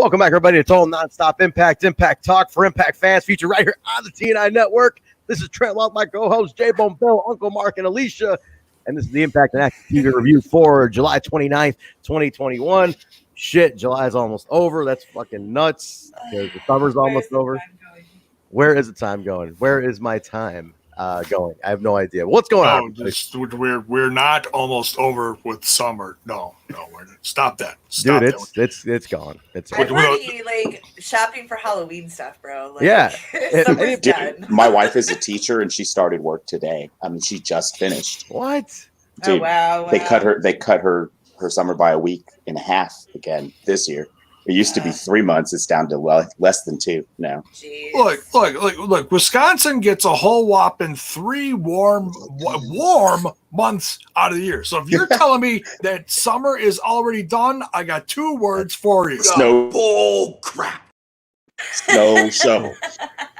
Welcome back, everybody, to Total Nonstop Impact Talk for Impact fans, featured right here on the TNI Network. This is Trent, along with my co-host, Jaybone, Bill, Uncle Marq, and Alicia. And this is the Impact and Active TV review for July 29th, 2021. Shit, July's almost over. That's fucking nuts. The summer's almost over. Where is the time going? Where is my time going? I have no idea. What's going on? We're not almost over with summer. No, stop that. Dude, it's gone. I'm already like shopping for Halloween stuff, bro. Like, yeah, summer's done. My wife is a teacher and she started work today. I mean, she just finished. What? Dude, oh wow! They cut her summer by a week and a half again this year. It used to be 3 months. It's down to less than 2 now. Jeez. Look. Wisconsin gets a whole whopping 3 warm months out of the year. So if you're telling me that summer is already done, I got 2 words for you. Snow. Bull crap. Snow shovel.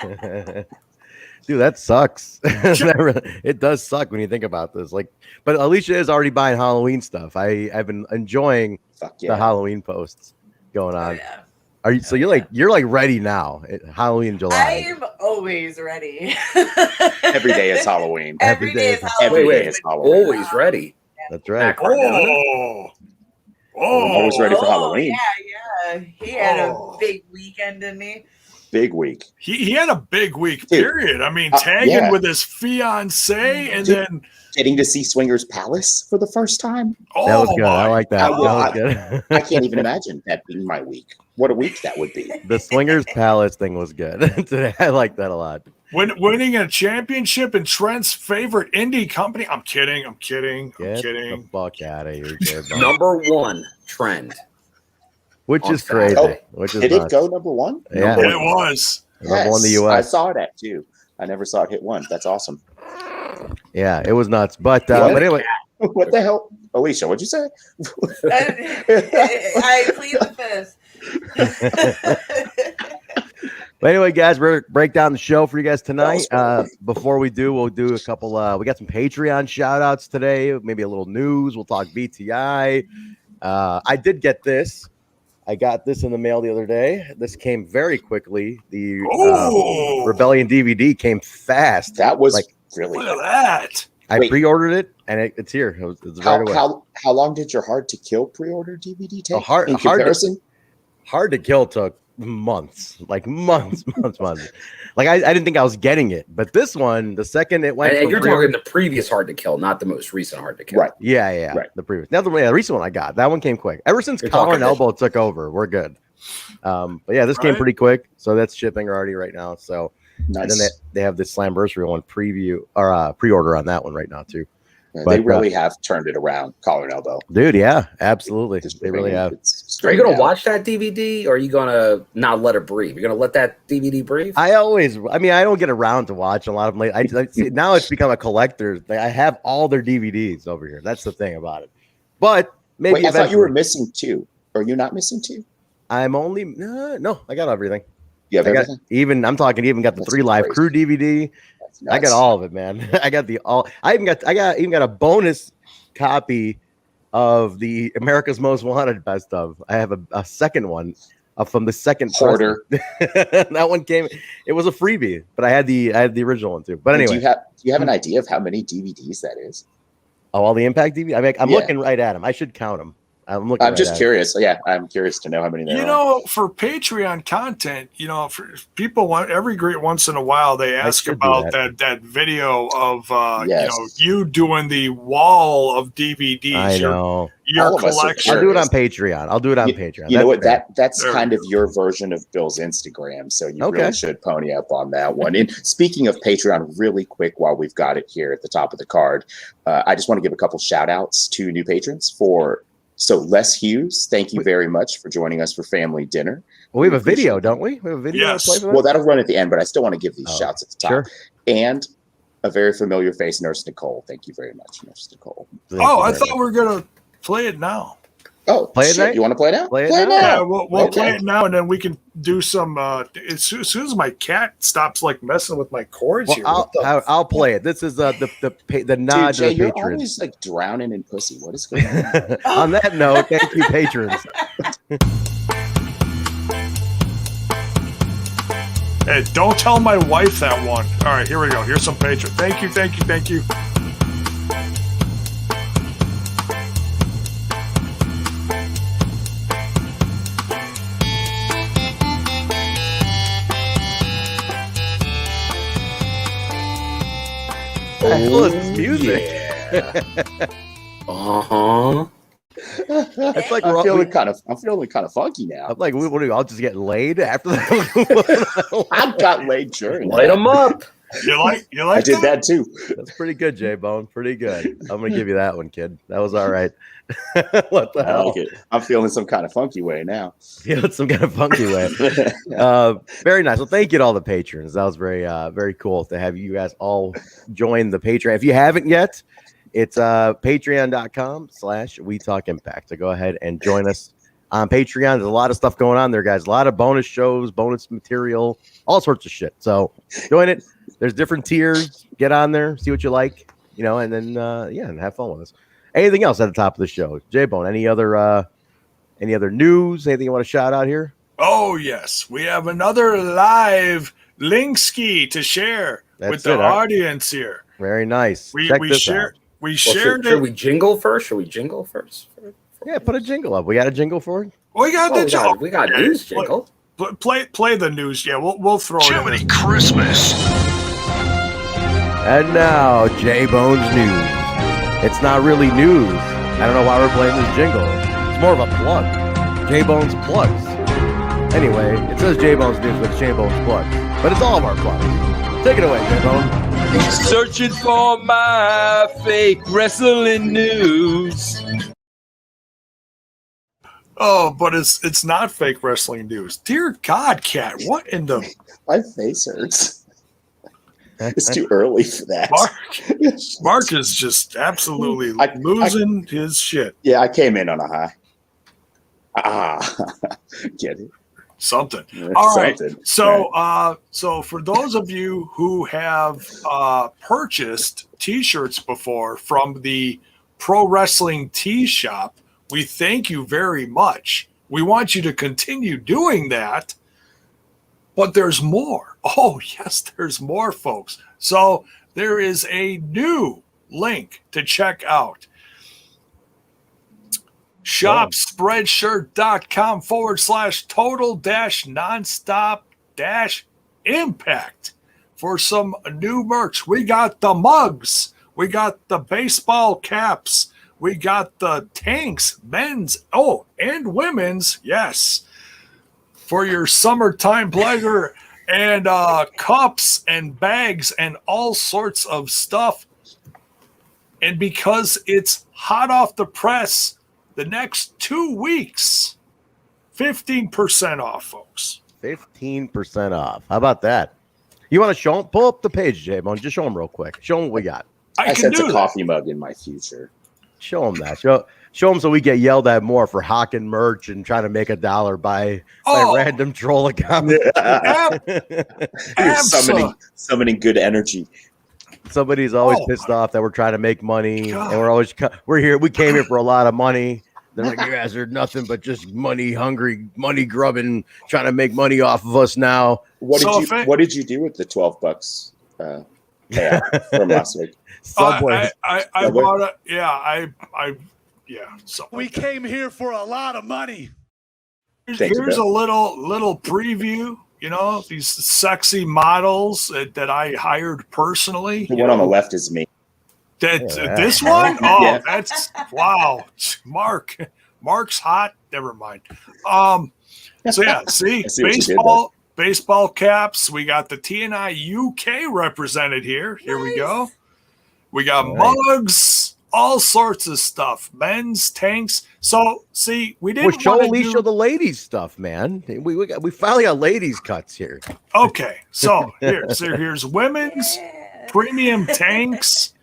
Dude, that sucks. It does suck when you think about this. Like, but Alicia is already buying Halloween stuff. I've been enjoying the Halloween posts going on. Oh, yeah. Are you? So you're like ready now? Halloween, July. I'm always ready. Every day is Halloween. Every day is Halloween. Every day is Halloween. Always ready. That's right. Oh, always ready for Halloween. Yeah. He had a big weekend, didn't he? Big week. He had a big week, Dude, period. I mean, tagging with his fiance and then getting to see Swingers Palace for the first time. That was good. I like that. I can't even imagine that being my week. What a week that would be. The Swingers Palace thing was good today. I like that a lot. Winning a championship in Trent's favorite indie company. I'm kidding. Get the fuck out of here, Jaybone. Number 1 trend. Which is Saturday. crazy. Which is Did nuts. it go number 1? Yeah, It was. Number 1 in the Yes, U.S. I saw that too. I never saw it hit 1. That's awesome. Yeah, it was nuts. But anyway, what the hell, Alicia? What'd you say? I plead the fifth. But anyway, guys, we're gonna break down the show for you guys tonight. Before we do, we'll do a couple. We got some Patreon shout outs today, maybe a little news. We'll talk BTI. I did get this. I got this in the mail the other day. This came very quickly. The Rebellion DVD came fast. That was like really Look at that. I pre-ordered it and it's here. It's right away. How long did your Hard to Kill pre-order DVD take? In comparison? Hard to Kill took months. Like months. Like I didn't think I was getting it, but this one, the second it went, and you're talking the previous Hard to Kill, not the most recent Hard to Kill. Right? Yeah. Right. The previous, now the recent one I got, that one came quick. Ever since Collar and Elbow took over, we're good. But yeah, this came pretty quick, so that's shipping already right now. So Nice. and then they have this Slammiversary one preview or pre-order on that one right now too. Yeah, But, they really have turned it around, Collar and Elbow. Dude, yeah, absolutely. They really have. Are you going to watch that DVD or are you going to not let it breathe? You're going to let that DVD breathe? I don't get around to watch a lot of them. Now it's become a collector. I have all their DVDs over here. That's the thing about it. But maybe Wait, I thought you were missing 2. Are you not missing 2? I'm only no. I got everything. You have everything? Even got the 3 Live Crew DVD. I got all of it, man. I got a bonus copy of the America's Most Wanted best of. I have a second one from the second Hoarder. That one came. It was a freebie, but I had the original one too. But anyway, do you have an idea of how many DVDs that is? Oh, all the Impact DVD. I'm looking right at them. I should count them. I'm just curious. Yeah, I'm curious to know how many there are. For Patreon content, for people every great once in a while they ask about that video of you doing the wall of DVDs. I know your collection. I'll do it on Patreon. You know what? That's kind of your version of Bill's Instagram. So you really should pony up on that one. And speaking of Patreon, really quick while we've got it here at the top of the card, I just want to give a couple shout outs to new patrons So Les Hughes, thank you very much for joining us for family dinner. Well, we have a video, don't we? We have a video. Yes. Well, that'll run at the end, but I still want to give these shouts at the top. Sure. And a very familiar face, Nurse Nicole. Thank you very much, Nurse Nicole. I thought we were going to play it now. Oh, play it now? You want to play now? Play it now. Yeah, we'll play it now, and then we can do some. As soon as my cat stops messing with my cords here, I'll play it. This is the nod to the you're patrons. always drowning in pussy. What is going on? On that note, thank you, patrons. Hey, don't tell my wife that one. All right, here we go. Here's some Patreon. Thank you. Excellent music. Yeah. Uh-huh. It's like I'm feeling kind of funky now. I'm like, what do you? I'll just get laid after that. I got laid during. Light them up. You like I did that too. That's pretty good, Jaybone. Pretty good. I'm gonna give you that one, kid. That was all right. What the I hell? like it. I'm feeling some kind of funky way now. Yeah, some kind of funky way. Very nice. Well, thank you to all the patrons. That was very cool to have you guys all join the Patreon. If you haven't yet, it's patreon.com/WeTalkImpact. So go ahead and join us on Patreon. There's a lot of stuff going on there, guys. A lot of bonus shows, bonus material, all sorts of shit. So join it. There's different tiers. Get on there, see what you like, and then and have fun with us. Anything else at the top of the show, Jaybone? Any other news? Anything you want to shout out here? Oh yes, we have another live link ski to share with the audience here. Very nice. We shared shared it. Should we jingle first? Yeah, put a jingle up. We got a jingle for it. We got we got news jingle. Play the news. Yeah, we'll throw it in. Jiminy Christmas. And now, Jaybone's news. It's not really news. I don't know why we're playing this jingle. It's more of a plug. Jaybone's plugs. Anyway, it says Jaybone's news, but it's Jaybone's plugs. But it's all of our plugs. Take it away, Jaybone. Searching for my fake wrestling news. Oh, but it's not fake wrestling news. Dear God, Cat, what in the... My face hurts. It's too early for that. Marq is just absolutely losing his shit. Yeah, I came in on a high. Get it? Something. Yeah, all right. something. So for those of you who have purchased T-shirts before from the Pro Wrestling Tee Shop, we thank you very much. We want you to continue doing that, but there's more. Oh, yes, there's more, folks. So there is a new link to check out. shopspreadshirt.com/total-nonstop-impact for some new merch. We got the mugs. We got the baseball caps. We got the tanks, men's, and women's. Yes. For your summertime pleasure, and cups and bags and all sorts of stuff. And because it's hot off the press, the next 2 weeks, 15% off, folks. 15% off. How about that? You want to show them? Pull up the page, Jaybone. Just show them real quick. Show them what we got. I sense a coffee mug in my future. Show them that. Show them so we get yelled at more for hawking merch and trying to make $1 by random troll account. Summoning good energy. Somebody's always pissed off that we're trying to make money, and we're here. We came here for a lot of money. They're like, you guys are nothing but just money hungry, money grubbing, trying to make money off of us now. What did you do with the $12 payout from last week? Subway. I bought it. Yeah, So we came here for a lot of money. Here's a little preview. These sexy models that I hired personally. The one on the left is me. This one? Oh, yeah. That's wow. Mark's hot. Never mind. So yeah, see baseball caps. We got the TNI UK represented here. Here we go. We got mugs, all sorts of stuff, men's tanks. So see, we didn't show Alicia the ladies stuff, man. We finally got ladies cuts here. Okay, so here's women's premium tanks.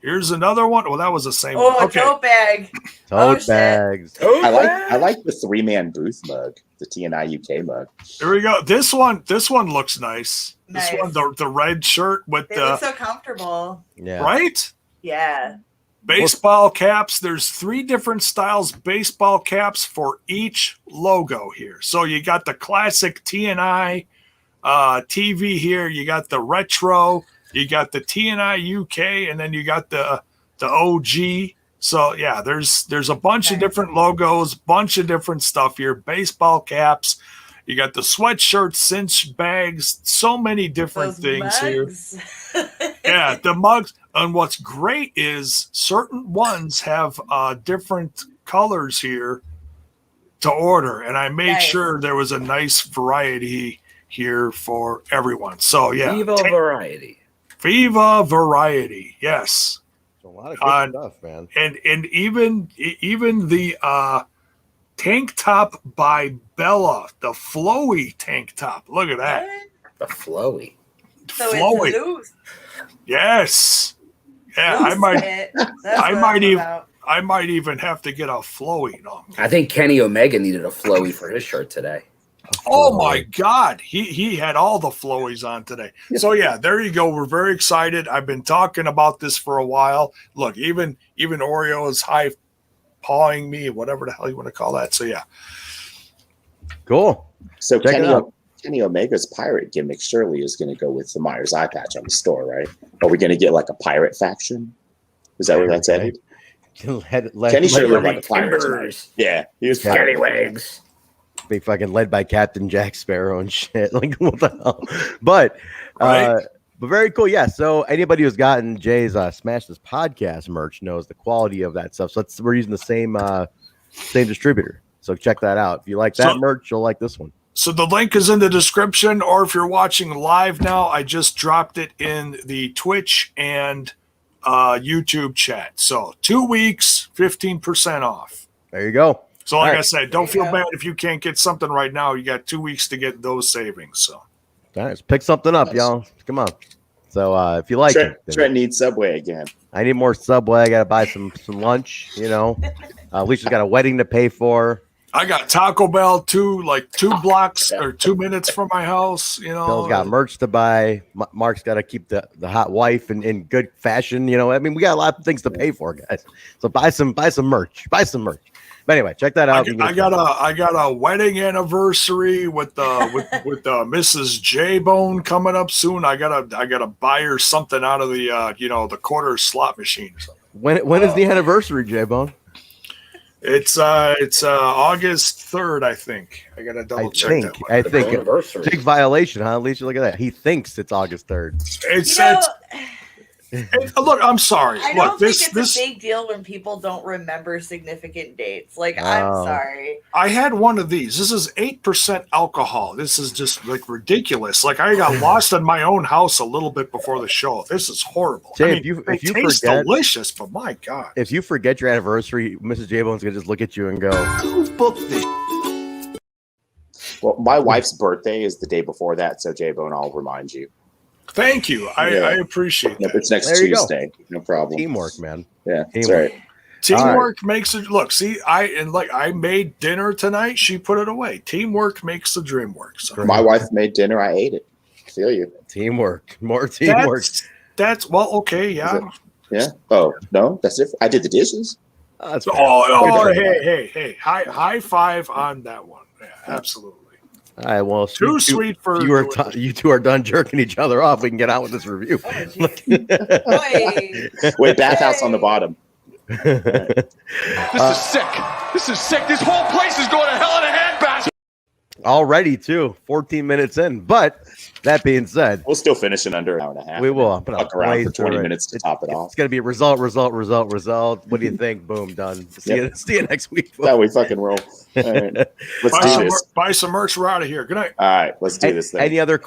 Here's another one. Well, that was the same one. Okay. Tote bag. Tote bags. I like the 3-man booth mug, the TNI UK mug. Here we go. This one looks nice. This one, the red shirt with they look so comfortable. Yeah. Right? Yeah. Baseball caps. There's 3 different styles baseball caps for each logo here. So you got the classic TNI TV here. You got the retro, you got the TNI UK, and then you got the OG. So yeah, there's a bunch of different logos, bunch of different stuff here. Baseball caps. You got the sweatshirts, cinch bags, so many different things mugs. here. Yeah, the mugs. And what's great is certain ones have different colors here to order, and I made sure there was a nice variety here for everyone. So yeah, Viva variety, yes. A lot of good stuff, man. And even the tank top by Bella, the flowy tank top. Look at that. The flowy. So flowy. It's loose. Yes. Yeah, I might even have to get a flowy. No. I think Kenny Omega needed a flowy for his shirt today. Oh my God, he had all the flowies on today. So yeah, there you go. We're very excited. I've been talking about this for a while. Look, even Oreo is high pawing me, whatever the hell you want to call that. So yeah, cool. So Kenny Omega's pirate gimmick surely is going to go with the Myers eye patch on the store, right? Are we going to get like a pirate faction? Is that where that's headed? Kenny should look like a pirate tonight. Yeah, he was Kenny Legs. Be fucking led by Captain Jack Sparrow and shit. Like what the hell? But very cool. Yeah. So anybody who's gotten Jay's Smash This Podcast merch knows the quality of that stuff. So we're using the same distributor. So check that out. If you like that merch, you'll like this one. So the link is in the description, or if you're watching live now, I just dropped it in the Twitch and YouTube chat. So 2 weeks, 15% off. There you go. So like I said, don't feel bad if you can't get something right now. You got 2 weeks to get those savings. So nice. Pick something up, y'all. Come on. So if you like Trent needs Subway again. I need more Subway. I gotta buy some lunch, you know. Alicia's got a wedding to pay for. I got Taco Bell two blocks or 2 minutes from my house, you know. Bill's got merch to buy. Mark's got to keep the hot wife in good fashion, you know. I mean, we got a lot of things to pay for, guys. So buy some merch. Buy some merch. But anyway, check that out. I got a wedding anniversary with Mrs. Jaybone coming up soon. I gotta buy her something out of the the quarter slot machine or something. When is the anniversary, Jaybone? It's August 3rd, I think. I gotta double check that one. I think big violation, huh, Alicia? Look at that. He thinks it's August 3rd. Look, I'm sorry. I don't think it's a big deal when people don't remember significant dates. Like, I'm sorry. I had one of these. This is 8% alcohol. This is just like ridiculous. Like I got lost in my own house a little bit before the show. This is horrible. Jay, I mean, it tastes delicious, but my God. If you forget your anniversary, Mrs. Jaybone's gonna just look at you and go, "Who booked this?" Well, my wife's birthday is the day before that, so Jaybone, I'll remind you. Thank you. I appreciate that. It's next Tuesday. No problem. Teamwork, man. Yeah, that's right. Teamwork makes it look. See, I made dinner tonight. She put it away. Teamwork makes the dream work. So. My wife made dinner. I ate it. I feel you. Teamwork. More teamwork. That's well, okay, yeah. Yeah. Oh no, that's different. I did the dishes. Hey. High five on that one. Yeah, absolutely. All right, well, sweet for you two are done jerking each other off. We can get out with this review. Wait, bathhouse on the bottom. This is sick. This is sick. This whole place is going to hell in a handbasket. Already, too. 14 minutes in. But that being said, we'll still finish in under an hour and a half. We will. But I'll around for 20 minutes to top it off. It's going to be result. What do you think? Boom, done. See you next week. That we fucking roll. All right. Let's do this. Buy some merch. We're out of here. Good night. All right. Let's do this thing. Any other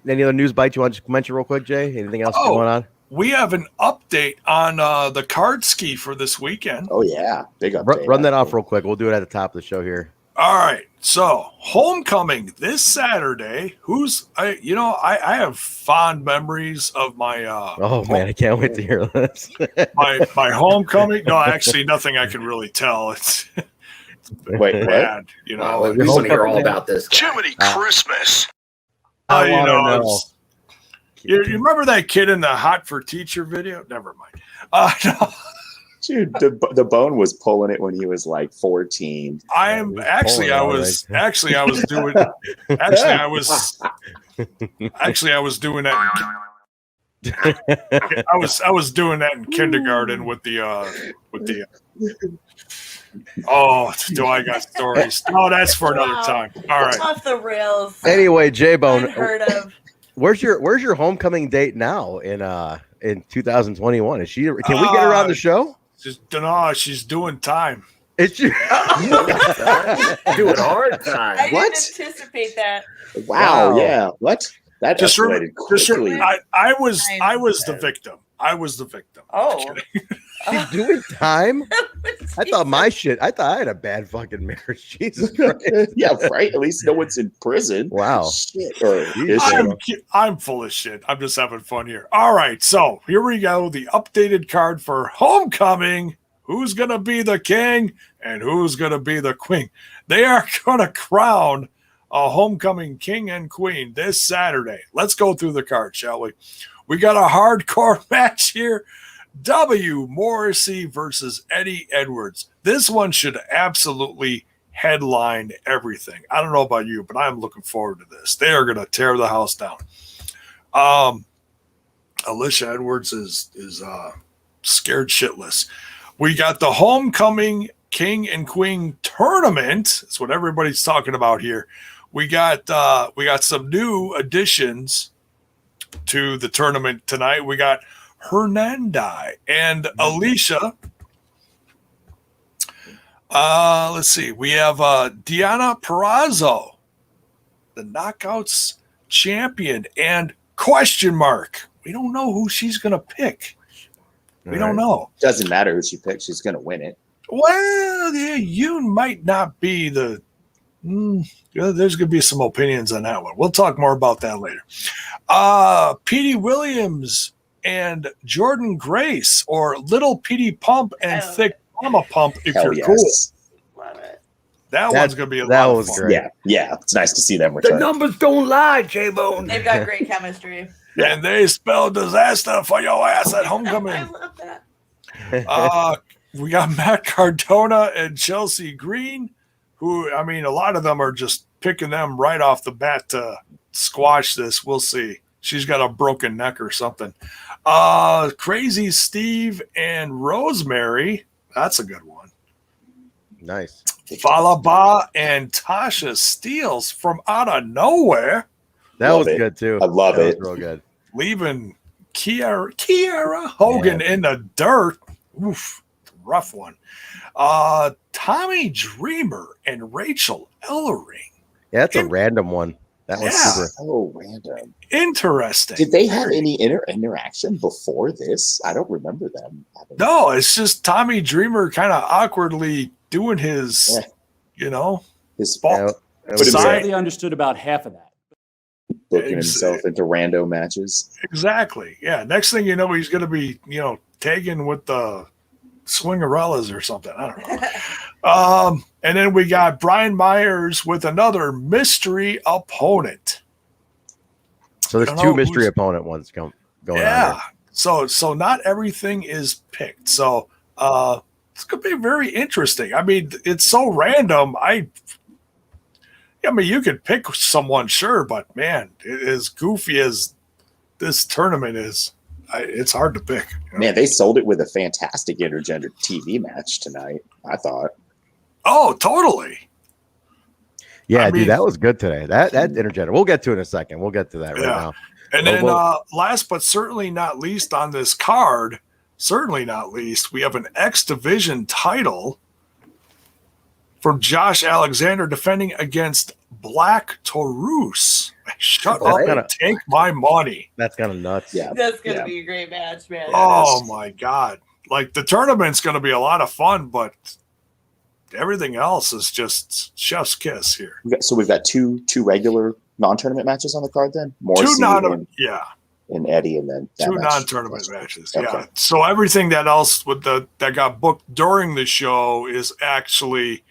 news bites you want to mention real quick, Jay? Anything else going on? We have an update on the card ski for this weekend. Oh, yeah. Big update. Run that off real quick. We'll do it at the top of the show here. All right. So, homecoming this Saturday. I have fond memories of my man, I can't wait to hear this. my homecoming. No, actually nothing I can really tell. It's Wait, bad, we want to hear all about this. Jiminy Christmas. You remember that kid in the Hot for Teacher video? Never mind. No. Dude, the Bone was pulling it when he was like 14. I was Actually, I was doing that. I was doing that in kindergarten with the. Oh, do I got stories? No, that's for another time. All right. Off the rails. Anyway, Jaybone, Unheard of. where's your homecoming date now in 2021? Is she? Can we get her on the show? She's doing time. It's you. Doing hard time. I What? didn't anticipate that. Wow. Wow. Yeah. What? That Just escalated quickly. I was the victim. I was the victim. Oh. She's doing time. I thought I had a bad fucking marriage. Jesus Christ. Yeah, right. At least no one's in prison. Wow. Shit. Or I'm full of shit. I'm just having fun here. All right, so here we go. The updated card for Homecoming. Who's going to be the king and who's going to be the queen? They are going to crown a Homecoming king and queen this Saturday. Let's go through the card, shall we? We got a hardcore match here. W. Morrissey versus Eddie Edwards. This one should absolutely headline everything. I don't know about you, but I'm looking forward to this. They are going to tear the house down. Alicia Edwards is scared shitless. We got the Homecoming King and Queen tournament. That's what everybody's talking about here. We got some new additions to the tournament tonight. We got Hernandez and Alicia. Let's see. We have Diana Perazzo, the Knockouts champion, and question mark. We don't know who she's going to pick. We don't know. Doesn't matter who she picks. She's going to win it. Well, yeah, you might not be the. There's going to be some opinions on that one. We'll talk more about that later. Petey Williams and Jordan Grace, or Little Petey Pump and Thick Mama Pump, if Hell you're cool. Love it. That one's going to be a that lot was of fun. great. Yeah. It's nice to see them The return. numbers don't lie, Jaybone. They've got great chemistry. And they spell disaster for your ass at Homecoming. I love that. We got Matt Cardona and Chelsea Green, who, I mean, a lot of them are just picking them right off the bat to squash this. We'll see. She's got a broken neck or something. Crazy Steve and Rosemary. That's a good one. Nice. Fallah, Bahh and Tasha Steeles from out of nowhere, That Love was it. good too. I love That it. was real good. leaving Kiara Hogan in the dirt. Oof, rough one. Tommy Dreamer and Rachel Ellering. Yeah, that's a random one. That was super. So random. Interesting. Did they have any interaction before this? I don't remember them. No, it's just Tommy Dreamer kind of awkwardly doing his, his fault. It was Side- great. Really understood about half of that. Booking himself into rando matches. Exactly. Yeah. Next thing you know, he's going to be, tagging with the Swingerellas or something. I don't know. And then we got Brian Myers with another mystery opponent. So there's two mystery opponent ones going on. Yeah. So not everything is picked. So it's going to be very interesting. I mean, it's so random. I mean, you could pick someone, sure, but man, as goofy as this tournament is, it's hard to pick. Man, they sold it with a fantastic intergender TV match tonight, I thought. Oh, totally. Yeah, I mean, dude, that was good today. That intergender. We'll get to it in a second. We'll get to that right now. And then last but certainly not least on this card, we have an X Division title from Josh Alexander defending against Black Taurus. Shut up and take my money. That's kind of nuts. Yeah. That's going to be a great match, man. Oh, my God. Like, the tournament's going to be a lot of fun, but everything else is just chef's kiss here. We've got two regular non-tournament matches on the card then? And Eddie, and then two non-tournament matches. Okay. Yeah. So everything that else that got booked during the show is actually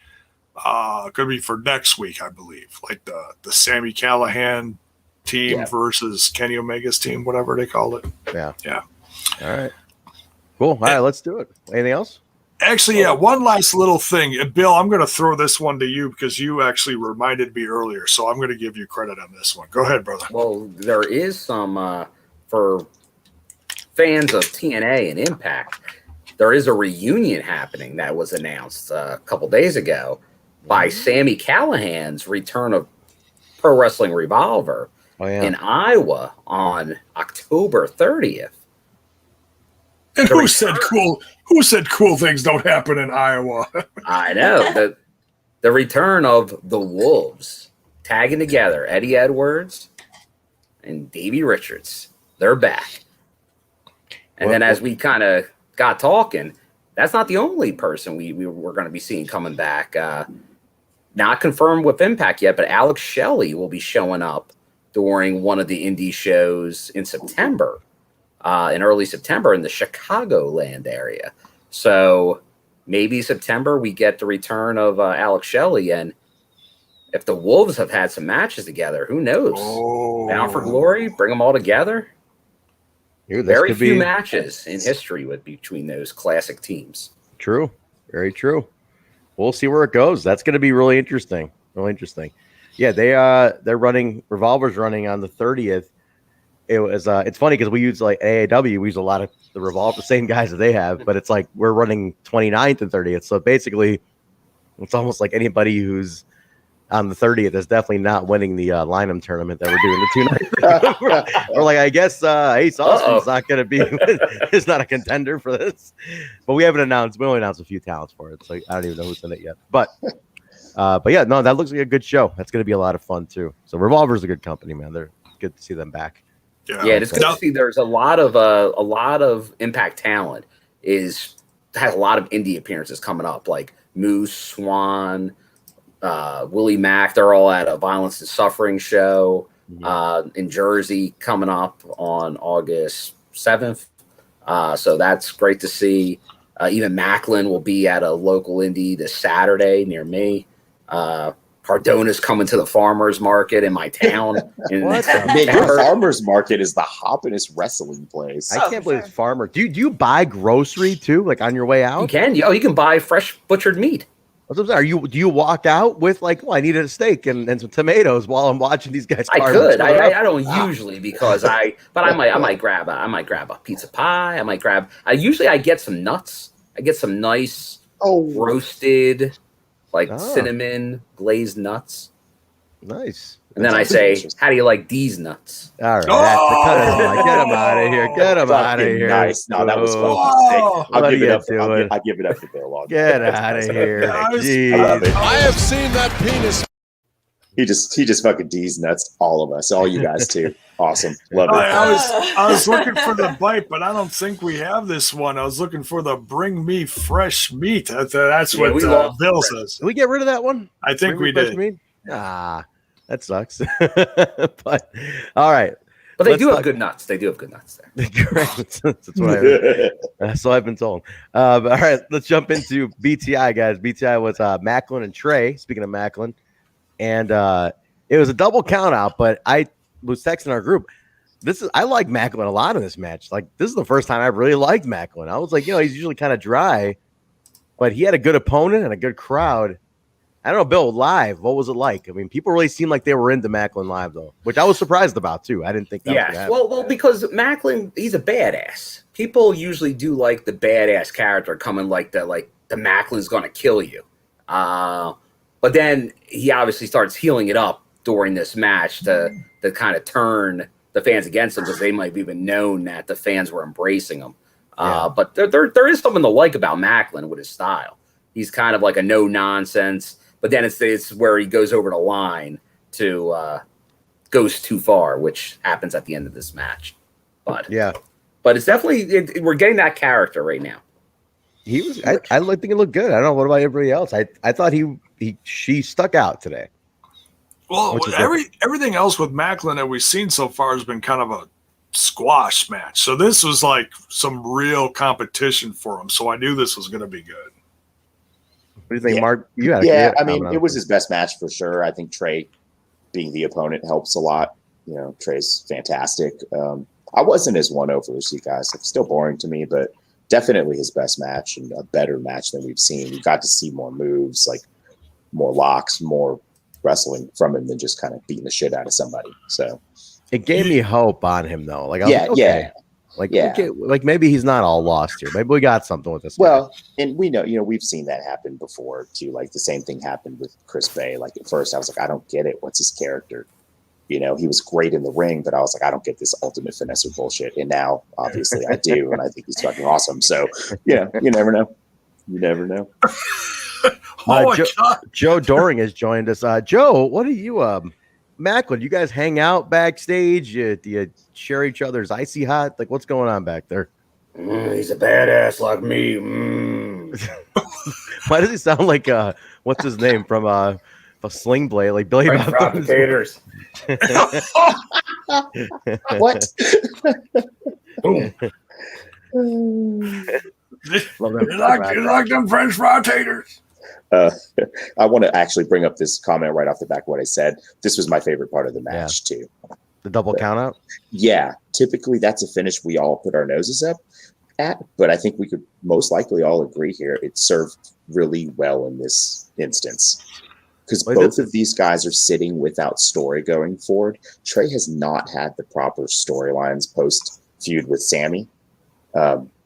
going to be for next week, I believe. Like the Sami Callihan team versus Kenny Omega's team, whatever they called it. Yeah. Yeah. All right. Cool. All right, let's do it. Anything else? Actually, yeah, one last little thing. Bill, I'm going to throw this one to you because you actually reminded me earlier, so I'm going to give you credit on this one. Go ahead, brother. Well, there is some, for fans of TNA and Impact, there is a reunion happening that was announced a couple days ago by Sami Callihan's return of Pro Wrestling Revolver in Iowa on October 30th. And who said cool things don't happen in Iowa? I know. The return of the Wolves tagging together, Eddie Edwards and Davey Richards. They're back. And then as we kind of got talking, that's not the only person we were going to be seeing coming back. Not confirmed with Impact yet, but Alex Shelley will be showing up during one of the indie shows in September. In early September in the Chicagoland area. So maybe September we get the return of Alex Shelley. And if the Wolves have had some matches together, who knows? Bound for Glory, bring them all together. Very few matches in history between those classic teams. True. Very true. We'll see where it goes. That's going to be really interesting. Really interesting. Yeah, they're running, Revolver's running on the 30th. It was it's funny because we use like AAW, we use a lot of the Revolver, same guys that they have, but it's like we're running 29th and 30th. So basically, it's almost like anybody who's on the 30th is definitely not winning the Lineham tournament that we're doing the 2 nights. We're like, I guess Ace Austin's not going to be, is not a contender for this. But we haven't announced, we only announced a few talents for it. So I don't even know who's in it yet. But yeah, no, that looks like a good show. That's going to be a lot of fun too. So Revolver's a good company, man. They're good to see them back. Yeah, it's good to see. There's a lot of Impact talent has a lot of indie appearances coming up, like Moose, Swann, Willie, Mack. They're all at a Violence and Suffering show in Jersey coming up on August 7th. So that's great to see. Even Macklin will be at a local indie this Saturday near me. Cardona's coming to the farmers market in my town. Your farmers market is the hoppinest wrestling place. I can't believe it's farmer. Do you buy grocery too, like on your way out? You can. You can buy fresh butchered meat. Do you walk out with like, well, I needed a steak and some tomatoes while I'm watching these guys? I could. I don't usually because I might grab a pizza pie. I usually get some nuts. I get some nice roasted, cinnamon glazed nuts. Nice. And then I say, how do you like these nuts? All right. Get him out of here. Get him out of here. Nice. No, that was fun. I'll give it up to Bill. Get out of here. I love it. I have seen that penis. He just fucking D's nuts all of us, all you guys too. Awesome. Love it. I was looking for the bite, but I don't think we have this one. I was looking for the bring me fresh meat. That's what Bill says. Did we get rid of that one? I think we did. Meat? That sucks. But all right. But they do have good nuts. They do have good nuts there. Correct. That's what I heard. That's all I've been told. All right, let's jump into BTI, guys. BTI was Macklin and Trey. Speaking of Macklin. And it was a double count out, but I was texting our group. I like Macklin a lot in this match. Like, this is the first time I really liked Macklin. I was like, he's usually kind of dry, but he had a good opponent and a good crowd. I don't know, Bill, live, what was it like? I mean, people really seemed like they were into Macklin live, though, which I was surprised about, too. I didn't think that was going to happen. Well, because Macklin, he's a badass. People usually do like the badass character coming like the Macklin's going to kill you. But then he obviously starts healing it up during this match to kind of turn the fans against him because they might have even known that the fans were embracing him. But there is something to like about Macklin with his style. He's kind of like a no-nonsense, but then it's where he goes over the line to goes too far, which happens at the end of this match. But it's definitely we're getting that character right now. He was. I think it looked good. I don't know. What about everybody else? I thought she stuck out today. Well, everything else with Macklin that we've seen so far has been kind of a squash match. So this was like some real competition for him. So I knew this was going to be good. What do you think, Mark? I mean, it was his best match for sure. I think Trey being the opponent helps a lot. Trey's fantastic. I wasn't as won over as you guys. It's still boring to me, but definitely his best match and a better match than we've seen. We got to see more moves, like more locks, more wrestling from him than just kind of beating the shit out of somebody. So it gave me hope on him though. Like, I was like, okay. Like maybe he's not all lost here. Maybe we got something with this guy. Well, and we know, we've seen that happen before too. Like the same thing happened with Chris Bey. Like at first I was like, I don't get it. What's his character? He was great in the ring, but I was like, I don't get this ultimate finesser bullshit. And now obviously I do. And I think he's fucking awesome. So you never know. You never know. Joe Doering has joined us. Joe, what are you, Macklin? You guys hang out backstage? Do you share each other's icy hot? Like, what's going on back there? He's a badass like me. Why does he sound like what's his name from a Sling Blade, like Billy Bob Provocators? What? Boom. You like them French fry taters? I want to actually bring up this comment right off the back. What I said, this was my favorite part of the match too. The double count out. Yeah, typically that's a finish we all put our noses up at, but I think we could most likely all agree here it served really well in this instance because both of these guys are sitting without story going forward. Trey has not had the proper storylines post feud with Sammy.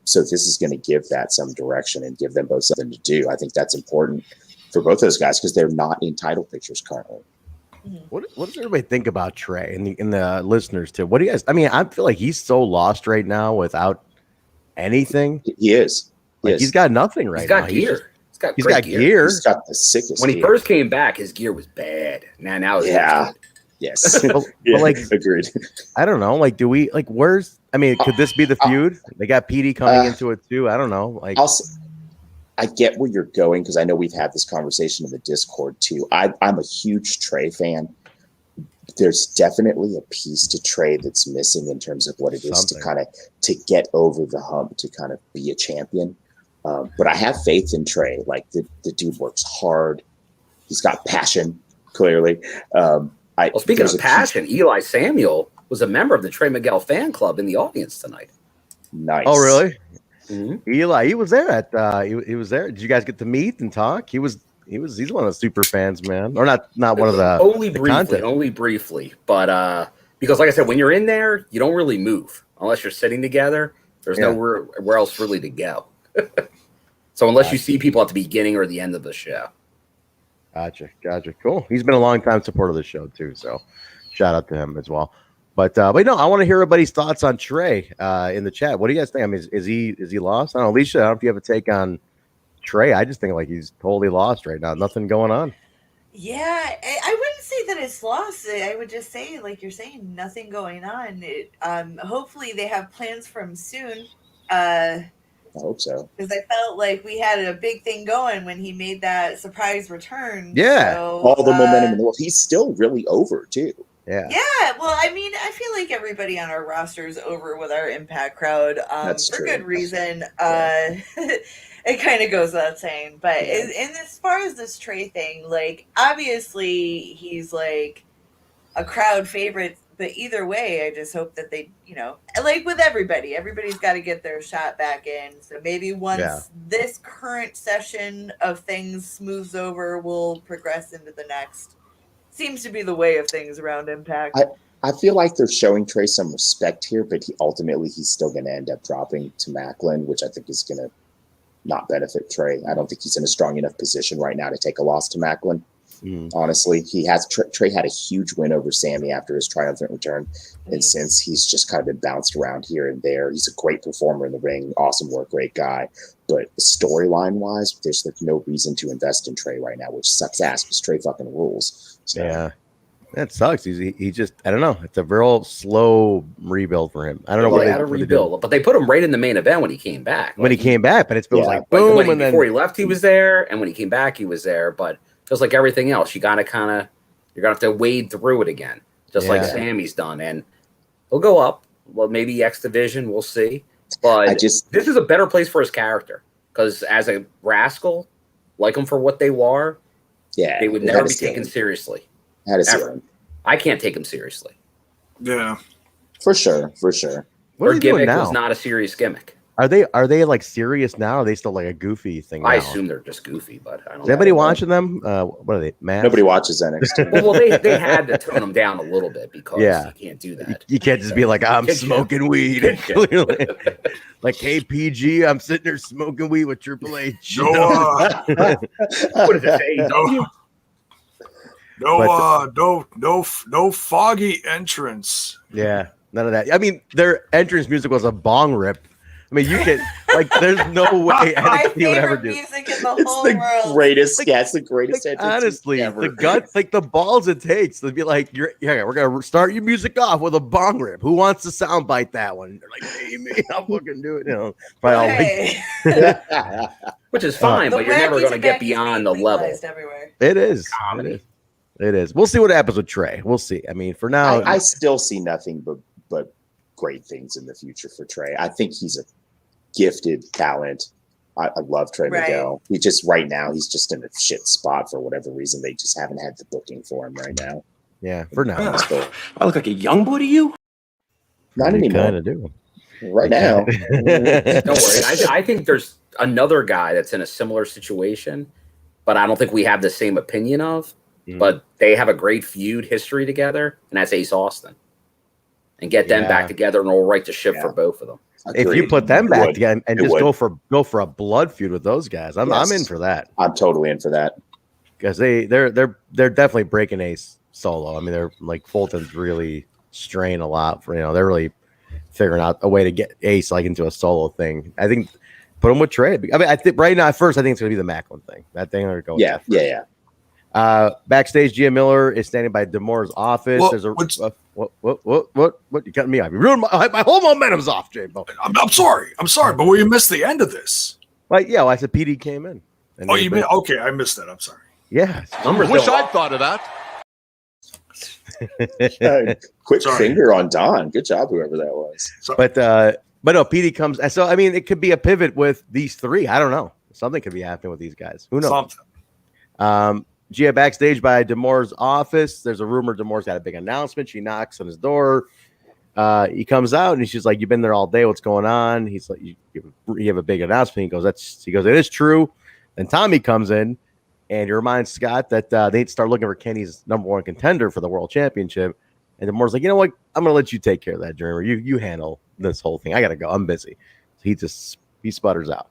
So this is going to give that some direction and give them both something to do. I think that's important for both those guys because they're not in title pictures currently. What does everybody think about Trey and the listeners too? What do you guys? I mean, I feel like he's so lost right now without anything. He is. He's got nothing right now. He's got gear. He's got the sickest. When he first came back, his gear was bad. Now it's good. Yes. but like, agreed. I don't know. Like, do we like? Where's? I mean, could this be the feud? They got PD coming into it too. I don't know. Like, I get where you're going because I know we've had this conversation in the Discord too. I'm a huge Trey fan. There's definitely a piece to Trey that's missing in terms of what it is to kind of to get over the hump to kind of be a champion. But I have faith in Trey. Like the dude works hard. He's got passion. Clearly. Speaking of passion, Eli Samuel was a member of the Trey Miguel fan club in the audience tonight. Nice. Oh, really? Mm-hmm. Eli, he was there at he was there. Did you guys get to meet and talk? He's one of the super fans, man. Or not one of the only briefly. But because like I said, when you're in there, you don't really move unless you're sitting together. There's nowhere else really to go. So unless you see people at the beginning or the end of the show. Gotcha. Cool. He's been a long time supporter of the show too, so shout out to him as well. But no, I want to hear everybody's thoughts on Trey in the chat. What do you guys think? I mean, is he lost? I don't know, Alicia, I don't know if you have a take on Trey. I just think like he's totally lost right now. Nothing going on. Yeah, I wouldn't say that it's lost. I would just say, like you're saying, nothing going on. Hopefully they have plans for him soon. I hope so. Because I felt like we had a big thing going when he made that surprise return. Yeah. So, all the momentum in the world. He's still really over too. Yeah. Yeah. Well, I mean, I feel like everybody on our roster is over with our Impact crowd That's for true. good reason. It kind of goes without saying. But and as far as this Trey thing, like, obviously he's like a crowd favorite. But either way, I just hope that they, like with everybody's got to get their shot back in. So maybe once this current session of things smooths over, we'll progress into the next. Seems to be the way of things around Impact. I feel like they're showing Trey some respect here, but he's still going to end up dropping to Macklin, which I think is going to not benefit Trey. I don't think he's in a strong enough position right now to take a loss to Macklin. Honestly, he has Trey had a huge win over Sammy after his triumphant return, and since he's just kind of been bounced around here and there. He's a great performer in the ring, awesome work, great guy. But storyline wise, there's like no reason to invest in Trey right now, which sucks ass because Trey fucking rules. So. Yeah, that sucks. He just I don't know. It's a real slow rebuild for him. I don't know what they had to rebuild, but they put him right in the main event when he came back. But it feels like boom. And before he left, he was there, and when he came back, he was there. But just like everything else, you're gonna have to wade through it again, just like Sammy's done, and he'll go up. Well, maybe X Division, we'll see. But this is a better place for his character because as a rascal, like him for what they were, they would never be taken seriously. Ever. I can't take him seriously. Yeah, for sure. What Their gimmick was not a serious gimmick. Are they like serious now? Or are they still like a goofy thing now? I assume they're just goofy, but I don't know. Is anybody watching them? What are they? Matt? Nobody watches NXT. well, they had to tone them down a little bit because you can't do that. You can't just be like, I'm smoking weed. And clearly, like, hey, PG, I'm sitting there smoking weed with Triple H. What did it say? No foggy entrance. Yeah, none of that. I mean, their entrance music was a bong rip. I mean, you can there's no way NXT would ever do. Music in the whole world. Greatest. It's the greatest entrance honestly, ever. the guts, like the balls it takes to be like, we're gonna start your music off with a bong rip. Who wants to soundbite that one? They're like, hey, me, I'll fucking do it. Which is fine, but you're never going to get beyond the level. It is. Comedy. It is. We'll see what happens with Trey. We'll see. I mean, for now, I still see nothing but great things in the future for Trey. I think he's a gifted talent. I love Trey Miguel. He just right now he's just in a shit spot for whatever reason. They just haven't had the booking for him right now. Yeah, for now. I look like a young boy to you? Not anymore. Kind of do. Right now. Don't worry. I think there's another guy that's in a similar situation, but I don't think we have the same opinion of. But they have a great feud history together, and that's Ace Austin. And get them back together, and we'll right the ship for both of them. If you put them back together and just go for a blood feud with those guys, I'm in for that. I'm totally in for that because they're definitely breaking Ace solo. I mean, they're like Fulton's really straying a lot for they're really figuring out a way to get Ace like into a solo thing. I think put him with Trey. I mean, I think right now at first I think it's gonna be the Mack one thing. That thing they're going. Yeah. Backstage, Gia Miller is standing by D'Amore's office. There's a what? You cutting me off? You ruined my whole momentum's off, Jaybone. I'm sorry, but we missed the end of this. Like, I said PD came in. You mean okay? I missed that. I'm sorry. Yeah, Wish I'd thought of that. Quick finger on Don. Good job, whoever that was. But no, PD comes. So I mean, it could be a pivot with these three. I don't know. Something could be happening with these guys. Who knows? Something. Gia backstage by D'Amore's office. There's a rumor D'Amore's got a big announcement. She knocks on his door. He comes out and she's like, "You've been there all day. What's going on?" He's like, "You have a big announcement." He goes, "It is true." Then Tommy comes in and he reminds Scott that they need to start looking for Kenny's number one contender for the world championship. And D'Amore's like, "You know what? I'm gonna let you take care of that, Dreamer. You handle this whole thing. I gotta go. I'm busy." So he sputters out.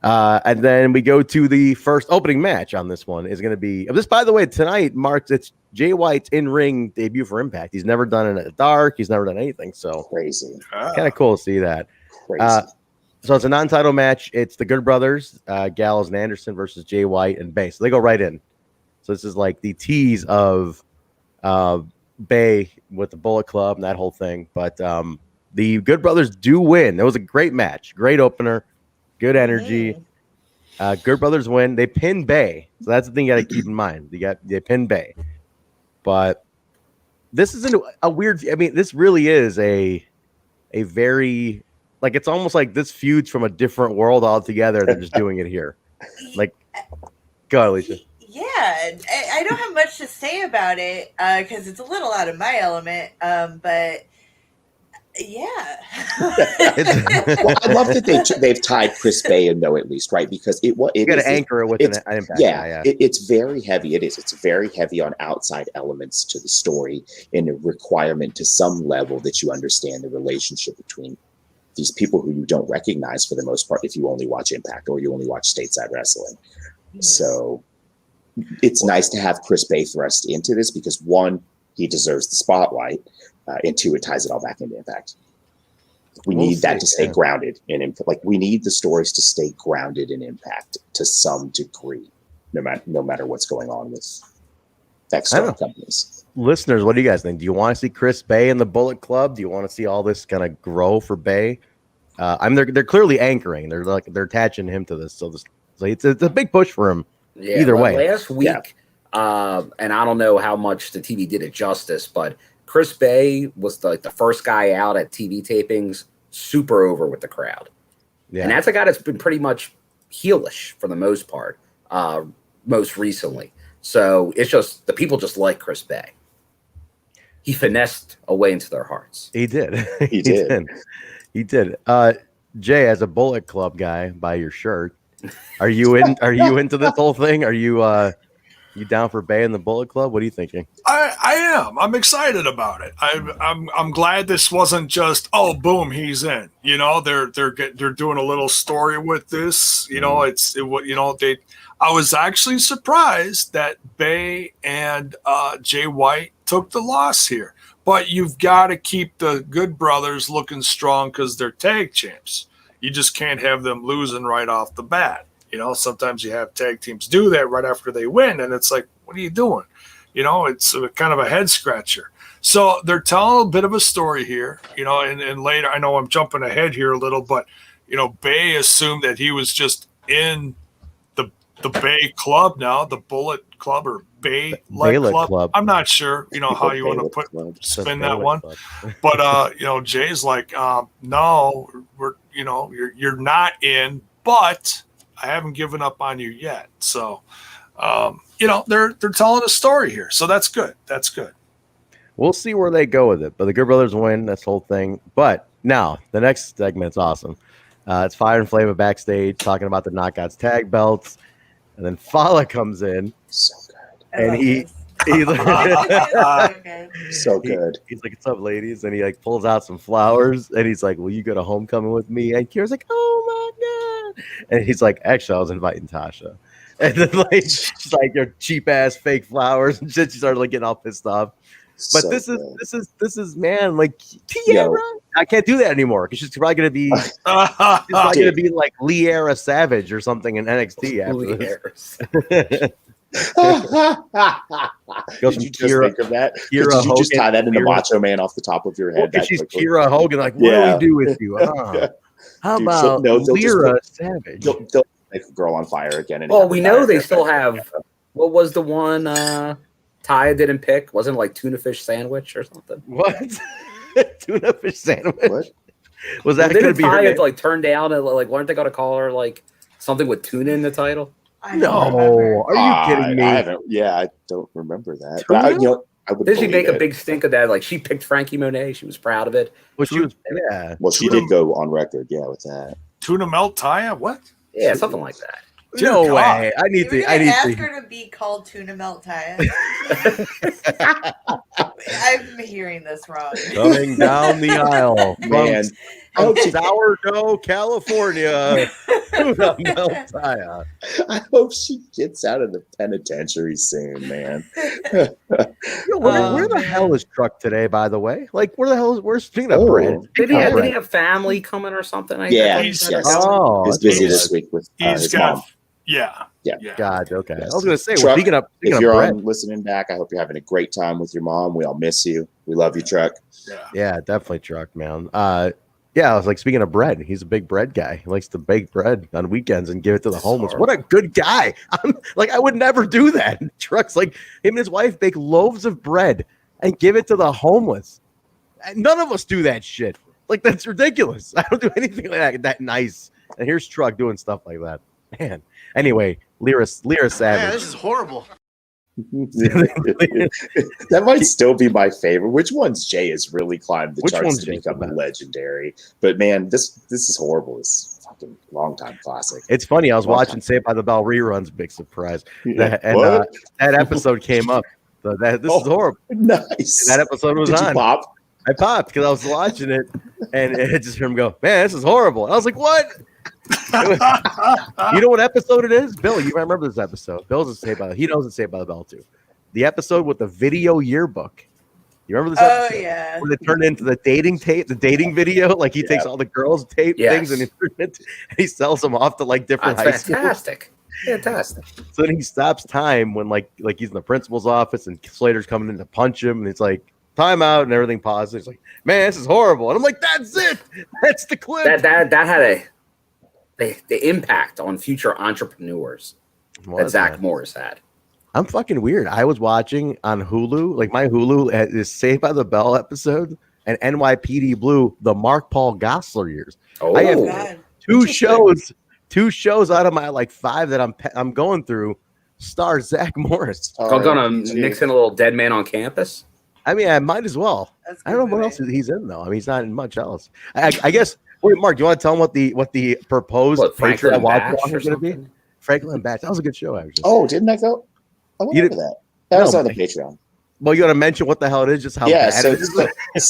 And then we go to the first opening match on this one is going to be this, by the way, tonight marks it's Jay White's in-ring debut for Impact. He's never done it at the dark. He's never done anything. So crazy. Kind of cool to see that. So it's a non-title match. It's the Good Brothers, Gallows and Anderson versus Jay White and Bey. So they go right in. So this is like the tease of Bey with the Bullet Club and that whole thing. But the Good Brothers do win. It was a great match. Great opener. Good energy. Good Brothers win. They pin Bey. So that's the thing you got to keep in mind. They pin Bey. But this isn't a weird. I mean, this really is a very like it's almost like this feud's from a different world altogether. They're just doing it here. Like, go ahead, Alicia. Yeah, I don't have much to say about it because it's a little out of my element. But yeah, well, I love that they've tied Chris Bey in though, at least, right? Because you got to anchor it with an impact. It's very heavy. It's very heavy on outside elements to the story and a requirement to some level that you understand the relationship between these people who you don't recognize for the most part if you only watch Impact or you only watch stateside wrestling. So it's nice to have Chris Bey thrust into this because one, he deserves the spotlight. And two, it ties it all back into Impact. We need that to stay grounded in Impact. Like we need the stories to stay grounded in Impact to some degree, no matter what's going on with external companies. Listeners, what do you guys think? Do you want to see Chris Bey in the Bullet Club? Do you want to see all this kind of grow for Bey? They're clearly anchoring. They're attaching him to this. So it's a big push for him. Yeah, either way. Last week, and I don't know how much the TV did it justice, but Chris Bey was the first guy out at TV tapings, super over with the crowd. Yeah. And that's a guy that's been pretty much heelish for the most part, most recently. So it's just the people just like Chris Bey. He finessed a way into their hearts. He did. He did. He did. Jay, as a Bullet Club guy, by your shirt, are you into this whole thing? Are you down for Bey and the Bullet Club? What are you thinking? I am. I'm excited about it. I'm glad this wasn't just boom, he's in. You know, they're doing a little story with this. You know, I was actually surprised that Bey and Jay White took the loss here. But you've got to keep the Good Brothers looking strong because they're tag champs. You just can't have them losing right off the bat. You know, sometimes you have tag teams do that right after they win, and it's like, what are you doing? You know, it's kind of a head scratcher. So they're telling a bit of a story here, you know, and later, I know I'm jumping ahead here a little, but, you know, Bey assumed that he was just in the Bey Club now, the Bullet Club or Bey Club. I'm not sure, you know, how you want to spin that one. But, you know, Jay's like, no, you're not in, but I haven't given up on you yet. So, you know, they're telling a story here. So that's good. That's good. We'll see where they go with it. But the Good Brothers win this whole thing. But now the next segment's awesome. It's Fire and Flava backstage talking about the Knockouts tag belts. And then Fallah comes in. So good. And he's so good. He's like, "What's up, ladies?" And he like pulls out some flowers and he's like, "Will you go to homecoming with me?" And Kira's like, "Oh my god!" And he's like, "Actually, I was inviting Tasha." And then like she's like, "Your cheap ass fake flowers," and shit. She started like getting all pissed off. But So this good. is man, like Tiara. I can't do that anymore because she's probably gonna be like Liara Savage or something in NXT after this. Did you just think of that? Did you just tie that into Macho Man off the top of your head? She's Kira Hogan. Like, what do we do with you? How Dude, about Liara Savage? They'll make a girl on fire again. Well, we know they still have. What was the one Ty didn't pick? Wasn't it like tuna fish sandwich or something? What? Tuna fish sandwich? What? Was that going to be Ty had to like turn down and like weren't they going to call her like something with tuna in the title? No, are you kidding me? I don't remember that. But I would. Did she make a big stink of that? Like she picked Frankie Monet. She was proud of it. Well, she was. Yeah. Well, she did go on record. Yeah, with that. Tuna melt Taya? What? Yeah, something like that. No way. I need to ask her to be called Tuna Melt Taya. I'm hearing this wrong. Coming down the aisle, Man. From Sourdough, California. Tuna Melt Taya. I hope she gets out of the penitentiary soon, man. Where the hell is Truck today, by the way? Like, where's speaking of bread? Did he have family coming or something? He's busy this week with his mom. Yeah. God, okay. I was going to say, Truck, speaking of if you're bread, on listening back, I hope you're having a great time with your mom. We all miss you. We love you, Truck. Yeah, definitely Truck, man. I was like, speaking of bread, he's a big bread guy. He likes to bake bread on weekends and give it to the homeless. What a good guy. I would never do that. Truck's like, him and his wife bake loaves of bread and give it to the homeless. None of us do that shit. Like, that's ridiculous. I don't do anything like that nice. And here's Truck doing stuff like that. Man. Anyway, Lyra Savage. Man, this is horrible. That might still be my favorite. Which one's Jay has really climbed the charts to become legendary? But man, this is horrible. It's fucking long time classic. It's funny. I was watching Saved by the Bell reruns. Big surprise. That episode came up. So this is horrible. Nice. And that episode was Did on. You pop? I popped because I was watching it, and it just heard him go, "Man, this is horrible." And I was like, "What?" You know what episode it is? Bill, you remember this episode. Bill's a Saved by the He knows it's Saved by the Bell too. The episode with the video yearbook. You remember this episode? Oh, yeah. Where they turned into the dating tape, the dating video. Like he takes all the girls' tape things and he sells them off to like different high schools. Fantastic. So then he stops time when like he's in the principal's office and Slater's coming in to punch him, and it's like time out and everything pauses. He's like, "Man, this is horrible." And I'm like, "That's it. That's the clip." That had the impact on future entrepreneurs that Zach Morris had. I'm fucking weird. I was watching on Hulu, like my Hulu is Saved by the Bell episode and NYPD Blue, the Mark Paul Gosselaar years. I have two shows out of my like 5 that I'm going through star Zach Morris. Gonna mix in a little Dead Man on Campus. I mean, I might as well. I don't know what else he's in though. I mean, he's not in much else. I guess Wait, Mark, do you want to tell them what the proposed Franklin and Wild Batch Squad or is going to be? something? Franklin and Batch. That was a good show, actually. Oh, didn't I go? I went You over didn't- that. That was No, on the Patreon. Well, you got to mention what the hell it is, just how bad it is.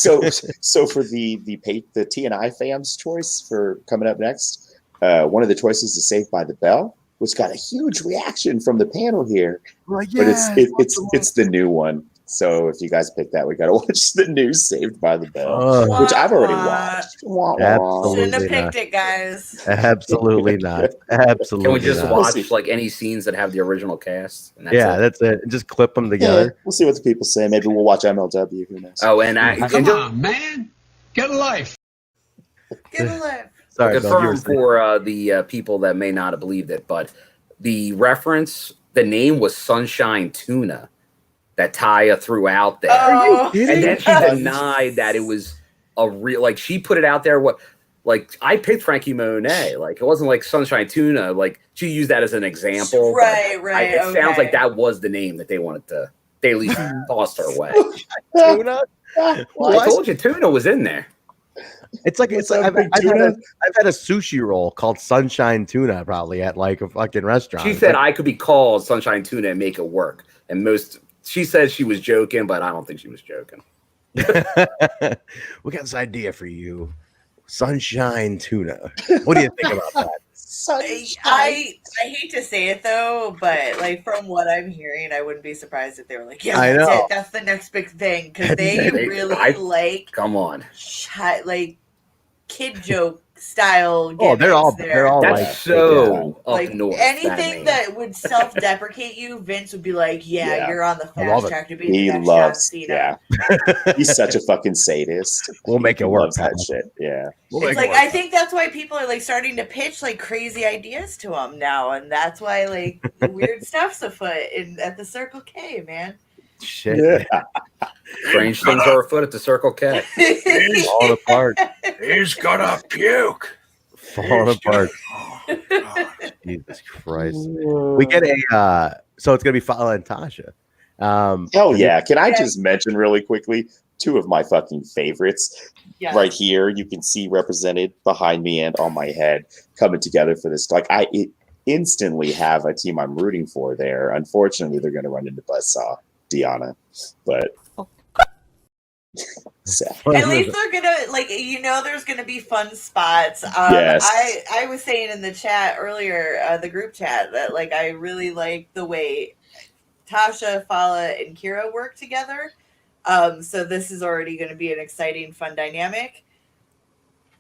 So for the TNI fans' choice for coming up next, one of the choices is Saved by the Bell, which got a huge reaction from the panel here. Like, But it's the new one. So if you guys pick that, we got to watch the new Saved by the Bell, which I've already watched. Absolutely Shouldn't have not. picked it, guys. Absolutely not. Absolutely. Can we just not. watch like any scenes that have the original cast? And That's it. Just clip them Yeah, together. we'll see what the people say. Maybe we'll watch MLW. Who knows? Oh, and Come on, man. Get a life. Get a life. Sorry, Bill, you were confirm saying- for the people that may not have believed it, but the reference, the name was Sunshine Tuna that Taya threw out there. Oh. And then she denied that it was a real, like she put it out there. What, like I picked Frankie Monet, like it wasn't like Sunshine Tuna, like she used that as an example. Right. It sounds like that was the name that they wanted to, they at least tossed her away. Tuna? Well, I told you Tuna was in there. It's like I've had a sushi roll called Sunshine Tuna probably at like a fucking restaurant. She said I could be called Sunshine Tuna and make it work. And she said she was joking, but I don't think she was joking. we got this idea for you, Sunshine Tuna. What do you think about that? I hate to say it though, but like from what I'm hearing, I wouldn't be surprised if they were like, "Yeah, I that's know. it. That's the next big thing," because they really like Come on. like kid joke style. Oh, they're all That's like so up like north. anything that would self-deprecate you, Vince would be like, "Yeah, you're on the love fast it. track to be the He next loves, John Cena." yeah. He's such a fucking sadist. We'll make it He work. loves that shit. Yeah. It's like I think that's why people are like starting to pitch like crazy ideas to him now, and that's why like the weird stuff's afoot at the Circle K, man. Shit. Yeah. Strange things are afoot at the Circle K. Falling apart. He's gonna puke. Falling apart. Jesus Christ. We get a so it's gonna be Fallah and Tasha. Hell yeah. Can I just mention really quickly two of my fucking favorites right here? You can see represented behind me and on my head coming together for this. Like I instantly have a team I'm rooting for there. Unfortunately, they're going to run into Buzzsaw, Deanna, but at least they're gonna like there's gonna be fun spots. Yes. I was saying in the chat earlier, the group chat, that like I really like the way Tasha, Fallah, and Kira work together. So this is already going to be an exciting, fun dynamic.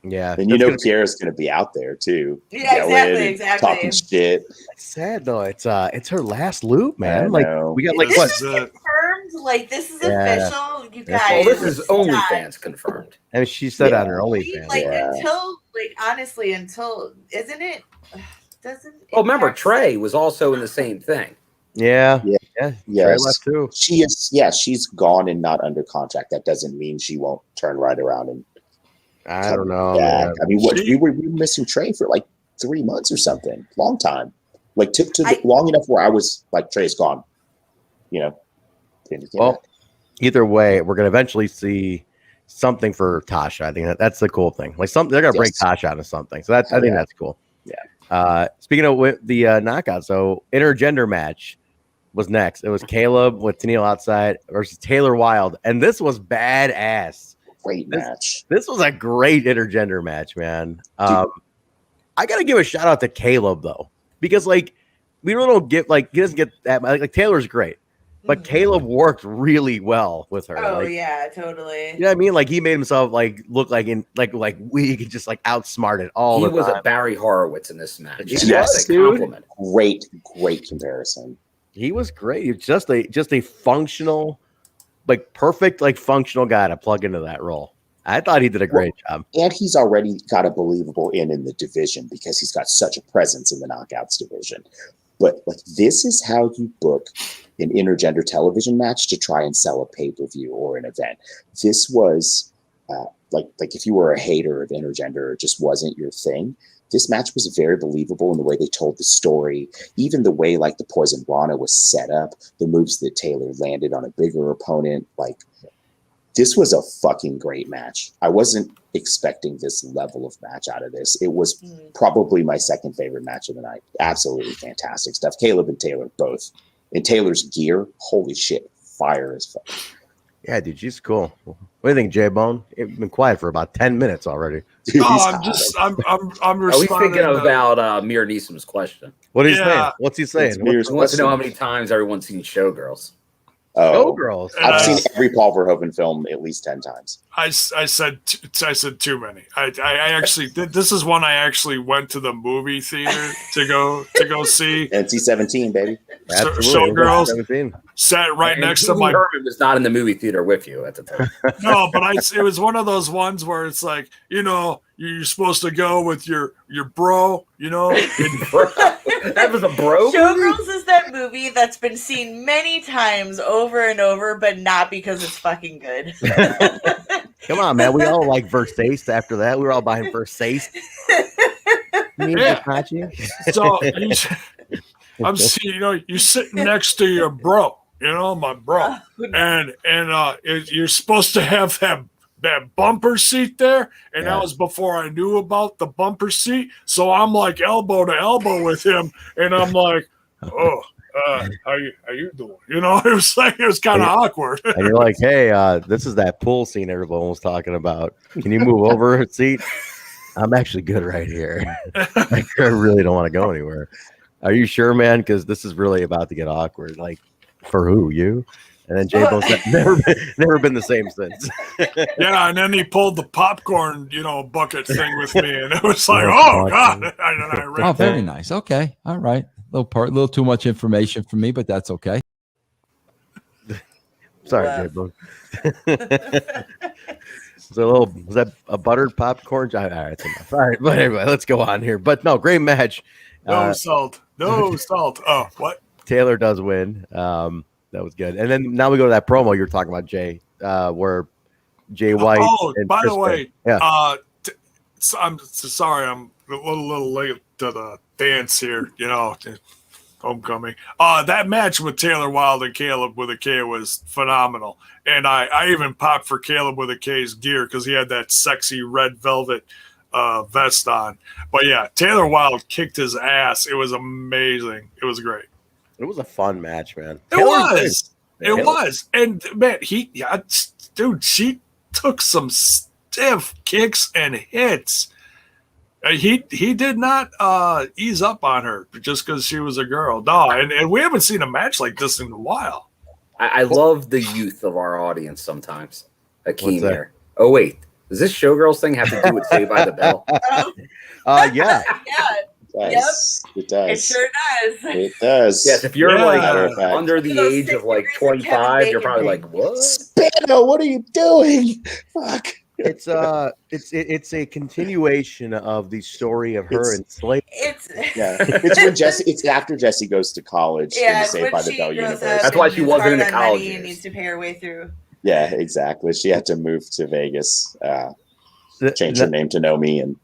Yeah, and Kira's going to be out there too. Yeah, exactly. Talking shit. It's sad though. It's her last loop, man. Like we got like this what? is confirmed. Like this is official. You guys. Well, this is OnlyFans confirmed. And she said on her OnlyFans. Like until honestly isn't it? Doesn't. Oh, remember Trey was also in the same thing. Yeah. Yes. Trey left too. She is. Yeah, she's gone and not under contract. That doesn't mean she won't turn right around and. I don't know. I mean, we were missing Trey for like 3 months or something. Long time. Like long enough where I was like, Trey's gone. Well, either way, we're gonna eventually see something for Tasha. I think that's the cool thing. Like they're gonna break Tasha out of something. So I think that's cool. Yeah. Speaking of the knockout, so intergender match was next. It was Kaleb with Tenille outside versus Taylor Wilde, and this was badass. Great match. This was a great intergender match, man. I gotta give a shout out to Kaleb though, because like we really don't get he doesn't get that like Taylor's great, but Kaleb worked really well with her. Oh yeah, totally. You know what I mean? Like he made himself like look like weak and just like outsmarted all the time. He was a Barry Horowitz in this match. Yes, dude. Compliment. Great comparison. He was great. He's just a functional, like perfect, like functional guy to plug into that role. I thought he did a great job. And he's already got a believable in the division because he's got such a presence in the knockouts division. But like this is how you book an intergender television match to try and sell a pay-per-view or an event. This was like if you were a hater of intergender, it just wasn't your thing. This match was very believable in the way they told the story, even the way like the Poison Rana was set up, the moves that Taylor landed on a bigger opponent. Like This was a fucking great match. I wasn't expecting this level of match out of this. It was probably my second favorite match of the night. Absolutely fantastic stuff. Kaleb and Taylor both. And Taylor's gear, holy shit, fire as fuck. Yeah, dude, she's cool. What do you think, Jaybone? You've been quiet for about 10 minutes already. Dude, I'm Are we responding thinking about Mir Neesum's question? What is he saying? What's he saying? It's Mir's He wants to know how question. many times everyone's seen Showgirls. Oh, Showgirls. I've seen every Paul Verhoeven film at least 10 times. I said too many. I actually this is one I actually went to the movie theater to go see. NC-17, baby. Showgirls. 17. Sat right next to Pee-wee my. Herman was not in the movie theater with you at the time. No, but it was one of those ones where it's like, you're supposed to go with your bro, That was a bro. Showgirls is that movie that's been seen many times over and over, but not because it's fucking good. Come on, man. We all like Versace after that. We were all buying Versace. So I'm seeing, you're sitting next to your bro, my bro, and you're supposed to have that bumper seat there, and that was before I knew about the bumper seat. So I'm like elbow to elbow with him, and I'm like, oh. How you doing? It was kind of awkward. And you're like, hey, this is that pool scene everyone was talking about. Can you move over a seat? I'm actually good right here. I really don't want to go anywhere. Are you sure, man? Because this is really about to get awkward. Like, for who? You? And then Jaybone said, never been the same since. Yeah, and then he pulled the popcorn, bucket thing with me, and it was like, oh god. Oh, very nice. Okay, all right. Little too much information for me, but that's okay. Sorry, Jaybone. Was that a buttered popcorn? All right, that's enough. All right, but anyway, let's go on here. But no, great match. No salt. Oh, what? Taylor does win. That was good. And then now we go to that promo you were talking about, Jay, where Jay White. Oh, and by Chris the way, Bey. I'm sorry, I'm a little late to the dance here. Homecoming. That match with Taylor Wilde and Kaleb with a K was phenomenal, and I even popped for Kaleb with a K's gear because he had that sexy red velvet vest on. But yeah, Taylor Wilde kicked his ass. It was amazing. It was great. It was a fun match, man. It was. And man, she took some stiff kicks and hits. He did not ease up on her just because she was a girl. No, and we haven't seen a match like this in a while. I love the youth of our audience sometimes. Akeem here. Oh, wait. Does this Showgirls thing have to do with Saved by the Bell? Yeah. Yes, Yep. It does. It sure does. It does. Yes, if you're under the age of 25, you're probably like, what? Spano, what are you doing? Fuck. It's a continuation of the story of her and Slade. It's after Jesse goes to college in the Saved by the Bell universe. That's why she wasn't in the college years. And needs to pay her way through. Yeah, exactly. She had to move to Vegas, change her name to Nomi, and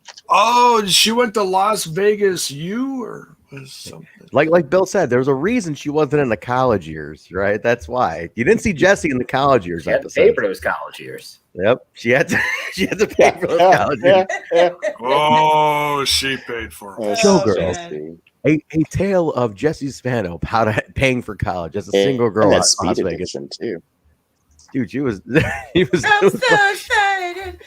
she went to Las Vegas or something. Like Bill said, there's a reason she wasn't in the college years, right? That's why you didn't see Jesse in the college years. She had to pay for those college years. Yep, she had to pay for those college years. Oh, she paid for it. Showgirls. A tale of Jesse Spano paying for college as a single girl in Las Vegas too. Dude, he was I'm so excited.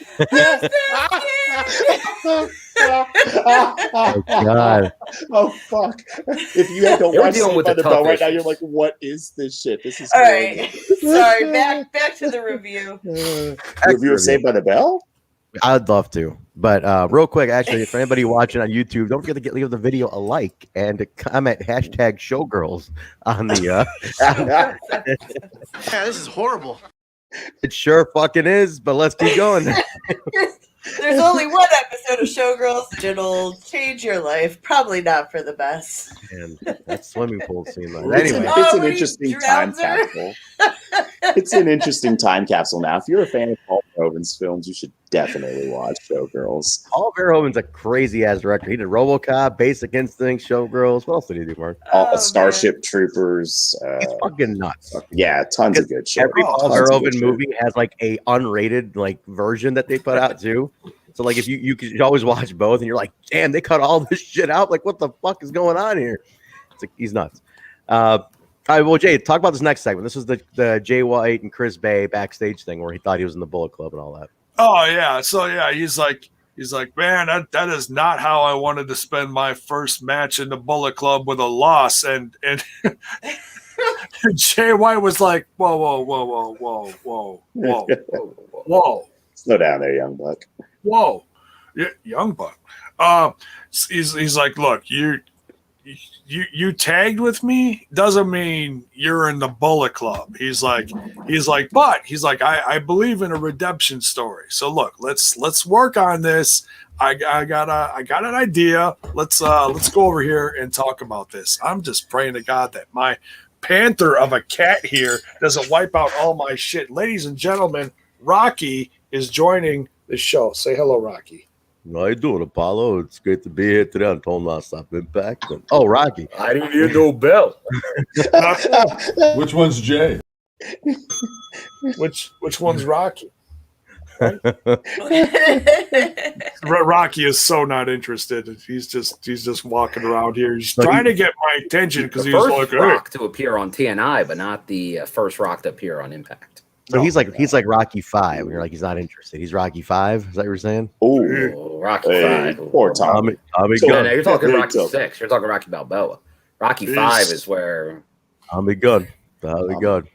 Oh God. Oh fuck. If you had to watch Saved by the Bell right now, you're like, what is this shit? This is all right. Sorry, back to the review. Review of Saved by the Bell? I'd love to. But real quick, actually, for anybody watching on YouTube, don't forget to leave the video a like and to comment #Showgirls on the Yeah, this is horrible. It sure fucking is, but let's keep going. There's only one episode of Showgirls. It'll change your life. Probably not for the best. And that swimming pool scene. Anyway, it's an interesting time capsule. It's an interesting time capsule now. If you're a fan of Paul Verhoeven's films. You should definitely watch Showgirls. Paul Verhoeven's a crazy ass director. He did RoboCop, Basic Instinct, Showgirls. What else did he do, Mark? Starship Troopers. He's fucking nuts. Yeah, tons of good shit. Every Paul Verhoeven movie has like a unrated like version that they put out too. So like if you could always watch both, and you're like, damn, they cut all this shit out. Like, what the fuck is going on here? It's like, he's nuts. All right, well, Jay, talk about this next segment. This is the Jay White and Chris Bey backstage thing where he thought he was in the Bullet Club and all that. Oh yeah, so yeah, he's like, man, that is not how I wanted to spend my first match in the Bullet Club with a loss. And Jay White was like, whoa. Slow down there, young buck. Whoa, yeah, young buck. He's like, look, you tagged with me doesn't mean you're in the Bullet Club. He's like, I believe in a redemption story. So look, let's work on this. I got an idea. Let's go over here and talk about this. I'm just praying to God that my panther of a cat here doesn't wipe out all my shit. Ladies and gentlemen, Rocky is joining the show. Say hello, Rocky. How you doing, Apollo? It's great to be here today on Nonstop IMPACT. Oh, Rocky. I didn't hear no bell. Which one's Jay? Which one's Rocky? Right? Rocky is so not interested. He's just walking around here. He's trying to get my attention because he's like, first Rock to appear on TNI, but not the first Rock to appear on Impact. So he's like Rocky 5. And you're like, he's not interested. He's Rocky 5. Is that what you're saying? Oh, Rocky 5. Poor Tommy. You're talking Rocky 6. You're talking Rocky Balboa. Rocky 5 is where Tommy Gunn. Tommy Gunn.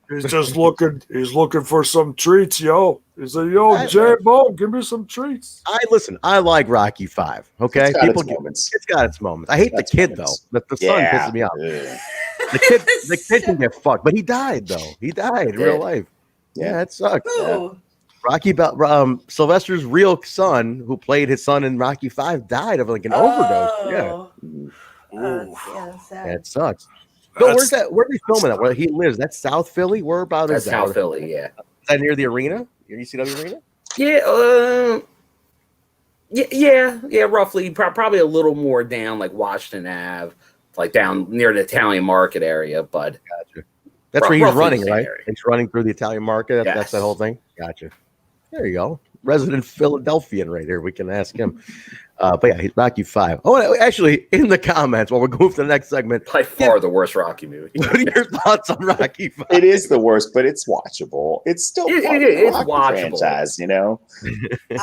He's just looking. He's looking for some treats, yo. He's like, yo, Jaybone, give me some treats. I like Rocky 5. Okay, It's got its moments. I hate the kid though. The son pisses me off. Yeah. The kid can get fucked, but he died though. He died in real life. Yeah, it sucks. Ooh. Rocky, Sylvester's real son, who played his son in Rocky 5, died of like an overdose. Yeah, it sucks. But where's that? Where are they filming that? Where he lives? That's South Philly. Where about is that? South Philly. Yeah. Is that near the arena? Your ECW arena? Yeah. Roughly, probably a little more down, like Washington Ave, like down near the Italian market area. But gotcha. That's where he's running, right? Area. He's running through the Italian market. Yes. That's that whole thing. Gotcha. There you go. Resident Philadelphian right here. We can ask him. But yeah, he's Rocky 5. Oh, actually, in the comments, while we're going to the next segment, by far the worst Rocky movie. What are your thoughts on Rocky 5? It is the worst, but it's watchable. It's still it's Rocky watchable. Franchise, you know.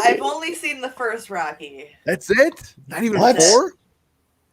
I've only seen the first Rocky. That's it? Not even What? 4?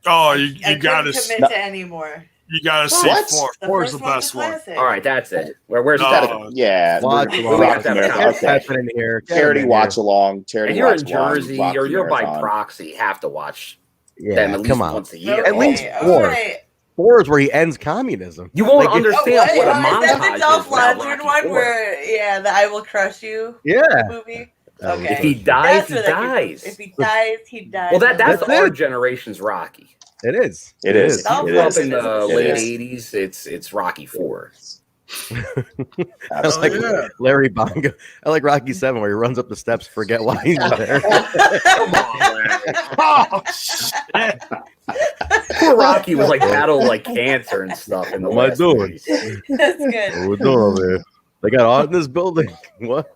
Oh, I you couldn't gotta commit to any more. you gotta see What? 4. The 4 is first the one's best a one. classic. All right, that's it. Where's No. that? Yeah. Watch the along. Rocky Marathon. What's happening here? Charity watch along. Charity And you're watch in along, Jersey, Rocky or you're by Marathon. proxy, have to watch Yeah, them at least come on. once a year. Okay, At least all 4. right. 4 is where he ends communism. You won't Like, understand what a Is that montage the Dolph is without Lundgren Rocky one IV. where, the I Will Crush You Yeah. movie? Oh, Okay. If he dies, he That's what I can- dies. If he dies, he dies. Well, that's That's our it. generation's Rocky. It is. It is. Dolph It Up is. in the It late is. '80s, it's Rocky 4. I like yeah. Larry Bongo. I like Rocky 7 where he runs up the steps, forget why he's there. Come on, man. Oh, shit. Poor Rocky was like battling like cancer and stuff in the What am I last doing? That's movies. What good. are we doing over here? They got art in this building. What?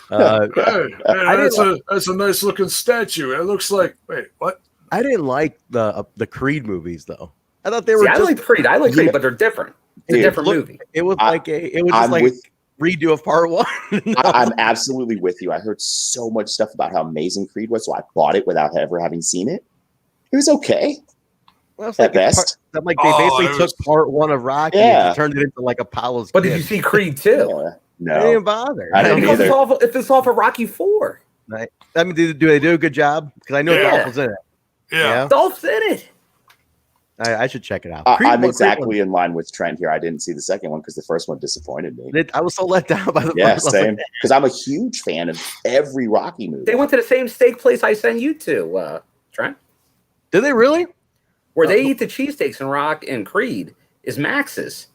That's a nice looking statue. It looks like what? I didn't like the Creed movies though. I thought they were See, I just like Creed, but they're different. It's a Dude, different look, movie. it was I'm just like with- redo of part 1. I'm absolutely with you. I heard so much stuff about how amazing Creed was, so I bought it without ever having seen it. It was okay. Well, it's At like it's best. they Oh, basically it took was- part 1 of Rocky Yeah. and turned it into like Apollo's But kid. did you see Creed 2? Yeah. I didn't No. bother. I didn't Because either. it's off of Rocky 4. I mean, do they do a good job? Because I know Yeah. Dolph was in it. Yeah. Dolph's in it. I should check it out. I'm Creed exactly in line with Trent here. I didn't see the second one because the first one disappointed me. I was so let down by the Yeah, first one. same. Because I'm a huge fan of every Rocky movie. They went to the same steak place I sent you to, Trent. Did they really? Where they eat the cheesesteaks in Rock and Creed is Max's.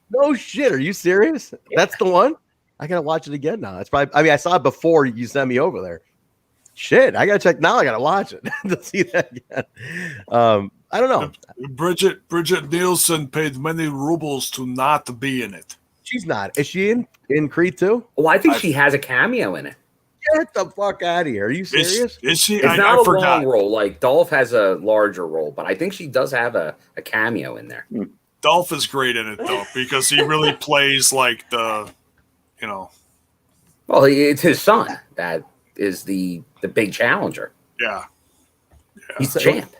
No shit. Are you serious? That's the one? I gotta watch it again now. It's probably. I mean, I saw it before you sent me over there. Shit, I gotta check now. I gotta watch it to see that again. I don't know. Bridget Nielsen paid many rubles to not be in it. She's not. Is she in Creed 2? Well, I think she has a cameo in it. Get the fuck out of here. Are you serious? Is she? It's not a long role. Like Dolph has a larger role, but I think she does have a cameo in there. Dolph is great in it though, because he really plays like the, Well, it's his son that is the big challenger. Yeah. He's the champ.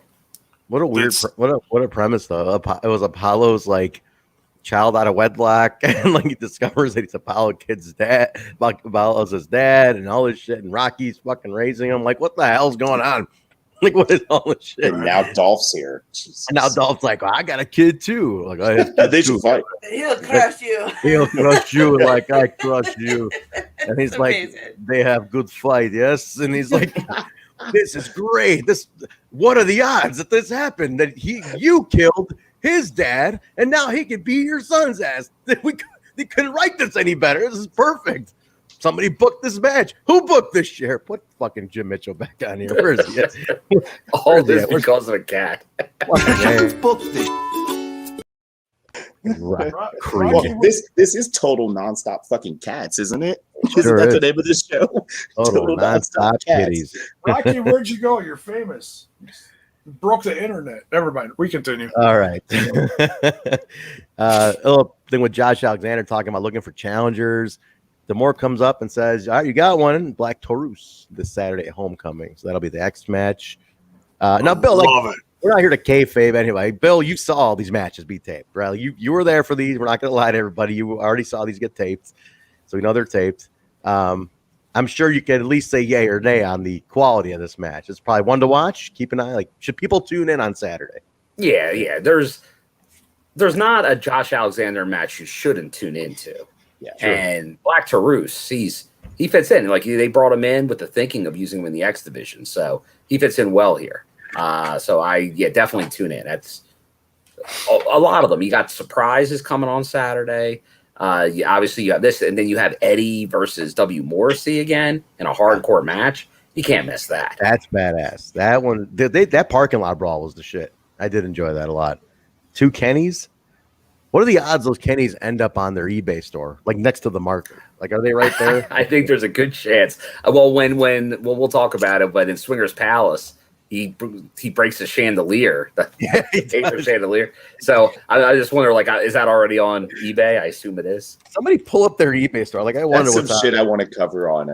What a weird, what a premise though. It was Apollo's like child out of wedlock, and like he discovers that he's Apollo kid's dad, Apollo's his dad, and all this shit. And Rocky's fucking raising him. Like, what the hell's going on? Like, what is all this shit? And now Dolph's here. Jesus. And now Dolph's like, well, I got a kid too. Like, I have they should fight. He'll crush you. He'll crush you like I crush you. And he's It's like, amazing. they have good fight, yes. And he's like, this is great. What are the odds that this happened? That you killed his dad, and now he can beat your son's ass. They couldn't write this any better. This is perfect. Somebody booked this match. Who booked this shit? Put fucking Jim Mitchell back on here. Where is he? All this because of a cat. Who booked this? Well, this is total nonstop fucking cats, isn't it? Isn't Sure that is. the name of this show? Total nonstop kitties. Rocky, where'd you go? You're famous. You broke the internet. Never mind. We continue. All right. A little thing with Josh Alexander talking about looking for challengers. Demore comes up and says, all right, you got one. Black Taurus this Saturday at Homecoming. So that'll be the next match. Now, Bill, we're not here to kayfabe anyway. Bill, you saw all these matches be taped, right? You were there for these. We're not going to lie to everybody. You already saw these get taped. So we know they're taped. I'm sure you can at least say yay or nay on the quality of this match. It's probably one to watch. Keep an eye. Like, should people tune in on Saturday? Yeah. There's not a Josh Alexander match you shouldn't tune into. Yeah, and Black Taurus, he fits in. Like they brought him in with the thinking of using him in the X division, so he fits in well here. So I definitely tune in. That's a lot of them. You got surprises coming on Saturday. Obviously you have this, and then you have Eddie versus W. Morrissey again in a hardcore match. You can't miss that. That's badass. That one, that parking lot brawl was the shit. I did enjoy that a lot. 2 Kennys. What are the odds those Kennys end up on their eBay store, like next to the marker? Like, are they right there? I think there's a good chance. Well, we'll talk about it, but in Swingers Palace, he breaks the chandelier. He takes the chandelier. So I just wonder, like, is that already on eBay? I assume it is. Somebody pull up their eBay store. Like, I wonder That's what's some shit I want to cover on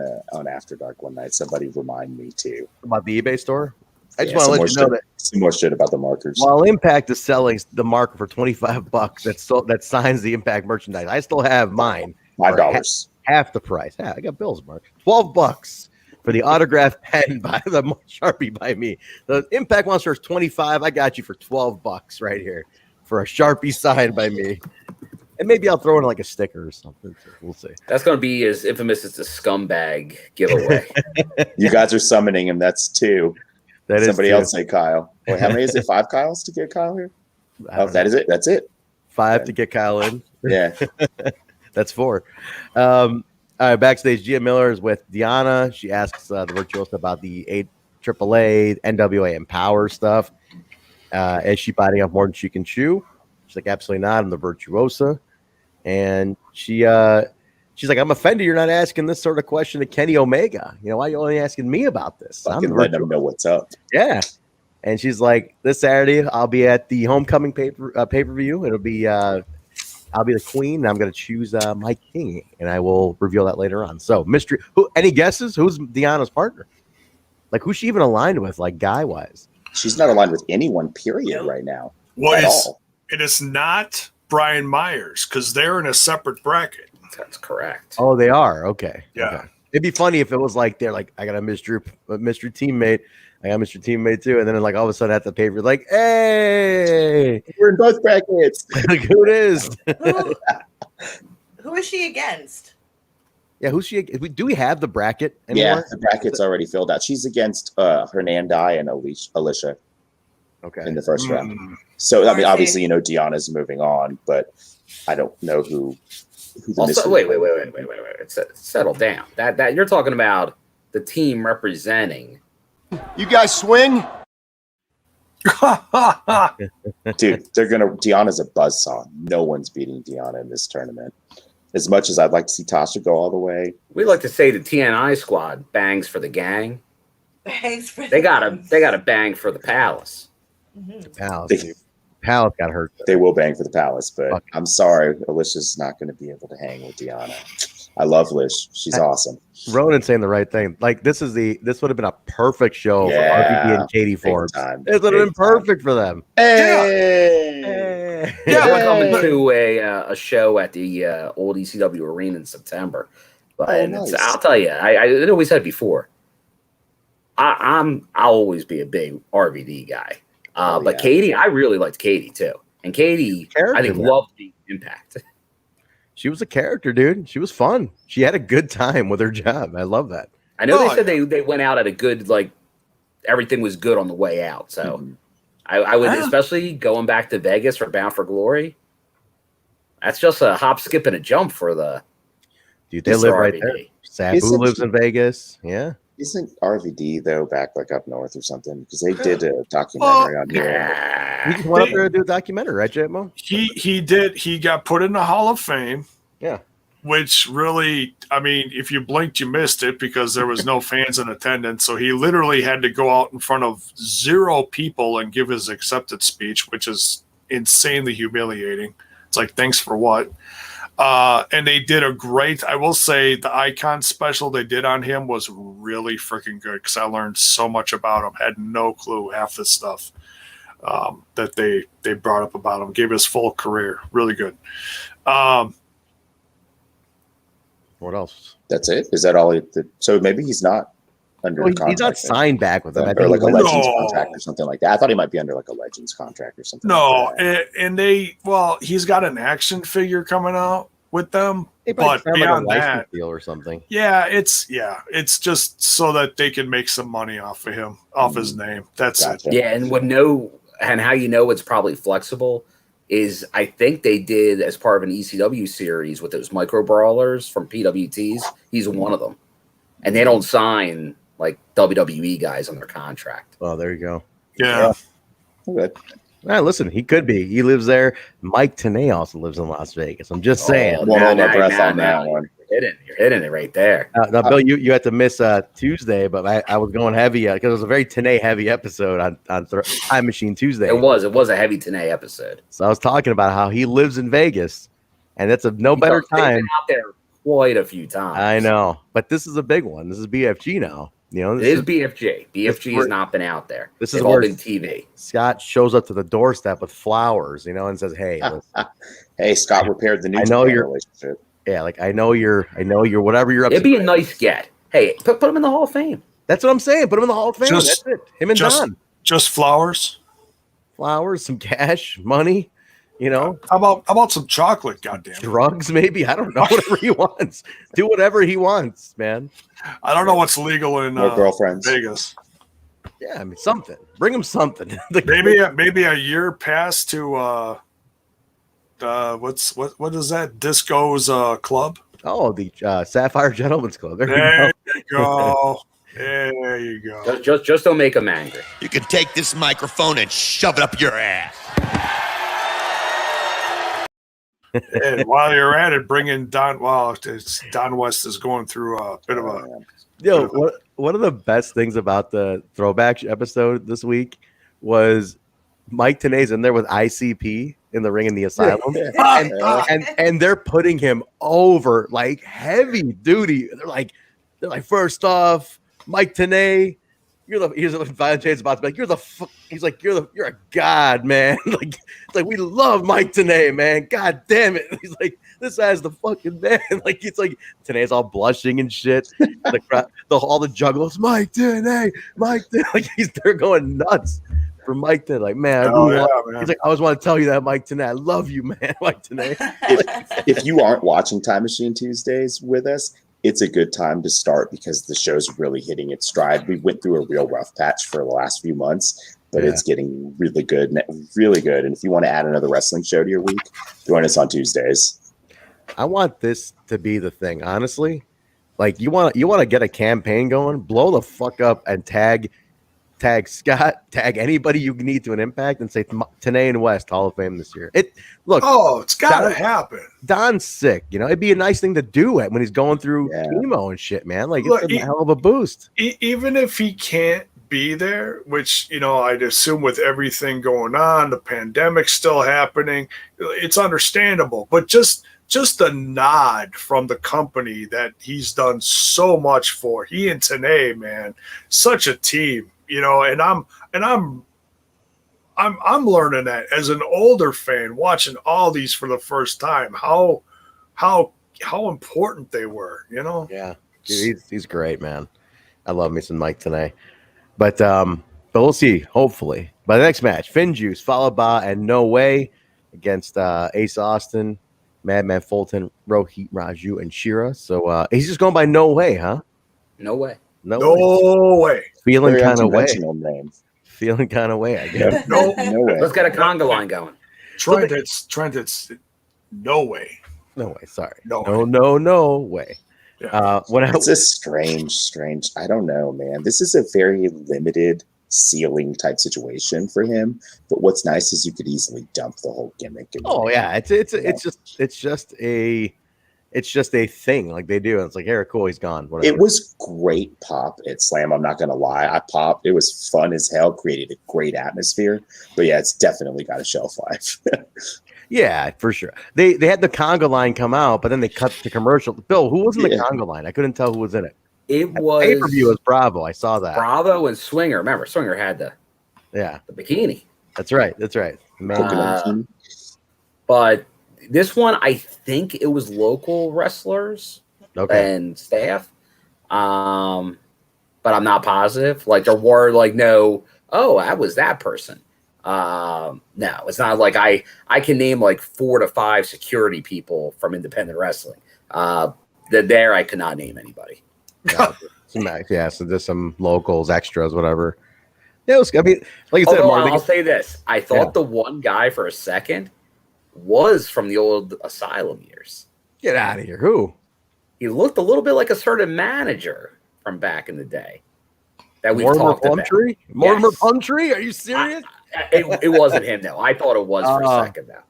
After Dark one night. Somebody remind me too about the eBay store. I just Yeah, want to let you know that some more shit about the markers. while Impact is selling the marker for $25, that signs the Impact merchandise, I still have mine. $5. Half the price. Yeah, I got Bill's mark. $12 for the autographed pen by the Sharpie by me. The Impact Monster is $25. I got you for $12 right here for a Sharpie signed by me. And maybe I'll throw in like a sticker or something. We'll see. That's going to be as infamous as the scumbag giveaway. You guys are summoning him. That's 2. That Somebody is else say Kyle. Wait, how many is it? 5 Kyles to get Kyle here? Oh, that is it. That's it. 5 to get Kyle in. Yeah. That's 4. All right, backstage, Gia Miller is with Deanna. She asks the Virtuosa about the AAA, NWA Empower stuff. Is she biting off more than she can chew? She's like, absolutely not. I'm the Virtuosa. And she's like, I'm offended you're not asking this sort of question to Kenny Omega. You know, why are you only asking me me this? I'm letting them know what's up. Yeah. And she's like, this Saturday, I'll be at the Homecoming pay-per-view. It'll be, I'll be the queen, and I'm going to choose my king, and I will reveal that later on. So, mystery. Any guesses? Who's Deanna's partner? Like, who's she even aligned with, like, guy-wise? She's not aligned with anyone, period, right now. Well, it is not Brian Myers, because they're in a separate bracket. That's correct. Oh, they are? Okay. Yeah. Okay. It'd be funny if it was like, they're like, I got a mystery teammate. I got Mr. Teammate too. And then like all of a sudden at the paper, like, hey, we're in both brackets. Like, who it is? Who is she against? Yeah, who's she? Do we have the bracket anymore? Yeah, the bracket's already filled out. She's against Hernandai and Alicia. Okay. In the first round. So I mean, obviously, you know, Deanna's moving on, but I don't know who Also, wait. Settle down. That you're talking about the team representing. You guys swing? Dude, Deanna's a buzzsaw. No one's beating Deanna in this tournament. As much as I'd like to see Tasha go all the way. We like to say the TNI squad bangs for the gang. They got a bang for the Palace. Mm-hmm. The Palace. Palace got hurt. They will bang for the Palace, but I'm sorry, Alicia's not going to be able to hang with Deanna. I love Lish. She's awesome. Ronan's saying the right thing. Like this would have been a perfect show for RVD and Katie Forbes. It would have been perfect for them. Hey. We're coming to a show at the old ECW arena in September. But nice. I'll tell you, I always said before, I'll always be a big RVD guy. But Katie, I really liked Katie too. And Katie, I think, loved the Impact. She was a character, dude. She was fun. She had a good time with her job. I love that. I know they said they went out at a good, like, everything was good on the way out. So I would, especially going back to Vegas for Bound for Glory, that's just a hop, skip, and a jump for the dude. They live right there. Sabu lives in Vegas. Yeah. Isn't RVD though back like up north or something? Because they did a documentary on here. He just went up there to do a documentary, right, Jaybone? He did. He got put in the Hall of Fame. Yeah. Which really, I mean, if you blinked, you missed it because there was no fans in attendance. So he literally had to go out in front of 0 people and give his acceptance speech, which is insanely humiliating. It's like, thanks for what? And they did a great, I will say the Icon special they did on him was really freaking good because I learned so much about him. Had no clue half the stuff that they brought up about him. Gave his full career. Really good. What else? That's it? Is that all? So maybe he's not under contract. He's not signed back with them. Or like a Legends contract or something like that. I thought he might be under like a Legends contract or something. No, and he's got an action figure coming out with them, but beyond that, deal or something. Yeah, it's just so that they can make some money off of him, off his name. That's it. Yeah, and how you know it's probably flexible is I think they did as part of an ECW series with those micro brawlers from PWTs. He's one of them, and they don't sign like WWE guys on their contract. Oh, there you go. Yeah. Okay. Right, listen, he could be. He lives there. Mike Tenay also lives in Las Vegas. I'm just saying. Won't hold my breath on that one. You're hitting it right there. Now, Bill, you had to miss Tuesday, but I was going heavy because it was a very Tenay heavy episode on Time Machine Tuesday. It was a heavy Tenay episode. So I was talking about how he lives in Vegas, and that's better time. They've been out there quite a few times. I know, but this is a big one. This is BFG now. You know, it is BFG. BFG has not been out there. This is all been TV. Scott shows up to the doorstep with flowers, and says, "Hey, hey, Scott repaired the new relationship." Yeah, like I know you're whatever you're up. It'd be a nice get. Hey, put him in the Hall of Fame. That's what I'm saying. Put him in the Hall of Fame. That's it. Him and Don. Just flowers, some cash, money. How about some chocolate? Goddamn, drugs, maybe. I don't know. Whatever he wants. Do whatever he wants, man. I don't know what's legal in girlfriends. Vegas. Yeah, I mean something. Bring him something. maybe a year pass to what is that? Disco's club? Oh, the Sapphire Gentlemen's Club. There you go. There you go. Just don't make him angry. You can take this microphone and shove it up your ass. And while you're at it, bring in Don. Well, Don West is going through a bit of a. One of the best things about the throwback episode this week was Mike Tenay's in there with ICP in the ring in the asylum, and they're putting him over like heavy duty. They're like first off, Mike Tenay. Here's what Violent Jade's about to be like. You're a god, man. It's like we love Mike Tenay, man. God damn it. He's like, this guy's the fucking man. It's like Tenay's all blushing and shit. All the jugglers, Mike Tenay. They're going nuts for Mike Tenay. Like, man, man. He's like, I always want to tell you that, Mike Tenay. I love you, man, Mike Tenay. If you aren't watching Time Machine Tuesdays with us, it's a good time to start because the show's really hitting its stride. We went through a real rough patch for the last few months, but it's getting really good. And if you want to add another wrestling show to your week, join us on Tuesdays. I want this to be the thing, honestly. Like you want to get a campaign going, blow the fuck up and tag Scott, tag anybody you need to an Impact, and say Tenille and West Hall of Fame this year. It's gotta happen. Don's sick, it'd be a nice thing to do when he's going through chemo and shit, man. Like it's a hell of a boost. Even if he can't be there, which I'd assume with everything going on, the pandemic still happening, it's understandable. But just a nod from the company that he's done so much for. He and Tenille, man, such a team. And I'm learning that as an older fan, watching all these for the first time, how important they were. Yeah, dude, he's great, man. I love me some Mike Tenille, but we'll see. Hopefully, by the next match, FinJuice, Fallah, Bahh, and No Way against Ace Austin, Madman, Fulton, Rohit, Raju, and Shera. So he's just going by No Way, huh? No way. No way. Feeling kind of way. Name. Feeling kind of way, I guess. No way. Let's get a conga line going. Trent, it's no way. No way. Sorry. No way. Yeah. It's a strange. I don't know, man. This is a very limited ceiling type situation for him. But what's nice is you could easily dump the whole gimmick. It's just a thing like they do. And it's like, Eric, cool, he's gone. Whatever. It was great pop at Slam. I'm not going to lie. I popped. It was fun as hell, created a great atmosphere. But yeah, it's definitely got a shelf life. Yeah, for sure. They had the conga line come out, but then they cut the commercial. Bill, who was in the conga line? I couldn't tell who was in it. It was pay-per-view was Bravo. I saw that. Bravo and Swinger. Remember, Swinger had the bikini. That's right. Man. But this one, I think it was local wrestlers and staff. But I'm not positive. Like there were I was that person. No, it's not like I can name like 4 to 5 security people from independent wrestling. There I could not name anybody. So there's some locals, extras, whatever. Yeah, like I said, I'll say this. I thought the one guy for a second was from the old Asylum years. Get out of here. Who? He looked a little bit like a certain manager from back in the day that we talked about. Mortimer Plumtree? Are you serious? It wasn't him, though. I thought it was for a second, though.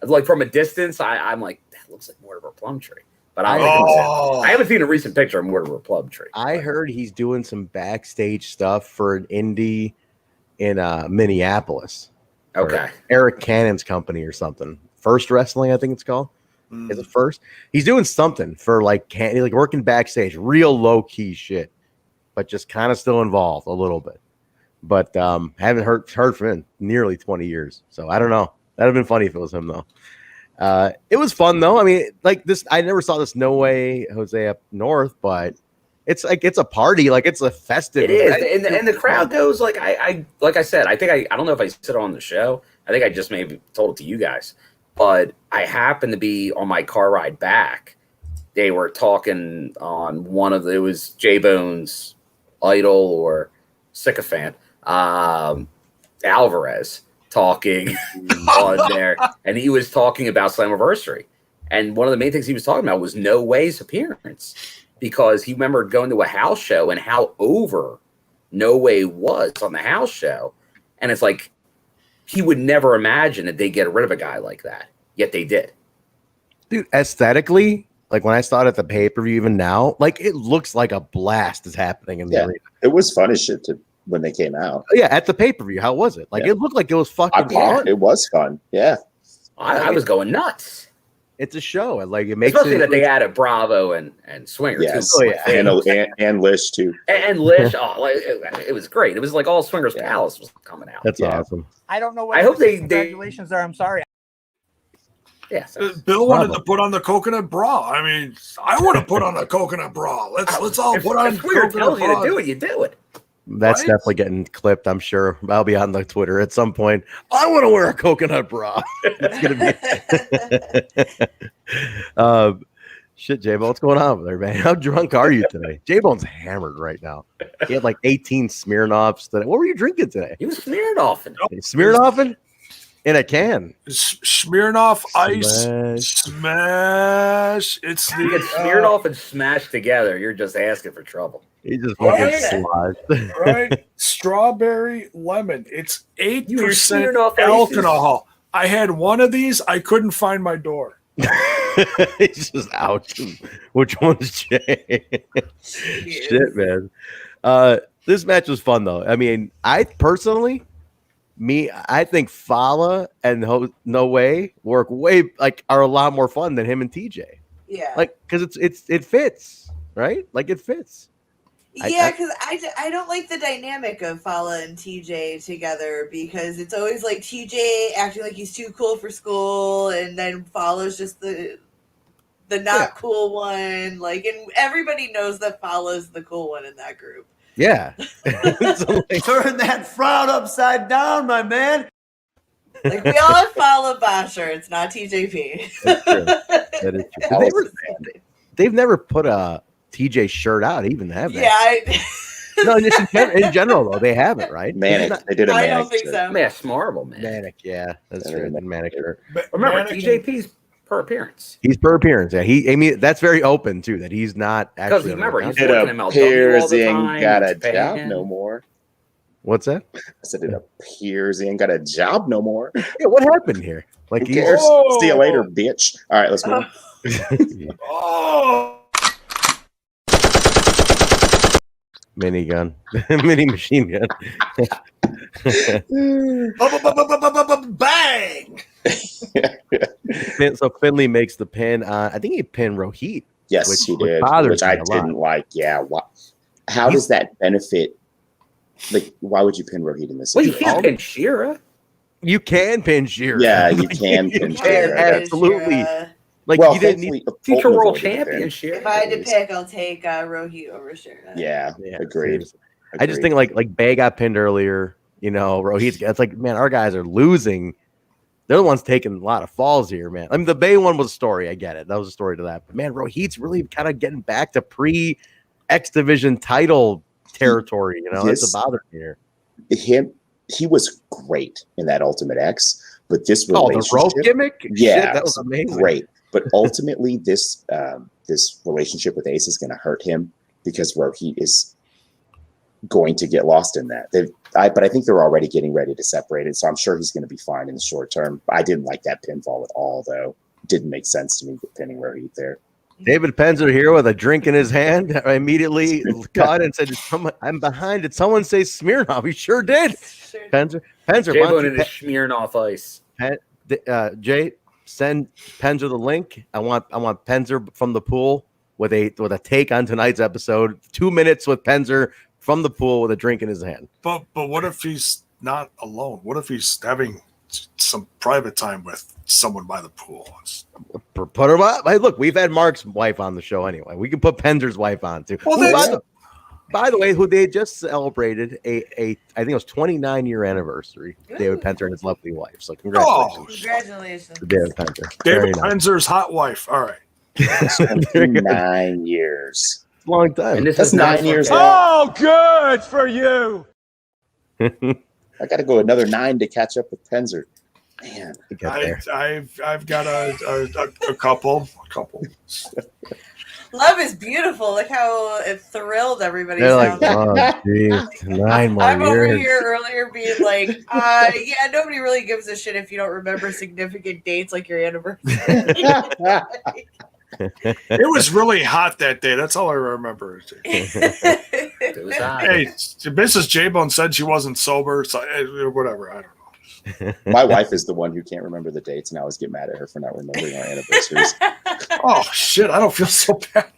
Like from a distance, I'm like, that looks like Mortimer Plumtree. But I haven't seen a recent picture of Mortimer Plumtree. I heard he's doing some backstage stuff for an indie in Minneapolis. Okay. Eric Cannon's company or something. First Wrestling, I think it's called. Is it First? He's doing something for like working backstage, real low key shit, but just kind of still involved a little bit. But haven't heard from him in nearly 20 years. So I don't know. That'd have been funny if it was him though. It was fun though. I mean, like this, I never saw this No Way Jose up north, but it's like it's a party, like it's a festive. It is, and the crowd goes like I said. I think I don't know if I said it on the show. I think I just maybe told it to you guys, but I happened to be on my car ride back. They were talking on it was Jaybone's idol or sycophant, Alvarez, talking on there, and he was talking about Slammiversary, and one of the main things he was talking about was No Way's appearance, because he remembered going to a house show and how over No Way was on the house show, and it's like he would never imagine that they get rid of a guy like that, yet they did. Dude, aesthetically, like when I saw it at the pay-per-view, even now, like it looks like a blast is happening in the arena. It was fun as shit when they came out. Yeah, at the pay-per-view, how was it? Like it looked like it was fucking fun. It was fun. Yeah, I was going nuts. It's a show, and like it makes especially that they added Bravo and Swinger too. And Lish too. And Lish, it was great. It was like all Swinger's Palace was coming out. That's awesome. I don't know what. I hope congratulations are. I'm sorry. Yeah, Bill wanted to put on the coconut bra. I mean, I want to put on a coconut bra. Let's all put on. If Swinger tells you to do it, you do it. That's definitely getting clipped. I'm sure I'll be on the Twitter at some point. I want to wear a coconut bra. It's gonna be shit. Jaybone, what's going on over there, man? How drunk are you today? Jaybone's hammered right now. He had like 18 Smirnoffs today. What were you drinking today? He was Smirnoffing. Smirnoffing? In a can. Smirnoff Ice Smash. It's You get Smirnoff and smashed together. You're just asking for trouble. He just fucking sloshed. Right? Strawberry lemon. It's 8% Smirnoff alcohol. I had one of these. I couldn't find my door. It's just out. Which one's Jay? Shit, man. This match was fun though. I mean, I think Fallah and No Way are a lot more fun than him and TJ. Yeah, like because it fits, right? Like it fits. Yeah, because I don't like the dynamic of Fallah and TJ together because it's always like TJ acting like he's too cool for school, and then Fallah's just the not cool one. Like, and everybody knows that Fallah's the cool one in that group. Yeah. Turn that frown upside down, my man. Like, we all have Fallah Bahh shirts, not TJP. That's true. That is true. They've never put a TJ shirt out, even have they? Yeah. No, just in general though, they haven't, right? Manic. They did a Manic. I don't think so. Mass Marble, man. Manic, yeah, that's true. Manic shirt. Remember, TJP's per appearance. He's per appearance. Yeah, I mean, that's very open too. That he's not actually. Because remember, he's it working MLW all the ain't time. got a job no more. What's that? I said it appears he ain't got a job no more. Yeah, what happened here? Like, who cares? See you later, bitch. All right, let's move. Minigun, mini machine gun. Bang! So Finlay makes the pin. I think he pinned Rohit. Yes, he did, which I didn't like. Yeah, how does that benefit? Like, why would you pin Rohit in this? Well, you can't pin Shera. You can pin Shera. Yeah, you can pin Shera. Absolutely. Like, well, you didn't need future world champion Shera. If I had to pick, I'll take Rohit over Shera. Yeah, agreed. I just think like Bahh got pinned earlier. You know, Rohit's. It's like, man, our guys are losing. They're the ones taking a lot of falls here, man. I mean, the Bahh one was a story. I get it. That was a story to that. But man, Rohit's really kind of getting back to pre-X Division title territory. You know, that's a bother here. He was great in that Ultimate X, but this relationship, the rope gimmick, yeah, shit, that was amazing. Great. But ultimately, this relationship with Ace is going to hurt him because Rohit is going to get lost in that. But I think they're already getting ready to separate it, so I'm sure he's going to be fine in the short term. I didn't like that pinfall at all, though. Didn't make sense to me with pinning Rohit there. David Penzer here with a drink in his hand. I immediately cut and said, "I'm behind. Did someone say Smirnoff?" He sure did. Penzer, Jaybone in his Smirnoff Ice. Jay, send Penzer the link. I want Penzer from the pool with a take on tonight's episode. 2 minutes with Penzer from the pool with a drink in his hand. But what if he's not alone? What if he's having some private time with someone by the pool? Put her up. Hey, look, we've had Mark's wife on the show anyway. We can put Penzer's wife on too. Well, by the way, who they just celebrated I think it was 29-year anniversary. Ooh. David Penzer and his lovely wife. So congratulations. To David Penzer. David Penzer's hot wife. All right. 9 years. Long time. And this That's is 9 years. Oh, good for you. I got to go another 9 to catch up with Penzer. Man, I've got a couple. Love is beautiful. Look how thrilled everybody sounds. They're like, oh, geez, 9 more I'm years. over here earlier being like, yeah, nobody really gives a shit if you don't remember significant dates like your anniversary. It was really hot that day. That's all I remember. It was hot. Hey, Mrs. Jaybone said she wasn't sober, so whatever. I don't know. My wife is the one who can't remember the dates, and I always get mad at her for not remembering our anniversaries. Oh shit! I don't feel so bad.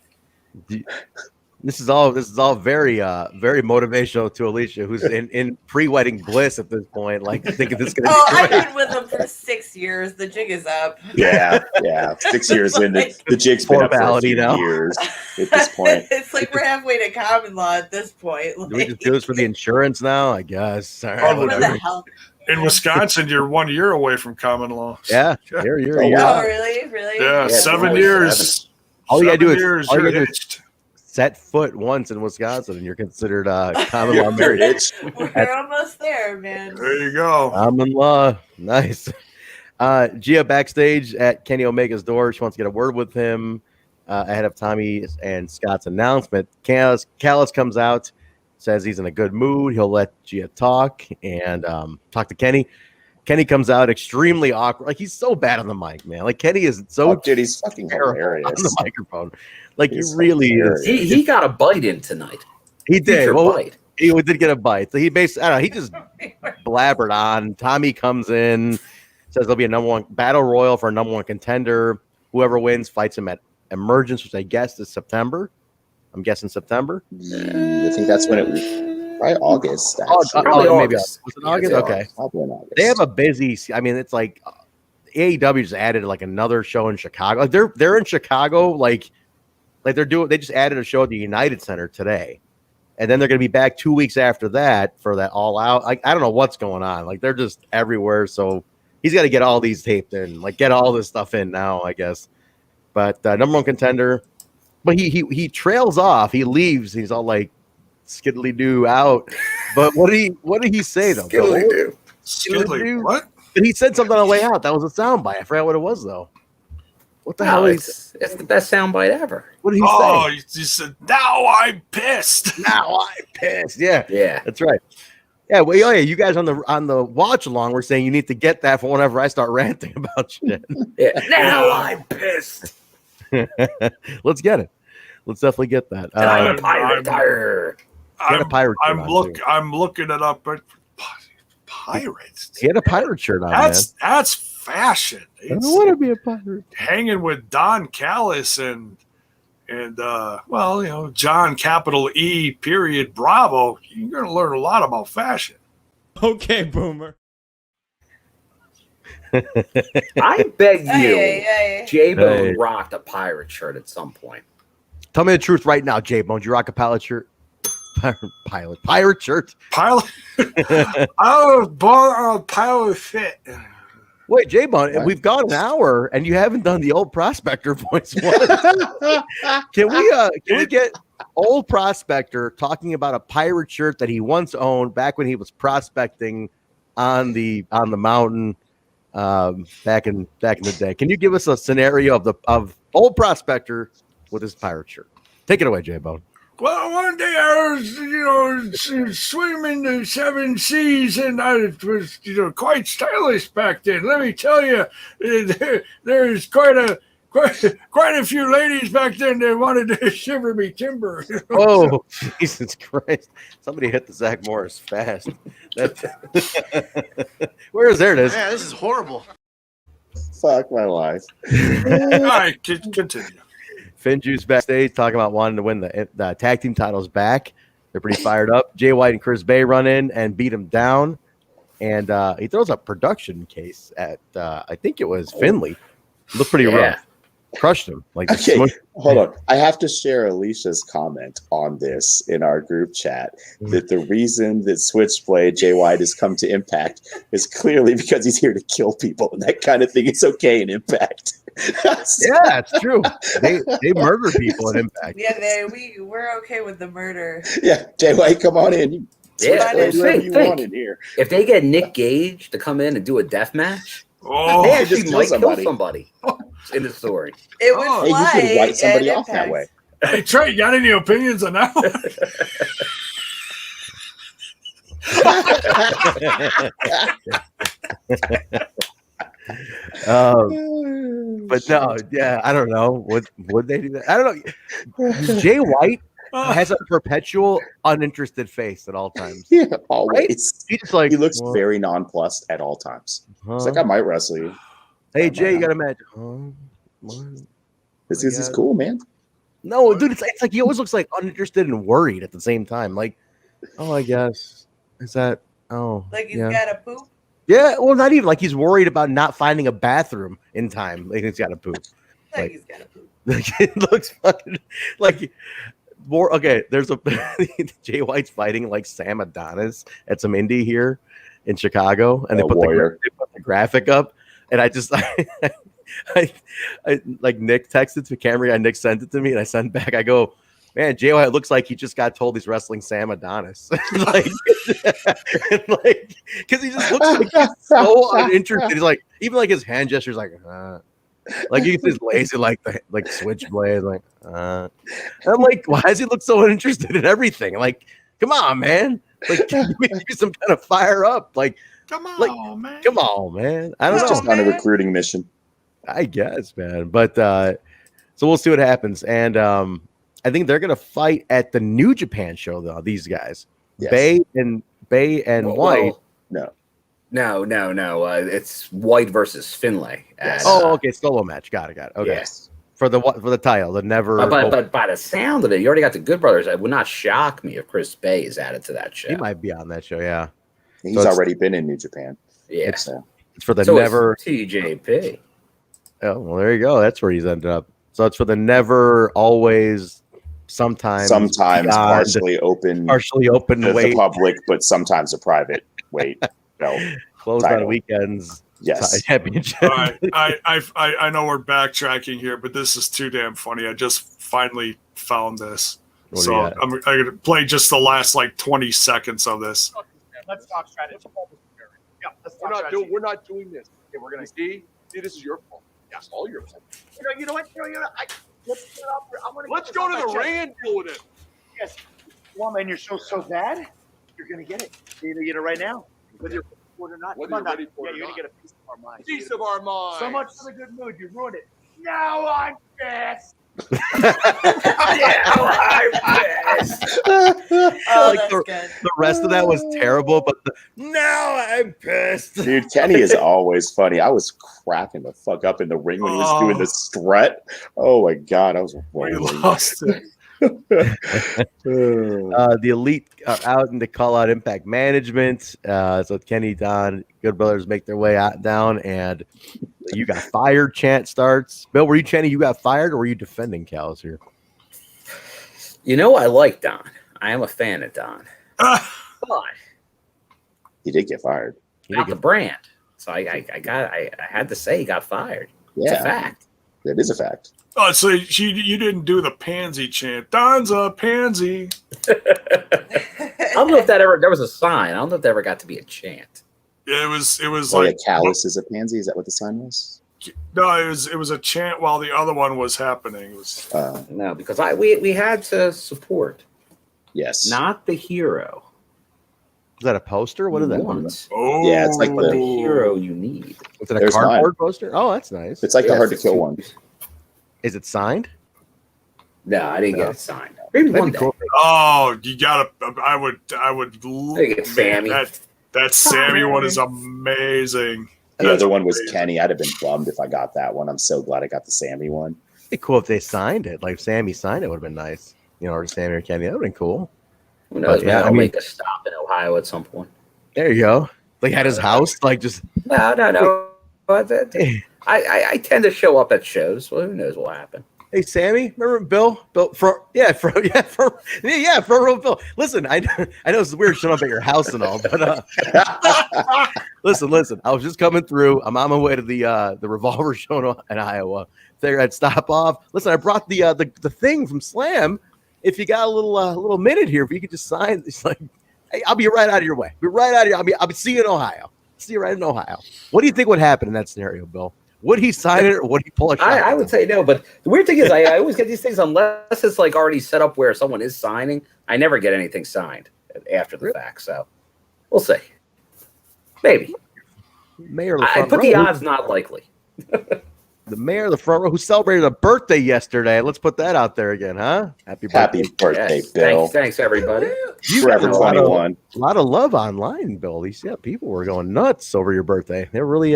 This is all very very motivational to Alicia, who's in pre-wedding bliss at this point, like thinking this is gonna be I've great. been with him for 6 years. The jig is up. Yeah. 6 years in, the jig's been up for a few years at this point. It's like we're halfway to common law at this point. Do we just do this for the insurance now? I guess. All right, what the hell? In Wisconsin, you're 1 year away from common law. Yeah, you're Oh, really? Yeah, 7 years. All you gotta do is you're hitched. set foot once in Wisconsin, and you're considered common law married. We're almost there, man. There you go. Common law. Nice. Gia backstage at Kenny Omega's door. She wants to get a word with him ahead of Tommy and Scott's announcement. Callis comes out, says he's in a good mood. He'll let Gia talk and talk to Kenny. Kenny comes out extremely awkward. Like, he's so bad on the mic, man. Like, Kenny is so dude, he's fucking hilarious on the microphone. Like, he's he really hilarious. is. He got a bite in tonight. He did. Well, bite. He did get a bite. So he basically, I don't know, he just blabbered on. Tommy comes in, says there'll be a number one battle royal for a number one contender. Whoever wins fights him at Emergence, which I guess is September. I'm guessing September. I think that's when it was. Right, August. Probably maybe August. Was it August? Okay. August. They have a busy. I mean, it's like AEW just added like another show in Chicago. Like they're in Chicago. Like they're doing. They just added a show at the United Center today, and then they're going to be back 2 weeks after that for that All Out. Like, I don't know what's going on. Like, they're just everywhere. So he's got to get all these taped in. Like, get all this stuff in now, I guess. But number one contender. But he trails off. He leaves. He's all like skiddly doo out. But what did he say though? Skiddly. What? And he said something on the way out. That was a soundbite. I forgot what it was though. What the hell? It's the best soundbite ever. What did he say? He said, "Now I'm pissed." Now I'm pissed. Yeah, Yeah, that's right. Yeah, well, yeah. You guys on the watch along were saying you need to get that for whenever I start ranting about shit. Yeah. Now I'm pissed. Let's get it. Let's definitely get that. I'm a pirate. I'm looking it up, but pirates. He had a pirate shirt on. That's fashion. I don't want to be a pirate. Hanging with Don Callis and well, you know, John capital E period Bravo. You're going to learn a lot about fashion. Okay, Boomer. I beg you, Jaybone rocked a pirate shirt at some point. Tell me the truth right now, Jaybone. Did you rock a pirate shirt? Pirate shirt. Pilot. I was born on a pirate fit. Wait, Jaybone, we've gone an hour and you haven't done the old prospector voice. Can we get old prospector talking about a pirate shirt that he once owned back when he was prospecting on the mountain back in the day? Can you give us a scenario of old prospector with his pirate shirt? Take it away, Jaybone. Well, one day I was, swimming the seven seas, and I was, quite stylish back then. Let me tell you, there's quite a few ladies back then that wanted to shiver me timber. Oh, Jesus Christ! Somebody hit the Zach Morris fast. Where is there? It is. Man, this is horrible. Fuck my life. All right, continue. FinJuice backstage talking about wanting to win the tag team titles back. They're pretty fired up. Jay White and Chris Bey run in and beat him down. And he throws a production case at, I think it was Finlay. Looked pretty rough. Crushed him. Okay, hold on. I have to share Alicia's comment on this in our group chat that the reason that Switchblade Jay White has come to Impact is clearly because he's here to kill people, and that kind of thing is okay in Impact. Yeah, it's true. They murder people at Impact. Yeah, we're okay with the murder. Yeah, Jay White, come on in. Want in here. If they get Nick Gage to come in and do a death match, they actually might kill somebody in the story. It would fly. You could write somebody off that way. Hey, Trent, you got any opinions on that one? But no, yeah, I don't know. Would they do that? I don't know. Jay White has a perpetual uninterested face at all times. Yeah, always. Right? He looks very nonplussed at all times. It's like, I might wrestle you. Hey, Jay, you got a match? This is cool, man. No, dude, it's like he always looks like uninterested and worried at the same time. Like, oh, I guess is that? Oh, like he's got to poop. Yeah, well, not even like he's worried about not finding a bathroom in time. Like he's got to poop. Like he's got to poop. Like it looks fucking like more. Okay, there's a Jay White's fighting like Sam Adonis at some indie here in Chicago, and they put the graphic up, and I just I like Nick texted to Camry, and Nick sent it to me, and I sent back. I go, Man, Jay White looks like he just got told he's wrestling Sam Adonis. Like, because he just looks like he's so uninterested. He's like, even like his hand gestures, like he's just lazy, like switchblade, like. And I'm like, why does he look so uninterested in everything? Like, come on, man. Like, give me some kind of fire up. Like, come on, man. Come on, man. I don't know. Just on a recruiting mission, I guess, man. But so we'll see what happens. And I think they're gonna fight at the New Japan show, though. These guys, yes. Bay and White. No. It's White versus Finlay. Yes. Okay, solo match. Got it. Okay, yes. For the title, the never. But by the sound of it, you already got the Good Brothers. It would not shock me if Chris Bey is added to that show. He might be on that show. Yeah, he's already been in New Japan. Yeah, it's for the never TJP. Oh well, there you go. That's where he's ended up. So it's for the never, always, sometimes partially open to weight. the public, but sometimes a private weight. Closed on weekends. Yes. Championship. All right. I know we're backtracking here, but this is too damn funny. I just finally found this. So I'm going to play just the last 20 seconds of this. Let's talk strategy. Yeah, we're not doing this. Okay, we're going to see this is your fault. Yes, all your fault. You know what? Let's go to the ring and deal with it. Yes. Well, man, you're so bad. You're going to get it. You're going to get it right now. Whether you're ready for it or not. Whether you're ready for it or not. You're going to get a piece of our mind. Piece of our mind. So much for the good mood. You ruined it. Now I'm pissed. The rest of that was terrible, but now I'm pissed. Dude, Kenny is always funny. I was cracking the fuck up in the ring when he was doing the strut. Oh my god, I was lost it. The Elite are out in the call out Impact Management. So Kenny, Don, Good Brothers make their way out down, and you got fired. Chant starts. Bill, were you chanting you got fired, or were you defending Cal's here? I like Don. I am a fan of Don. But he did get fired. Not the brand. So I had to say he got fired. Yeah. It's a fact. That is a fact. Oh, so you didn't do the pansy chant. Don's a pansy. I don't know if there was a sign. I don't know if that ever got to be a chant. It was like Callus is a pansy. Is that what the sign was? No, it was a chant while the other one was happening. It was no, because we had to support. Yes, not the hero. Is that a poster? What is that? Oh, yeah, it's like the hero you need. Is it a cardboard poster? Oh, that's nice. It's like the hard to kill one. Is it signed? No, I didn't get it signed. Maybe one day. Cool. Oh, you gotta. I would. Get Sammy. That Sammy one is amazing. The other one was Kenny. I'd have been bummed if I got that one. I'm so glad I got the Sammy one. It'd be cool if they signed it. Like Sammy signed it, would have been nice. Or Sammy or Kenny. That would have been cool. Who knows? Maybe I'll make a stop in Ohio at some point. There you go. Like at his house, like just no. I tend to show up at shows. Well, who knows what will happen? Hey, Sammy, remember Bill? Front row Bill. Listen, I know it's weird showing up at your house and all, but listen. I was just coming through. I'm on my way to the Revolver show in Iowa. Figured I'd stop off. Listen, I brought the thing from Slam. If you got a little minute here, if you could just sign, it's like, hey, I'll be right out of your way. Be right out of here. I'll be see you in Ohio. See you right in Ohio. What do you think would happen in that scenario, Bill? Would he sign it or would he pull a shot? I would say no, but the weird thing is I always get these things unless it's like already set up where someone is signing. I never get anything signed after the fact, so we'll see. Maybe. Mayor of the front I put row. the odds not likely. The mayor of the front row who celebrated a birthday yesterday. Let's put that out there again, huh? Happy birthday, yes. Bill. Thanks everybody. Forever 21. A lot of love online, Bill. People were going nuts over your birthday. They were really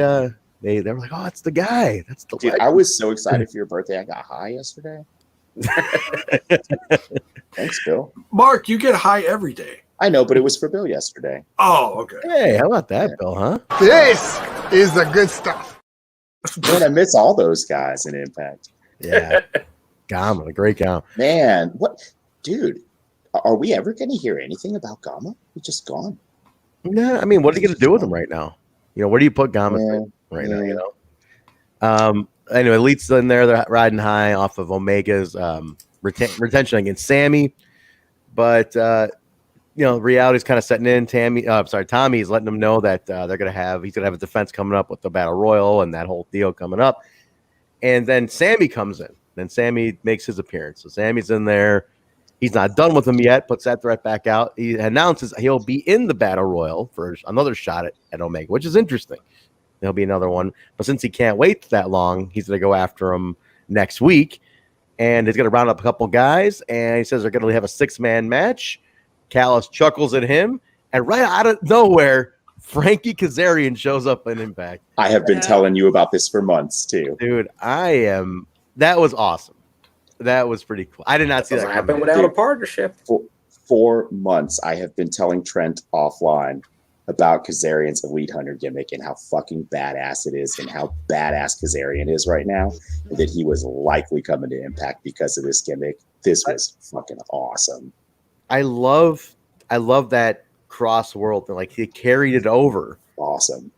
they were like, oh, it's the guy. That's the dude. I was so excited for your birthday. I got high yesterday. Thanks, Bill. Mark, you get high every day. I know, but it was for Bill yesterday. Oh, okay. Hey, how about that, Bill, huh? This is the good stuff. Man, I miss all those guys in Impact. Yeah. Gamma, great Gamma. Man, what? Dude, are we ever going to hear anything about Gamma? He's just gone. No, I mean, what are you going to do with him right now? Where do you put Gamma right now, Anyway, Elite's in there. They're riding high off of Omega's retention against Sammy, but reality's kind of setting in. Tommy is letting them know that he's gonna have a defense coming up with the Battle Royal and that whole deal coming up. And then Sammy comes in. Then Sammy makes his appearance. So Sammy's in there. He's not done with him yet. Puts that threat back out. He announces he'll be in the Battle Royal for another shot at Omega, which is interesting. There'll be another one. But since he can't wait that long, he's going to go after him next week. And he's going to round up a couple guys. And he says they're going to have a 6-man match. Callis chuckles at him. And right out of nowhere, Frankie Kazarian shows up in Impact. I have been telling you about this for months, too. Dude, that was awesome. That was pretty cool. I did not see that happen without a partnership. For 4 months, I have been telling Trent offline about Kazarian's Elite Hunter gimmick and how fucking badass it is and how badass Kazarian is right now, and that he was likely coming to Impact because of this gimmick. This was fucking awesome. I love that cross world thing. Like, he carried it over. Awesome.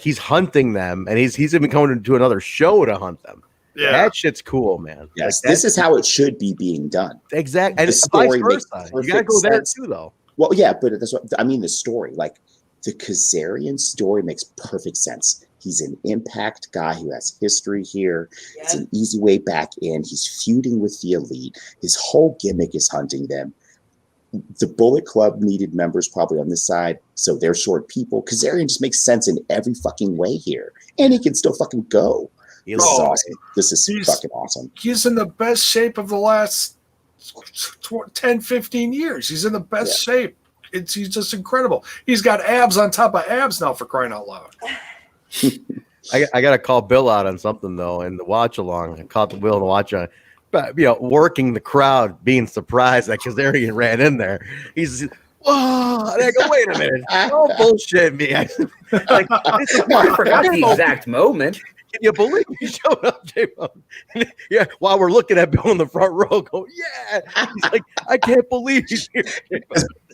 He's hunting them, and he's even coming to another show to hunt them. Yeah, that shit's cool, man. Yes, this is how it should be being done. Exactly. And the story makes you gotta go there too, though. Well, yeah, but that's what I mean. The story, like the Kazarian story, makes perfect sense. He's an Impact guy who has history here. Yeah. It's an easy way back in. He's feuding with the Elite. His whole gimmick is hunting them. The Bullet Club needed members probably on this side, so they're short people. Kazarian just makes sense in every fucking way here, and he can still fucking go. This is awesome. This is fucking awesome. He's in the best shape of the last 10, 15 years. He's in the best shape. He's just incredible. He's got abs on top of abs now, for crying out loud. I got to call Bill out on something, though, and the watch along. I caught the Bill and the watch on. But, working the crowd, being surprised that Kazarian ran in there. He's whoa! And I go, wait a minute! Don't bullshit me. I forgot the exact moment. Can you believe he showed up, Jaybone? Yeah, while we're looking at Bill in the front row, go, yeah. He's like, I can't believe he's here.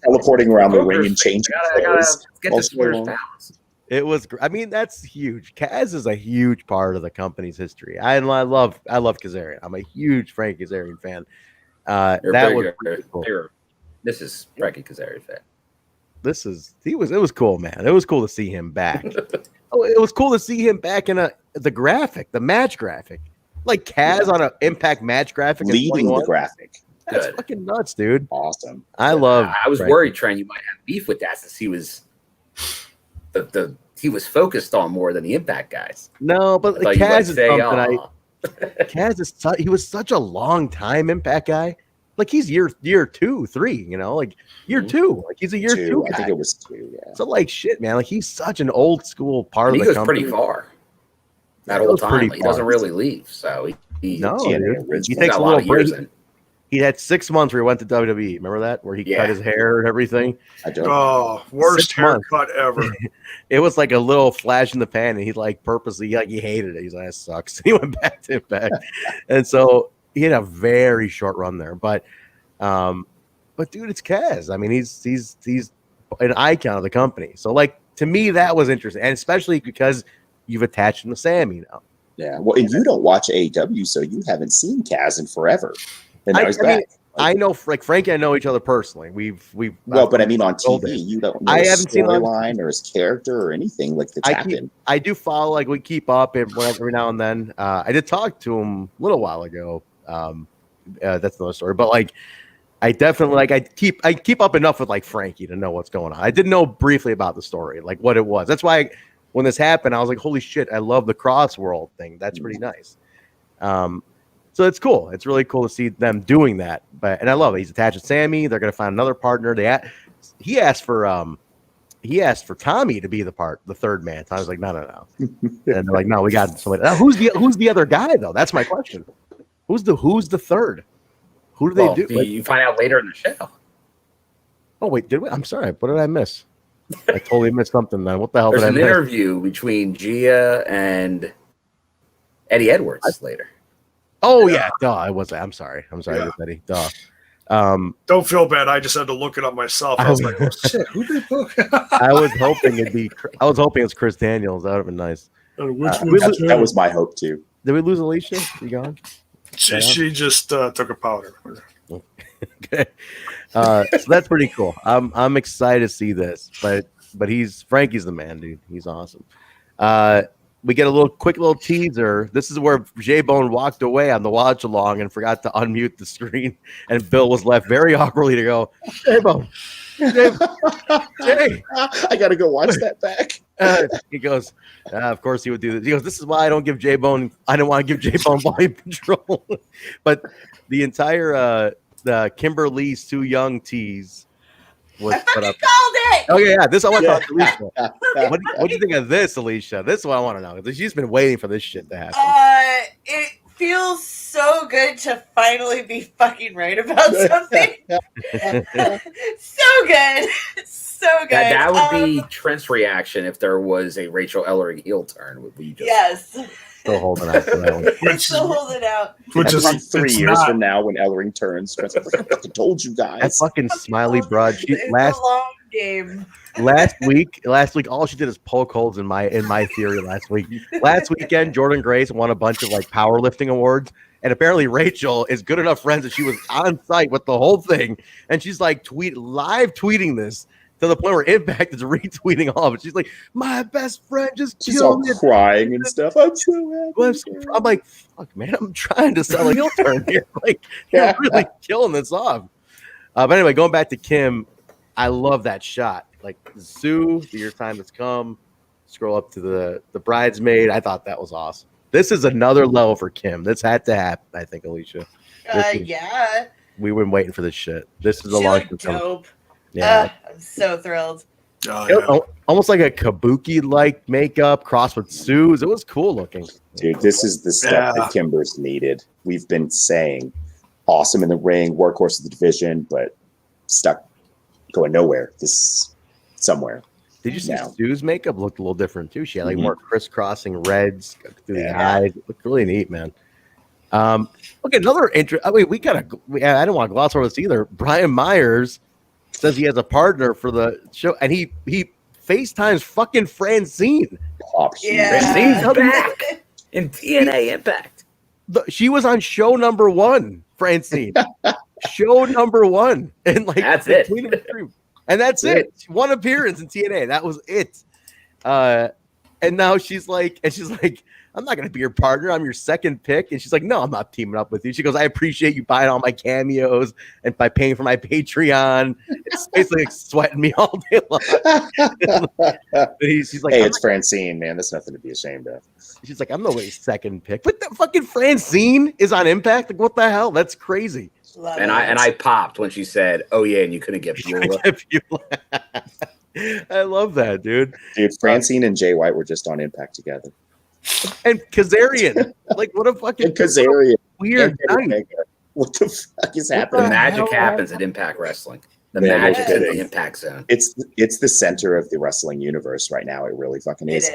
Teleporting around the ring and changing clothes. Get this balance. It was. I mean, that's huge. Kaz is a huge part of the company's history. I love Kazarian. I'm a huge Frankie Kazarian fan. This is Frankie Kazarian fan. It was cool, man. It was cool to see him back. It was cool to see him back in the match graphic. Like Kaz on an Impact match graphic. Leading the graphic. That's fucking nuts, dude. Awesome. I was worried, Trent, you might have beef with that since he was he was focused on more than the Impact guys. No, but Kaz is something Kaz is he was such a long time Impact guy. Like he's year 2, 3, like year 2. Like he's a year 2 guy. I think it was 2, yeah. So like shit, man. Like he's such an old school part of the company. He goes pretty far. That whole time. He doesn't really leave. So he takes a little break. He had 6 months where he went to WWE. Remember that? Where he cut his hair and everything? I don't. Oh, worst haircut ever. It was like a little flash in the pan, and he purposely he hated it. He's like, that sucks. He went back to Impact. And so he had a very short run there. But dude, it's Kaz. I mean, he's an icon of the company. So to me, that was interesting. And especially because you've attached him to Sammy now. Yeah. Well, and you don't watch AEW, so you haven't seen Kaz in forever. And now he's back. I know, Frankie. I know each other personally. We've. But I mean, on TV, you don't know his storyline or his character or anything that's happened. I do follow. We keep up every now and then. I did talk to him a little while ago. That's another story. But I definitely I keep up enough with Frankie to know what's going on. I did know briefly about the story, what it was. That's why when this happened, I was like, holy shit! I love the cross world thing. That's pretty nice. So it's cool. It's really cool to see them doing that. And I love it. He's attached to Sammy. They're going to find another partner. He asked for Tommy to be the third man. So I was like, no. And they're like, no, we got somebody. Now, who's the other guy though? That's my question. Who's the third? Who do they do? You find out later in the show. Oh wait, did we? I'm sorry. What did I miss? I totally missed something. Then what the hell? There's did I miss? An interview between Gia and Eddie Edwards later. Oh yeah, duh. I'm sorry, Eddie. Duh. Don't feel bad. I just had to look it up myself. I was like, oh, shit, who did they book? I was hoping it's Chris Daniels. That would have been nice. That was my hope too. Did we lose Alicia? You gone? She just took a powder. Okay. So that's pretty cool. I'm excited to see this, but Frankie's the man, dude. He's awesome. We get a quick little teaser. This is where Jaybone walked away on the watch along and forgot to unmute the screen, and Bill was left very awkwardly to go, Jaybone. Jay. I gotta go watch that back. He goes, of course he would do this. He goes, this is why I don't give Jaybone. I don't want to give Jaybone volume control. But the entire the Kimberly's Too Young tease was put up. Called it. Oh yeah, this I want to talk to Alicia. What do you think of this, Alicia? This is what I want to know. She's been waiting for this shit to happen. It feels so good to finally be fucking right about something. So good. So good. That would be Trent's reaction if there was a Rachel Ellering heel turn. Would we just Yes. Still holding out for that one. Still holding out. Which is like 3 years from now when Ellering turns. I fucking told you guys. That fucking smiley broad. It's a long game. Last week, all she did is poke holes in my theory last week. Last weekend, Jordan Grace won a bunch of like powerlifting awards, and apparently Rachel is good enough friends that she was on site with the whole thing, and she's like live tweeting this to the point where Impact is retweeting all of it. She's like, my best friend just killed me. Crying and stuff. I'm so happy. I'm like, fuck, man, I'm trying to sell a heel turn here. Like, you're really killing this off. But anyway, going back to Kim, I love that shot. Like, Sue, your time has come. Scroll up to the bridesmaid. I thought that was awesome. This is another level for Kim. This had to happen, I think, Alicia. Yeah. We've been waiting for this shit. This is a She launch. looked dope. Yeah. I'm so thrilled. Almost like a kabuki-like makeup crossed with Sue's. It was cool looking. Dude, this is the stuff that Kimber's needed. We've been saying awesome in the ring, workhorse of the division, but stuck going nowhere. This somewhere. Did you see Sue's makeup looked a little different too? She had like more crisscrossing reds through the eyes. It looked really neat, man. Okay, another interest. I mean, I don't want to gloss over this either. Brian Myers says he has a partner for the show, and he FaceTimes fucking Francine. Francine's back in TNA Impact. She was on show number 1, Francine. Show number 1, and like that's it. And that's it. One appearance in TNA. That was it. And now she's like, I'm not going to be your partner. I'm your second pick. And she's like, no, I'm not teaming up with you. She goes, I appreciate you buying all my cameos and by paying for my Patreon. It's basically like sweating me all day long. She's like, hey, it's Francine, man. That's nothing to be ashamed of. She's like, I'm nobody's second pick. But that fucking Francine is on Impact. Like, what the hell? That's crazy. And I popped when she said, "Oh yeah," and you couldn't get Beulah. I love that, dude. Dude, Francine and Jay White were just on Impact together. And Kazarian, like what a fucking Kazarian weird night. What the fuck is happening? The magic happens at Impact Wrestling. The magic in the Impact Zone. It's the center of the wrestling universe right now. It really fucking is. It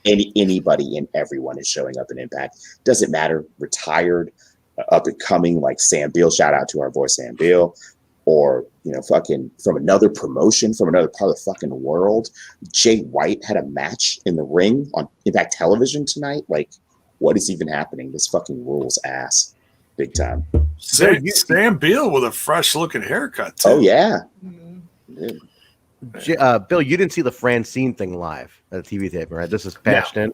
is. Anybody and everyone is showing up in Impact. Doesn't matter. Retired, up and coming, like Sam Beal. Shout out to our boy Sam Beal. Or, fucking from another promotion, from another part of the fucking world. Jay White had a match in the ring on Impact Television tonight. Like, what is even happening? This fucking rules ass. Big time. Sam Beal with a fresh looking haircut, too. Oh, yeah. Bill, you didn't see the Francine thing live at the TV tape, right? This is patched in?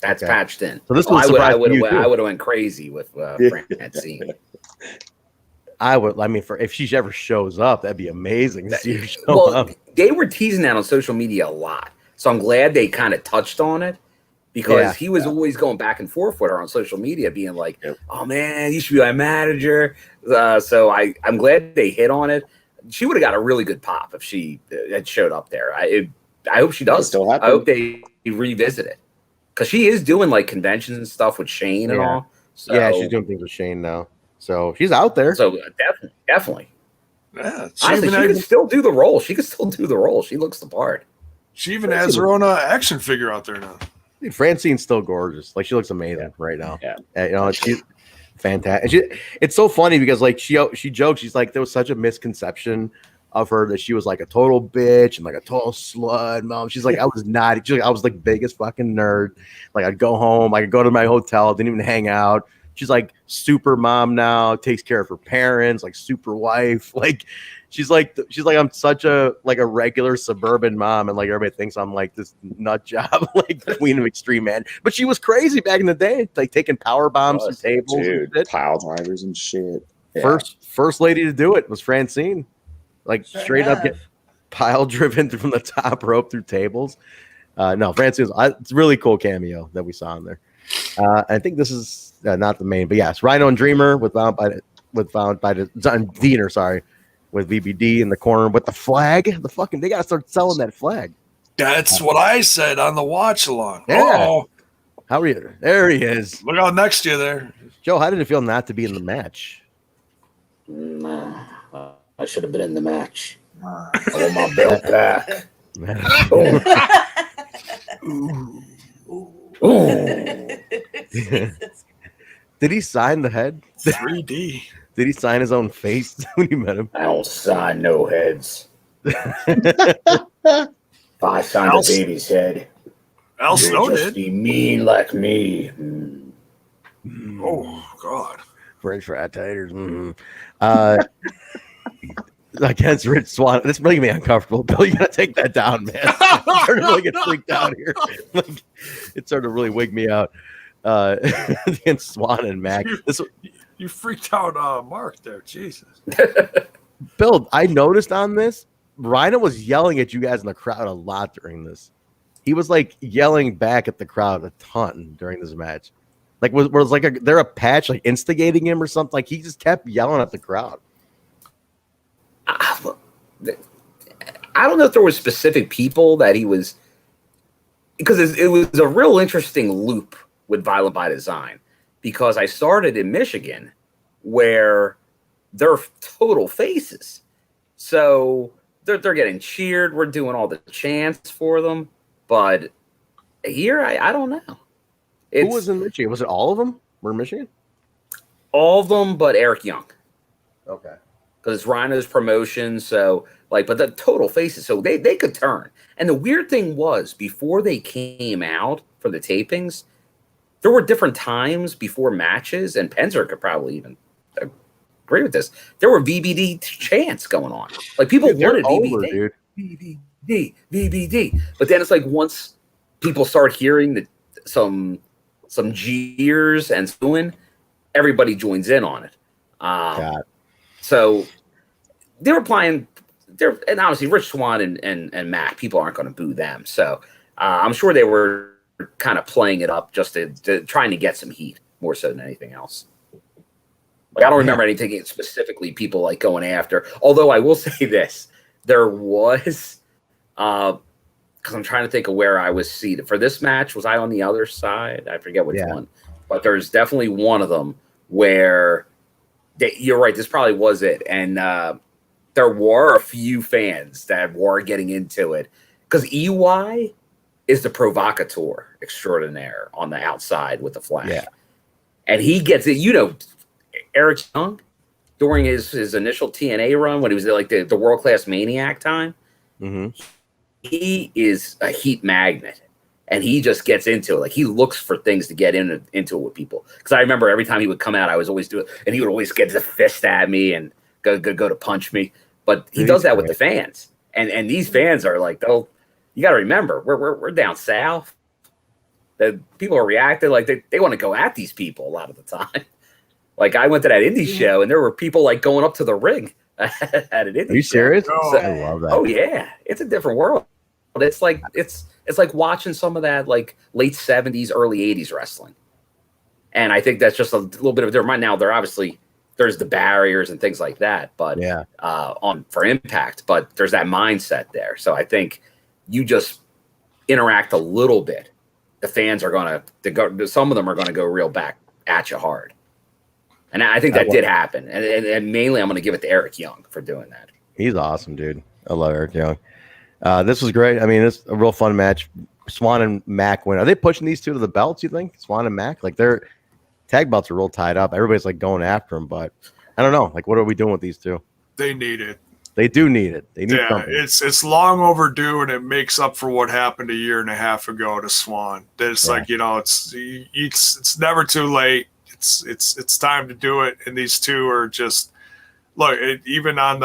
That's patched in. So this was I would have went crazy with Francine. If she ever shows up, that'd be amazing to see her show up. They were teasing that on social media a lot. So I'm glad they kind of touched on it because he was always going back and forth with her on social media, being like, oh man, you should be my manager. So I'm glad they hit on it. She would have got a really good pop if she had showed up there. I hope she does. I hope they revisit it because she is doing like conventions and stuff with Shane and all. So, yeah, she's doing things with Shane now. So she's out there. So definitely. Yeah, honestly, she can still do the role. She looks the part. She even has her own action figure out there now. Dude, Francine's still gorgeous. Like she looks amazing right now. Yeah, she's fantastic. It's so funny because like she jokes. She's like there was such a misconception of her that she was like a total bitch and like a total slut. Mom, she's like I was not. She's like I was like biggest fucking nerd. Like I'd go home. I could go to my hotel. Didn't even hang out. she's like super mom now, takes care of her parents, like super wife. Like she's like I'm such a regular suburban mom, and like everybody thinks I'm like this nut job, like queen of extreme man. But she was crazy back in the day, like taking power bombs from tables, dude, pile drivers and shit. Yeah. First lady to do it was Francine, like straight up get pile driven from the top rope through tables. No, Francine, it's a really cool cameo that we saw in there. I think this is not the main, but yes, Rhino and Dreamer with Diener, sorry, with VBD in the corner with the flag. They gotta start selling that flag. That's what I said on the watch along. Yeah. Oh, how are you? There he is. Look out next to you there, Joe. How did it feel not to be in the match? I should have been in the match. I want my belt back. Did he sign the head? 3D. Did he sign his own face when you met him? I don't sign no heads. If I signed a baby's head, Al Snow just did. be mean like me. Oh God. French fry taters. Against Rich Swann. This making me uncomfortable. Bill, you gotta take that down, man. I'm starting to really get freaked out here. It started to really wig me out. Against Swann and Mack. You freaked out Marq there, Jesus. Bill, I noticed on this, Rhino was yelling at you guys in the crowd a lot during this. He was like yelling back at the crowd a ton during this match. Like was like there a patch like instigating him or something? Like he just kept yelling at the crowd. I don't know if there were specific people that he was, because it was a real interesting loop with Violent by Design, because I started in Michigan where they're total faces. So they're getting cheered. We're doing all the chants for them. But here, I don't know. Who was in Michigan? Was it all of them were in Michigan? All of them but Eric Young. Okay. Because it's Rhino's promotion, so but the total faces, so they could turn. And the weird thing was, before they came out for the tapings, there were different times before matches, and Penzer could probably even agree with this. There were VBD chants going on. Like people wanted VBD, VBD. But then it's like once people start hearing some jeers and suing, everybody joins in on it. So they were playing there, and obviously Rich Swann and Mack, people aren't going to boo them. So I'm sure they were kind of playing it up just to trying to get some heat more so than anything else. Like I don't remember anything specifically people like going after. Although I will say this, there was because I'm trying to think of where I was seated for this match. Was I on the other side? I forget which one, but there's definitely one of them where. You're right. This probably was it, and there were a few fans that were getting into it because EY is the provocateur extraordinaire on the outside with the flag, and he gets it. You know, Eric Young during his initial TNA run when he was like the World Class Maniac time, he is a heat magnet. And he just gets into it. Like he looks for things to get into it with people. Because I remember every time he would come out, I was always doing, and he would always get the fist at me and go to punch me. But he does that with the fans, and these fans are like, you got to remember, we're down south. The people are reacting like they want to go at these people a lot of the time. Like I went to that indie show, and there were people like going up to the ring at an indie show. Are you serious? So, I love that. Oh yeah, it's a different world. It's like it's like watching some of that like late 70s, early 80s wrestling. And I think that's just a little bit of a different. Right now, there's the barriers and things like that, but for Impact, but there's that mindset there. So I think you just interact a little bit. The fans are going to go, some of them are going to go real back at you hard. And I think that did happen. And mainly I'm going to give it to Eric Young for doing that. He's awesome, dude. I love Eric Young. This was great. I mean, it's a real fun match. Swann and Mack win. Are they pushing these two to the belts, you think? Swann and Mack? Like, their tag belts are real tied up. Everybody's, like, going after them. But I don't know. Like, what are we doing with these two? They need it. They do need it. They need something. It's long overdue, and it makes up for what happened a year and a half ago to Swann. It's like, it's never too late it's time to do it. And these two are just look. Even on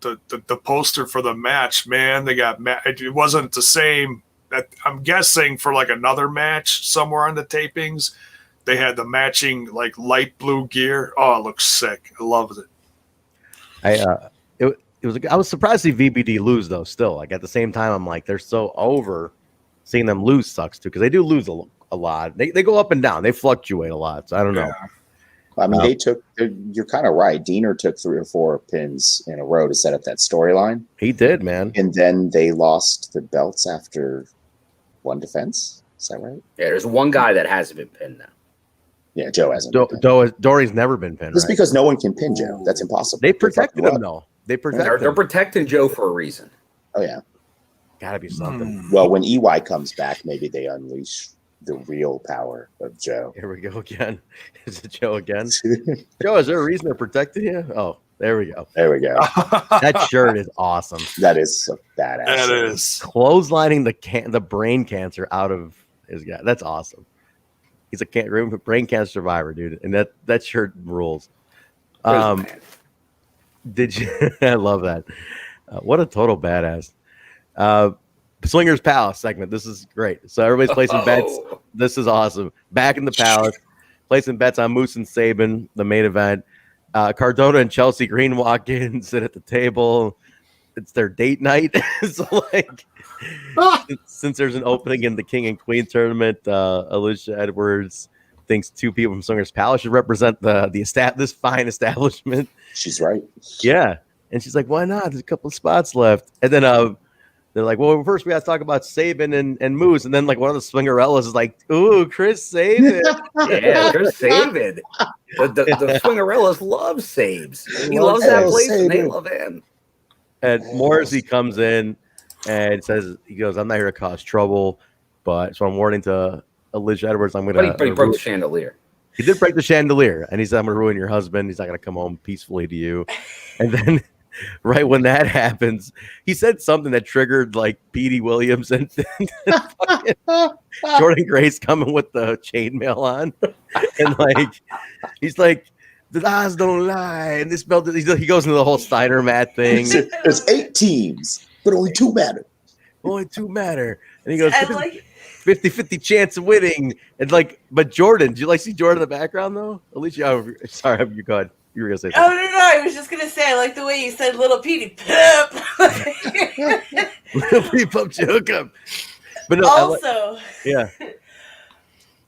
the poster for the match, man, they got it wasn't the same. That I'm guessing for like another match somewhere on the tapings, they had the matching like light blue gear. Oh, it looks sick. I loved it. I was surprised to see VBD lose though. Still, like at the same time, I'm like they're so over. Seeing them lose sucks too because they do lose a lot. They go up and down. They fluctuate a lot. So I don't know. I mean, you're kind of right. Diener took 3 or 4 pins in a row to set up that storyline. He did, man. And then they lost the belts after one defense. Is that right? Yeah, there's one guy that hasn't been pinned now. Yeah, Joe hasn't. Dory's never been pinned. Just because no one can pin Joe. That's impossible. They protected him, though. They're protecting Joe for a reason. Oh, yeah. Gotta be something. Well, when EY comes back, maybe they unleash the real power of Joe. Here we go again. Is it Joe again? Joe, is there a reason they're protecting you? Oh, there we go. There we go. That shirt is awesome. That is so badass. That is clotheslining the brain cancer out of his guy. That's awesome. He's a brain cancer survivor, dude, and that shirt rules. Did you? I love that. What a total badass. Swingers Palace segment. This is great. So everybody's placing bets. This is awesome. Back in the Palace, placing bets on Moose and Sabin, the main event. Cardona and Chelsea Green walk in, sit at the table. It's their date night. So like, since there's an opening in the King and Queen tournament, Alicia Edwards thinks 2 people from Swingers Palace should represent this fine establishment. She's right. Yeah, and she's like, "Why not? There's a couple of spots left." And then they're like, "Well, first we got to talk about Sabin and Moose." And then like one of the Swingerellas is like, "Ooh, Chris Sabin." Yeah, Chris Sabin. The Swingerellas love Sabes. He loves that place, and they love him. And Morrissey comes in and says, "He goes, I'm not here to cause trouble, but so I'm warning to Alicia Edwards, I'm going to." But he broke the chandelier. He did break the chandelier, and he said, "I'm going to ruin your husband. He's not going to come home peacefully to you." And then, right when that happens, he said something that triggered like Petey Williams and Jordan Grace coming with the chainmail on, and like he's like, "The eyes don't lie," and this belt. He goes into the whole Steiner mat thing. There's 8 teams, but only 2 matter. Only 2 matter, and he goes, 50-50 chance of winning. And like, but Jordan, did you like see Jordan in the background though? Alicia, sorry, you go ahead. You were gonna say something. Oh no, I was just gonna say I like the way you said little Petey Pip. Little Petey pumped your hookup. But no, also,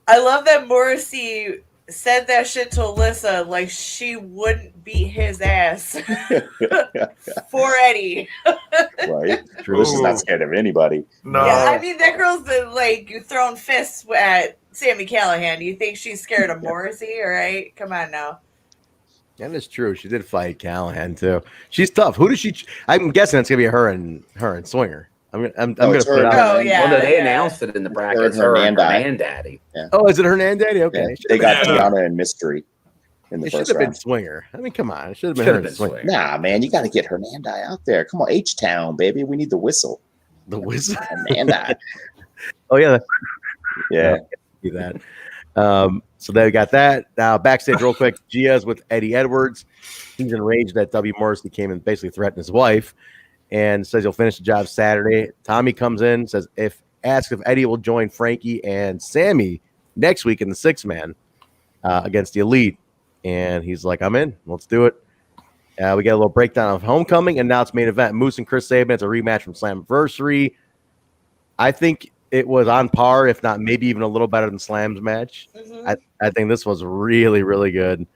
I love that Morrissey said that shit to Alyssa like she wouldn't beat his ass for Eddie. Right? Alyssa's not scared of anybody. No. Yeah, I mean that girl's been like throwing fists at Sami Callihan. Do you think she's scared of Morrissey? All right, come on now. That is true. She did fight Callahan too. She's tough. Who does she? I'm guessing it's gonna be her and Swinger. I'm gonna put it out. Oh yeah. Well, they announced it in the brackets. Her and Hernandaddy. Yeah. Oh, is it Hernandaddy? Okay. Yeah. They got Tiana and Mystery in the it first should have round. been Swinger. I mean, come on. It should have been her. Swinger. Nah, man, you got to get Hernandai out there. Come on, H-Town, baby. We need the whistle. The whistle. Hernandai. Oh yeah. Yeah. Do that. So they got that. Now backstage real quick, Gia's with Eddie Edwards. He's enraged that W. Morrissey came and basically threatened his wife and says he'll finish the job Saturday. Tommy comes in, asks if Eddie will join Frankie and Sammy next week in the 6-man against the Elite. And he's like, I'm in. Let's do it. We got a little breakdown of Homecoming, and now it's main event. Moose and Chris Sabin. It's a rematch from Slammiversary. I think it was on par, if not maybe even a little better than Slam's match. Mm-hmm. I think this was really, really good.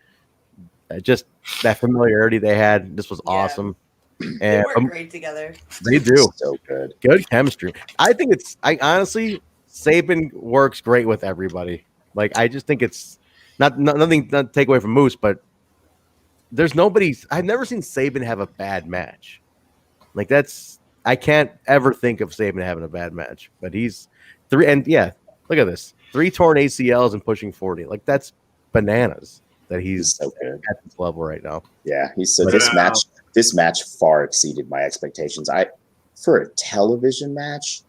Just that familiarity they had. This was awesome. And they work great together. They do. So good. Good chemistry. I think I honestly, Sabin works great with everybody. Like, I just think it's nothing to take away from Moose, but there's nobody. I've never seen Sabin have a bad match. Like, I can't ever think of Sabin having a bad match, but he's 3. And yeah, look at this: 3 torn ACLs and pushing 40. Like, that's bananas that he's so good at this level right now. Yeah, this match far exceeded my expectations. For a television match,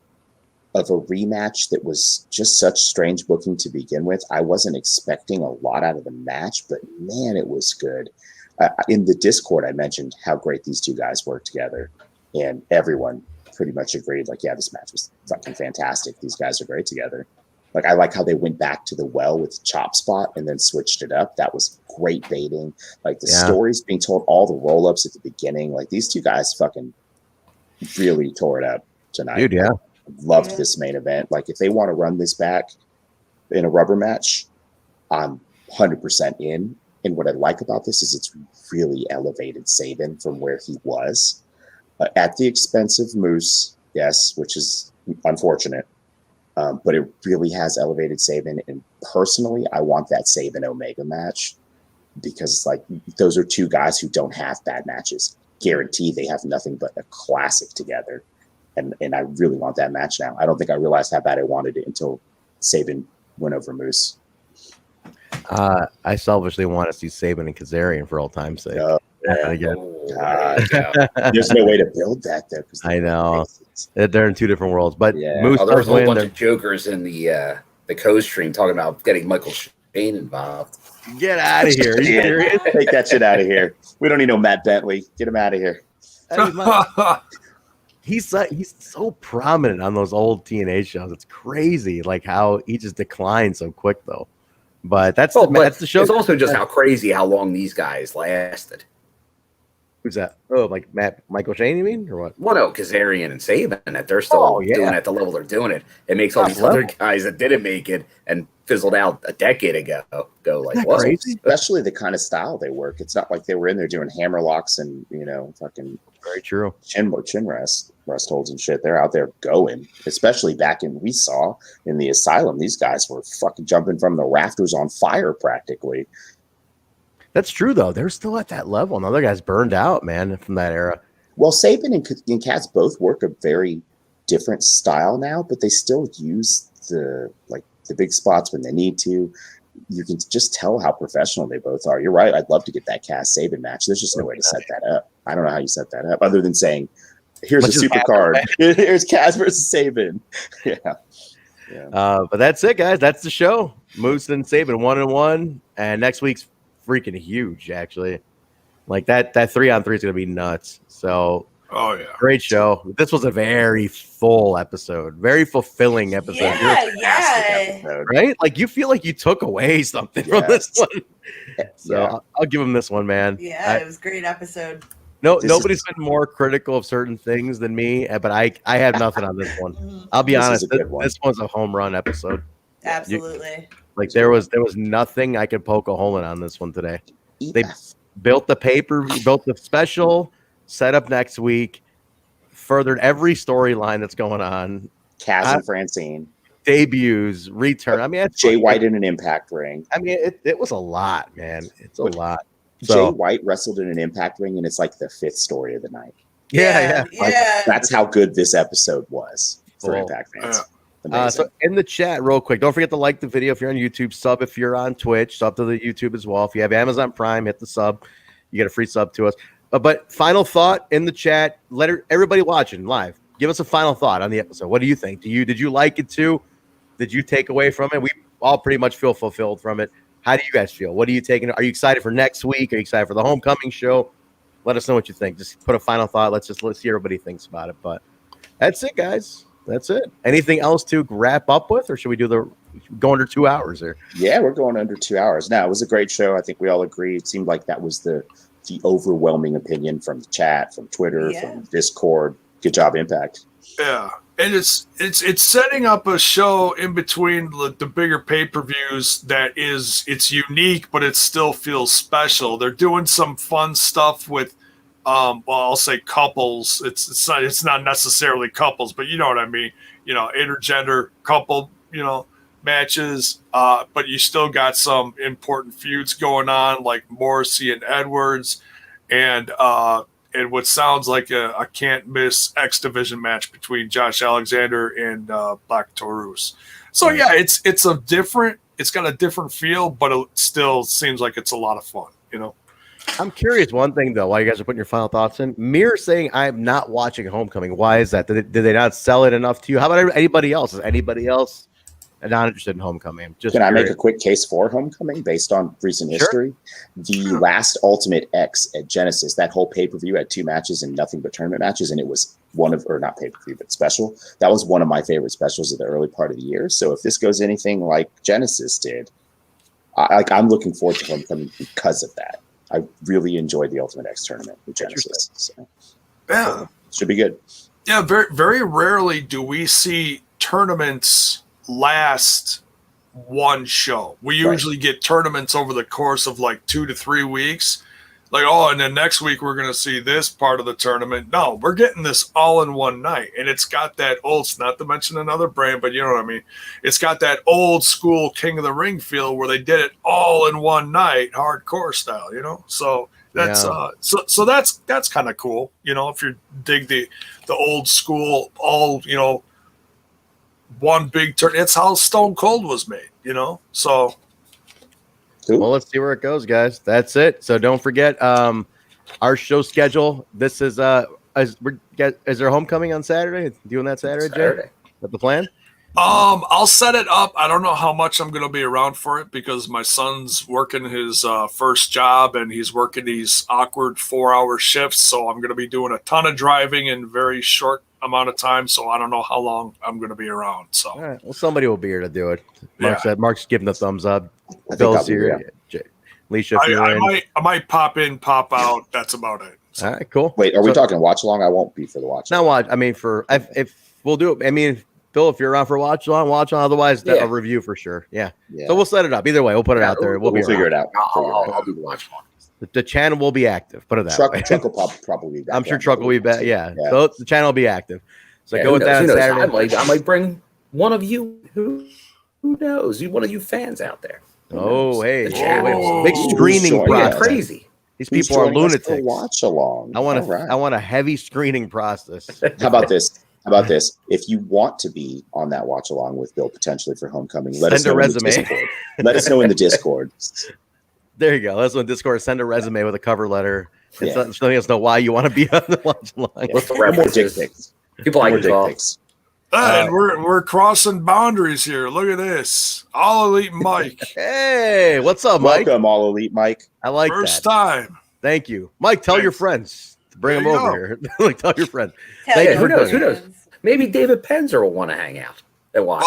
of a rematch that was just such strange booking to begin with. I wasn't expecting a lot out of the match, but man, it was good. In the Discord, I mentioned how great these two guys work together, and everyone pretty much agreed, like, yeah, this match was fucking fantastic. These guys are great together. Like, I like how they went back to the well with chop spot and then switched it up. That was great baiting. Like, the stories being told, all the roll-ups at the beginning, like, these two guys fucking really tore it up tonight. Dude, yeah. Loved this main event. Like, if they want to run this back in a rubber match, I'm 100% in. And what I like about this is it's really elevated Sabin from where he was at the expense of Moose, yes, which is unfortunate. But it really has elevated Sabin. And personally, I want that Sabin Omega match because, like, those are two guys who don't have bad matches. Guarantee they have nothing but a classic together. And I really want that match now. I don't think I realized how bad I wanted it until Sabin went over Moose. I selfishly want to see Sabin and Kazarian for all time's sake. Again. There's no way to build that though. I know they're in two different worlds, but Moose there was a whole win. bunch of jokers in the co-stream talking about getting Michael Shane involved. Get out of here! Are you serious? Take that shit out of here. We don't need no Matt Bentley. Get him out of here. He's so prominent on those old TNA shows. It's crazy, like how he just declined so quick though. But that's the show. It's also just how crazy how long these guys lasted. Who's that? Oh, like Michael Shane, you mean, or what? Well, no, Kazarian and Sabin, that they're still doing it at the level they're doing it. It makes all these other guys that didn't make it and fizzled out a decade ago go like, what? Especially the kind of style they work. It's not like they were in there doing hammer locks and fucking very true chin rest holds and shit. They're out there going. Especially back in we saw in the Asylum, these guys were fucking jumping from the rafters on fire practically. That's true, though. They're still at that level. And other guys burned out, man, from that era. Well, Sabin and Kaz both work a very different style now, but they still use the big spots when they need to. You can just tell how professional they both are. You're right. I'd love to get that Kaz Sabin match. There's just no way to set that up. I don't know how you set that up other than saying, here's a super card. Here's Kaz versus Sabin. But that's it, guys. That's the show. Moose and Sabin 1-1. And next week's freaking huge, actually. Like that 3-on-3 is going to be nuts. So, great show. This was a very full episode, very fulfilling episode. Yeah. Right? Like you feel like you took away something from this one. So I'll give him this one, man. Yeah, it was a great episode. Nobody's been more critical of certain things than me, but I have nothing on this one. I'll be honest. This one's a home run episode. Absolutely. There was nothing I could poke a hole in on this one today. They built the paper, built the special, set up next week, furthered every storyline that's going on. Kaz and Francine. Debuts, return. I mean, Jay White in an Impact ring. I mean, it was a lot, man. It's a lot. Jay White wrestled in an Impact ring, and it's like the 5th story of the night. Yeah. That's how good this episode was for Impact fans. So in the chat, real quick, don't forget to like the video if you're on YouTube, sub if you're on Twitch, sub to the YouTube as well. If you have Amazon Prime, hit the sub. You get a free sub to us. But final thought in the chat, everybody watching live, give us a final thought on the episode. What do you think? Did you like it too? Did you take away from it? We all pretty much feel fulfilled from it. How do you guys feel? What are you taking? Are you excited for next week? Are you excited for the homecoming show? Let us know what you think. Just put a final thought. Let's see what everybody thinks about it. But that's it, guys. That's it. Anything else to wrap up with, or should we go under 2 hours here? Yeah, we're going under 2 hours. Now, it was a great show. I think we all agree. It seemed like that was the overwhelming opinion from the chat, from Twitter, from Discord. Good job, Impact. Yeah, and it's setting up a show in between the bigger pay-per-views it's unique, but it still feels special. They're doing some fun stuff with. I'll say couples. It's not necessarily couples, but you know what I mean. Intergender couple, matches. But you still got some important feuds going on, like Morrissey and Edwards, and what sounds like a can't miss X Division match between Josh Alexander and Black Taurus. So it's got a different feel, but it still seems like it's a lot of fun. I'm curious one thing though, while you guys are putting your final thoughts in. Mir saying I'm not watching Homecoming. Why is that? Did they not sell it enough to you? How about anybody else? Is anybody else not interested in Homecoming? Just Can I make a quick case for Homecoming based on recent history? The last Ultimate X at Genesis, that whole pay-per-view had 2 matches and nothing but tournament matches, and it was not pay-per-view, but special. That was one of my favorite specials of the early part of the year. So if this goes anything like Genesis did, I'm looking forward to Homecoming because of that. I really enjoyed the Ultimate X tournament with Genesis. So should be good. Yeah, very, very rarely do we see tournaments last one show. We usually get tournaments over the course of like 2 to 3 weeks. Like, and then next week we're going to see this part of the tournament. No, we're getting this all in one night. And it's got that old, not to mention another brand, but you know what I mean? It's got that old school King of the Ring feel where they did it all in one night, hardcore style, you know? So that's so that's kind of cool, you know, if you dig the old school, all, you know, one big turn. It's how Stone Cold was made, you know? So well, let's see where it goes, guys. That's it. So don't forget our show schedule. This is is there Homecoming on Saturday? Doing that Saturday, Jay? Is that the plan? I'll set it up. I don't know how much I'm going to be around for it because my son's working his first job and he's working these awkward 4-hour shifts. So I'm going to be doing a ton of driving in very short amount of time. So I don't know how long I'm going to be around. So all right. Well, somebody will be here to do it. Mark Yeah. said Mark's giving the thumbs up. I Bill's here. Alicia, if you're in. I might pop in, pop out. That's about it. All right, cool. Wait, are we talking watch along? I won't be for the watch. Not watch. I mean, if we'll do it. I mean, Bill, if you're around for watch on. Otherwise, a review for sure. Yeah. So we'll set it up. Either way, we'll put it out there. We'll figure it out. I'll do the watch along. The channel will be active. Put it that way. Truck will probably be back. I'm sure Truck will be back. Yeah. So the channel will be active. So go with that on Saturday. I might bring one of you. Who knows? One of you fans out there. Oh, hey, big screening process. Crazy. These people are lunatics. Watch along. I want a heavy screening process. How about this? If you want to be on that watch along with Bill potentially for Homecoming, let us know in the Discord. Let us know in the Discord. There you go. That's when Discord send a resume with a cover letter. It's letting us know why you want to be on the watch along. What's the More references? dick pics. People like More dick dick pics. And we're crossing boundaries here. Look at this. All Elite Mike. Hey, what's up, Mike? Welcome, All Elite Mike. I like First that. time. Thank you. Mike, tell your friends to bring them over here. Like, tell your friends. Who knows? Maybe David Penzer will want to hang out and watch.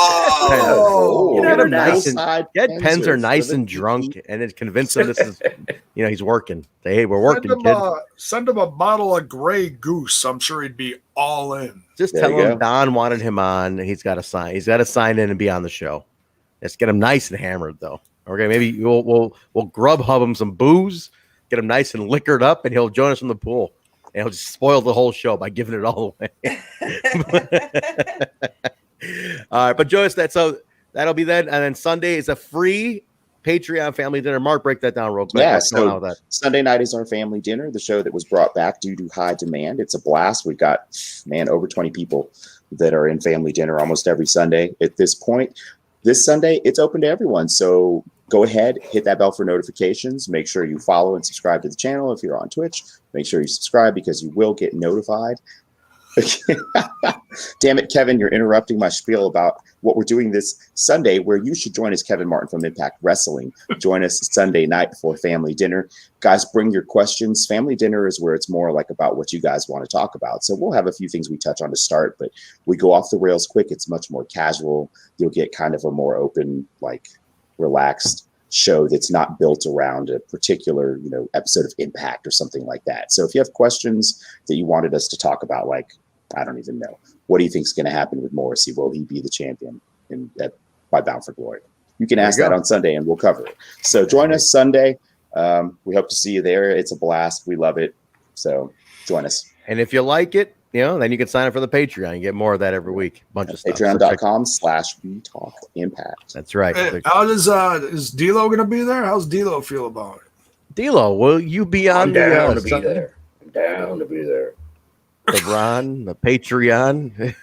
You never know. Get Pens are nice and drunk, and it convince them this is, he's working. Hey, we're working, kid. Send him a bottle of Grey Goose. I'm sure he'd be all in. Just tell him Don wanted him on. He's got to sign. He's got to sign in and be on the show. Let's get him nice and hammered, though. Okay, maybe we'll Grubhub him some booze, get him nice and liquored up, and he'll join us from the pool. And he'll just spoil the whole show by giving it all away. All right, but Joyce, that'll be that. And then Sunday is a free Patreon family dinner. Mark, break that down real quick. Yeah, What's going on with that? Sunday night is our family dinner, the show that was brought back due to high demand. It's a blast. We've got, over 20 people that are in family dinner almost every Sunday at this point. This Sunday, it's open to everyone. So go ahead, hit that bell for notifications. Make sure you follow and subscribe to the channel. If you're on Twitch, make sure you subscribe because you will get notified. Damn it, Kevin, you're interrupting my spiel about what we're doing this Sunday, where you should join us, Kevin Martin from Impact Wrestling. Join us Sunday night for family dinner. Guys, bring your questions. Family dinner is where it's more like about what you guys want to talk about. So we'll have a few things we touch on to start, but we go off the rails quick. It's much more casual. You'll get kind of a more open, relaxed show that's not built around a particular, episode of Impact or something like that. So if you have questions that you wanted us to talk about, I don't even know. What do you think is going to happen with Morrissey? Will he be the champion by Bound for Glory? You can ask that on Sunday and we'll cover it. So join us Sunday. We hope to see you there. It's a blast. We love it. So join us. And if you like it, then you can sign up for the Patreon. You get more of that every week. Bunch of stuff. Patreon.com/WeTalkImpact. That's right. Hey, how is D'Lo going to be there? How's D'Lo feel about it? D'Lo, will you be on down to be there. I'm down to be there. The Ron, the Patreon.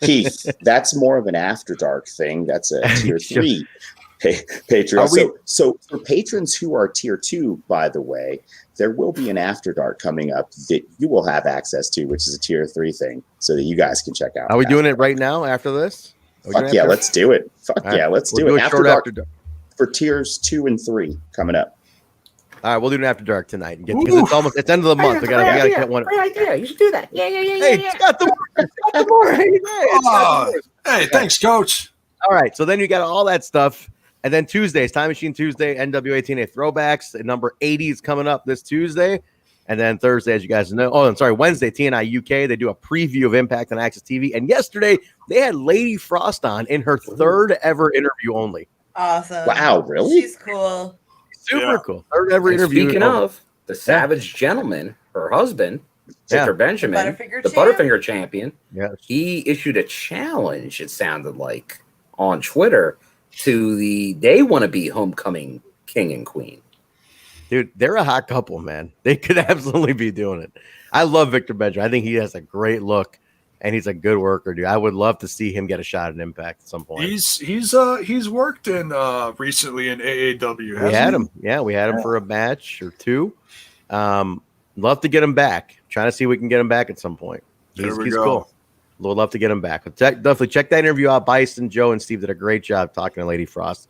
Keith, that's more of an After Dark thing. That's a tier 3 Patreon. So for patrons who are tier 2, by the way, there will be an After Dark coming up that you will have access to, which is a tier 3 thing, so that you guys can check out. Are we doing it right now after this? Fuck yeah, let's do it. Fuck yeah, let's do it. After Dark for tiers 2 and 3 coming up. All right, we'll do an After Dark tonight. Because it's end of the month. We gotta get one. Great idea. You should do that. Yeah. Hey, it's got the more. Hey, thanks, Coach. All right, so then you got all that stuff. And then Tuesdays, Time Machine Tuesday, NWA TNA Throwbacks. Number 80 is coming up this Tuesday. And then Thursday, as you guys know, Wednesday, TNI UK. They do a preview of Impact on Access TV. And yesterday, they had Lady Frost on in her third ever interview only. Awesome. Wow, really? She's cool. Super cool. Third ever interview. Speaking of the Savage Gentleman, her husband, Victor Benjamin, the Butterfinger champion, he issued a challenge, it sounded like, on Twitter to they want to be homecoming king and queen. Dude, they're a hot couple, man. They could absolutely be doing it. I love Victor Benjamin. I think he has a great look, and he's a good worker, dude. I would love to see him get a shot at Impact at some point. He's worked in recently in AAW. We had him. Yeah, we had him for a match or two. Love to get him back. Trying to see if we can get him back at some point. He's cool. We'd love to get him back. But definitely check that interview out. Bison, Joe, and Steve did a great job talking to Lady Frost.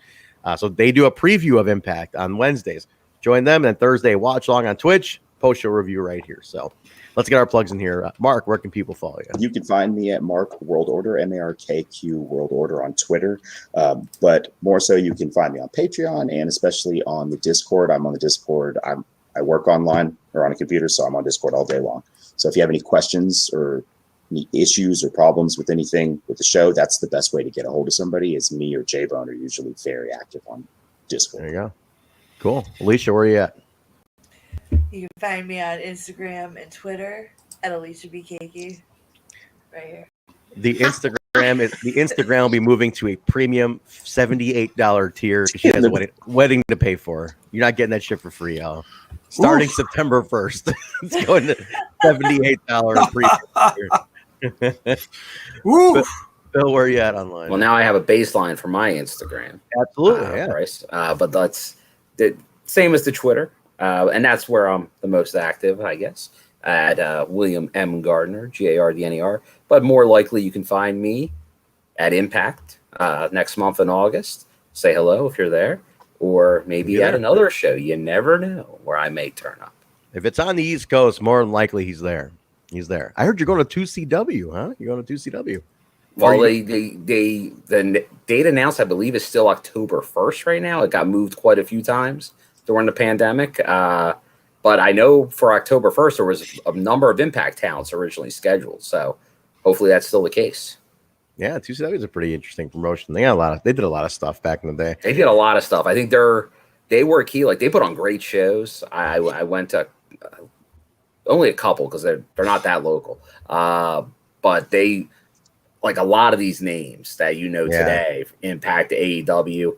So they do a preview of Impact on Wednesdays. Join them. And Thursday, watch along on Twitch. Post-show review right here. So let's get our plugs in here. Mark, where can people follow you? You can find me at Marq World Order, MARKQ World Order on Twitter. But more so, you can find me on Patreon and especially on the Discord. I'm on the Discord. I work online or on a computer, so I'm on Discord all day long. So if you have any questions or any issues or problems with anything with the show, that's the best way to get a hold of somebody. Is me or Jaybone are usually very active on Discord. There you go. Cool. Alicia, where are you at? You can find me on Instagram and Twitter at Alicia BKK. Right here. The Instagram will be moving to a premium $78 tier because she has a wedding to pay for. You're not getting that shit for free, y'all. Starting September 1st, it's going to $78 premium tier. Bill, where are you at online? Well, now I have a baseline for my Instagram. Absolutely, Price. But that's the same as the Twitter. And that's where I'm the most active, I guess, at William M. Gardner, Gardner. But more likely, you can find me at Impact next month in August. Say hello if you're there, or maybe at another show. You never know where I may turn up. If it's on the East Coast, more than likely he's there. He's there. I heard you're going to 2CW, huh? You're going to 2CW. Well, the date announced, I believe, is still October 1st right now. It got moved quite a few times during the pandemic. But I know for October 1st, there was a number of Impact talents originally scheduled. So hopefully that's still the case. Yeah, 2CW is a pretty interesting promotion. They did a lot of stuff back in the day. They did a lot of stuff. I think they were key. Like, they put on great shows. I went to only a couple because they're not that local. But they, like a lot of these names that today, Impact, AEW,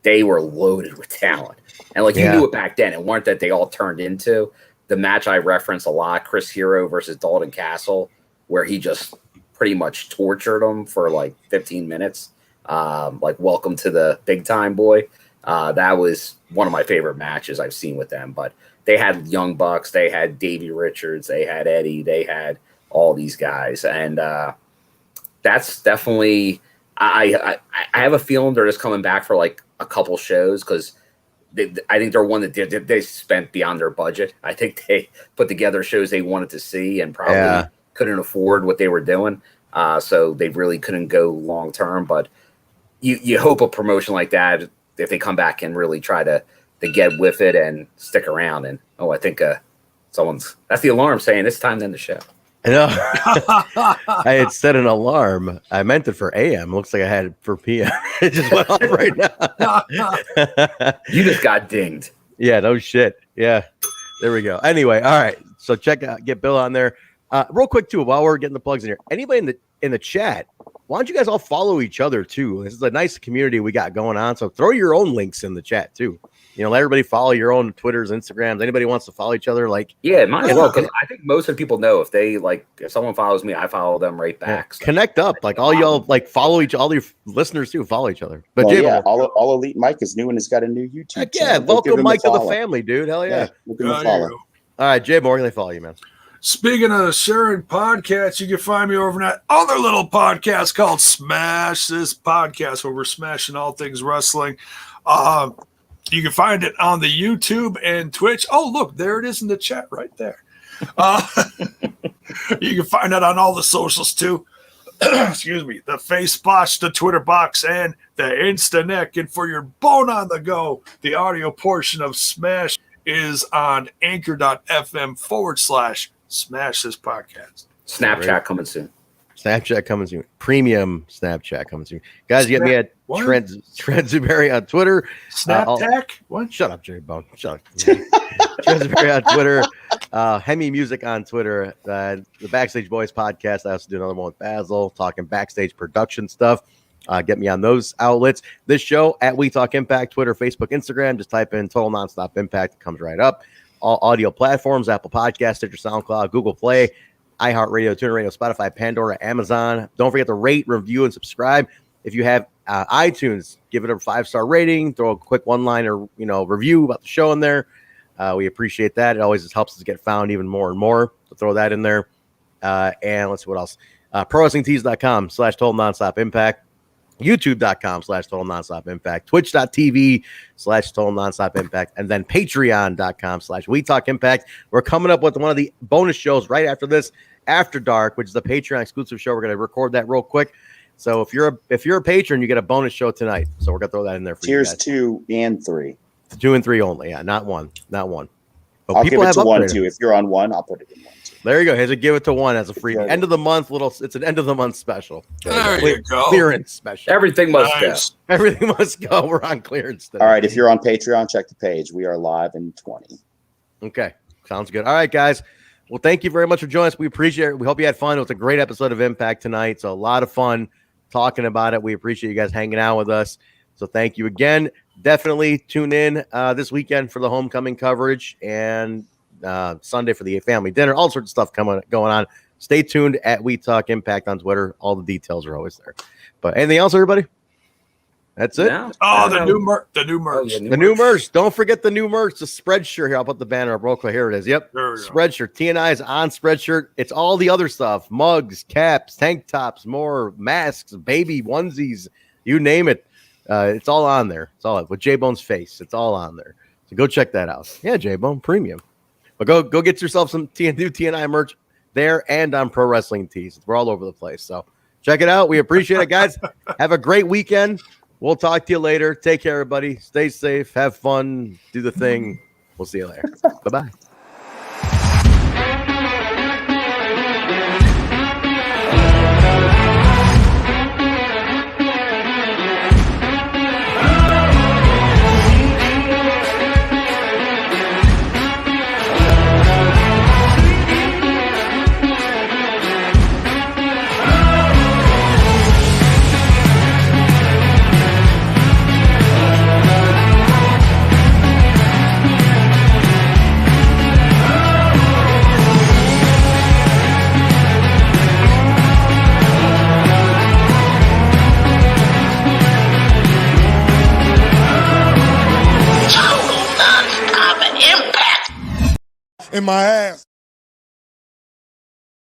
they were loaded with talent. And you knew it back then. It weren't that they all turned into the match I reference a lot, Chris Hero versus Dalton Castle, where he just pretty much tortured him for 15 minutes. Welcome to the big time, boy. That was one of my favorite matches I've seen with them. But they had Young Bucks, they had Davey Richards, they had Eddie, they had all these guys. And that's definitely, I have a feeling they're just coming back for a couple shows because I think they're one that they spent beyond their budget. I think they put together shows they wanted to see and probably couldn't afford what they were doing. So they really couldn't go long term. But you hope a promotion like that, if they come back and really try to get with it and stick around. And I think that's the alarm saying it's time to end the show. No, I had set an alarm. I meant it for AM. Looks like I had it for PM. It just went off right now. You just got dinged. Yeah, no shit. Yeah, there we go. Anyway, all right. So get Bill on there. Real quick too, while we're getting the plugs in here. Anybody in the chat, why don't you guys all follow each other too? This is a nice community we got going on. So throw your own links in the chat too. let everybody follow your own Twitters, Instagrams. Anybody wants to follow each other, like might as well, because I think most of the people know if someone follows me, I follow them right back. So. Connect up, like all y'all, like follow all your listeners too. Follow each other. But all Elite Mike is new and has got a new YouTube. channel. Welcome Mike to the family, dude. Hell yeah. Follow. All right, Jay, where can they follow you, man? Speaking of sharing podcasts, you can find me over at other little podcast called Smash This Podcast, where we're smashing all things wrestling. You can find it on the YouTube and Twitch. Oh, look, there it is in the chat right there. You can find it on all the socials too. Excuse me, the Face Box, the Twitter box, and the Instaneck. And for your bone on the go, the audio portion of Smash is on anchor.fm/Smash This Podcast. Snapchat coming soon. Premium Snapchat coming soon. Guys, you get me at Trent Zuberi on Twitter. Snapchat? What? Shut up, Jaybone. Shut up. Trent Zuberi on Twitter. Hemi Music on Twitter. The Backstage Boys podcast. I also do another one with Basil, talking backstage production stuff. Get me on those outlets. This show at We Talk Impact, Twitter, Facebook, Instagram. Just type in Total Nonstop Impact. It comes right up. All audio platforms, Apple Podcasts, Stitcher, SoundCloud, Google Play, iHeartRadio, TuneIn Radio, Spotify, Pandora, Amazon. Don't forget to rate, review, and subscribe. If you have iTunes, give it a 5-star rating. Throw a quick one-liner, review about the show in there. We appreciate that. It always just helps us get found even more and more. So throw that in there. And let's see what else. ProWrestlingTees.com/Total Nonstop Impact. YouTube.com/Total Nonstop Impact, Twitch.tv/Total Nonstop Impact, and then Patreon.com/We Talk Impact. We're coming up with one of the bonus shows right after this, After Dark, which is a Patreon exclusive show. We're going to record that real quick. So if you're a patron, you get a bonus show tonight. So we're going to throw that in there for Tiers you guys. 2 and 3. 2 and 3 only. Yeah, not one. But I'll give it to 1 too. If you're on 1, I'll put it in 1 too. There you go. Here's a give it to 1 as a free end of the month it's an end of the month special. There you go. Clearance special. Everything must go. Everything must go. We're on clearance today. All right. If you're on Patreon, check the page. We are live in 20. Okay. Sounds good. All right, guys. Well, thank you very much for joining us. We appreciate it. We hope you had fun. It was a great episode of Impact tonight. So a lot of fun talking about it. We appreciate you guys hanging out with us. So thank you again. Definitely tune in this weekend for the homecoming coverage and Sunday for the family dinner. All sorts of stuff going on. Stay tuned at We Talk Impact on Twitter. All the details are always there. But anything else, everybody? That's it. Yeah. Oh, the new merch. The new merch. Don't forget the new merch. The Spreadshirt here. I'll put the banner up real quick. Here it is. Yep. Spreadshirt. TNI is on Spreadshirt. It's all the other stuff. Mugs, caps, tank tops, more masks, baby onesies. You name it. It's all on there. It's all with Jaybone's face. It's all on there. So go check that out. Yeah, Jaybone Premium. But go get yourself some new TNI merch there and on Pro Wrestling Tees. We're all over the place. So check it out. We appreciate it, guys. Have a great weekend. We'll talk to you later. Take care, everybody. Stay safe. Have fun. Do the thing. We'll see you later. Bye-bye. In my ass.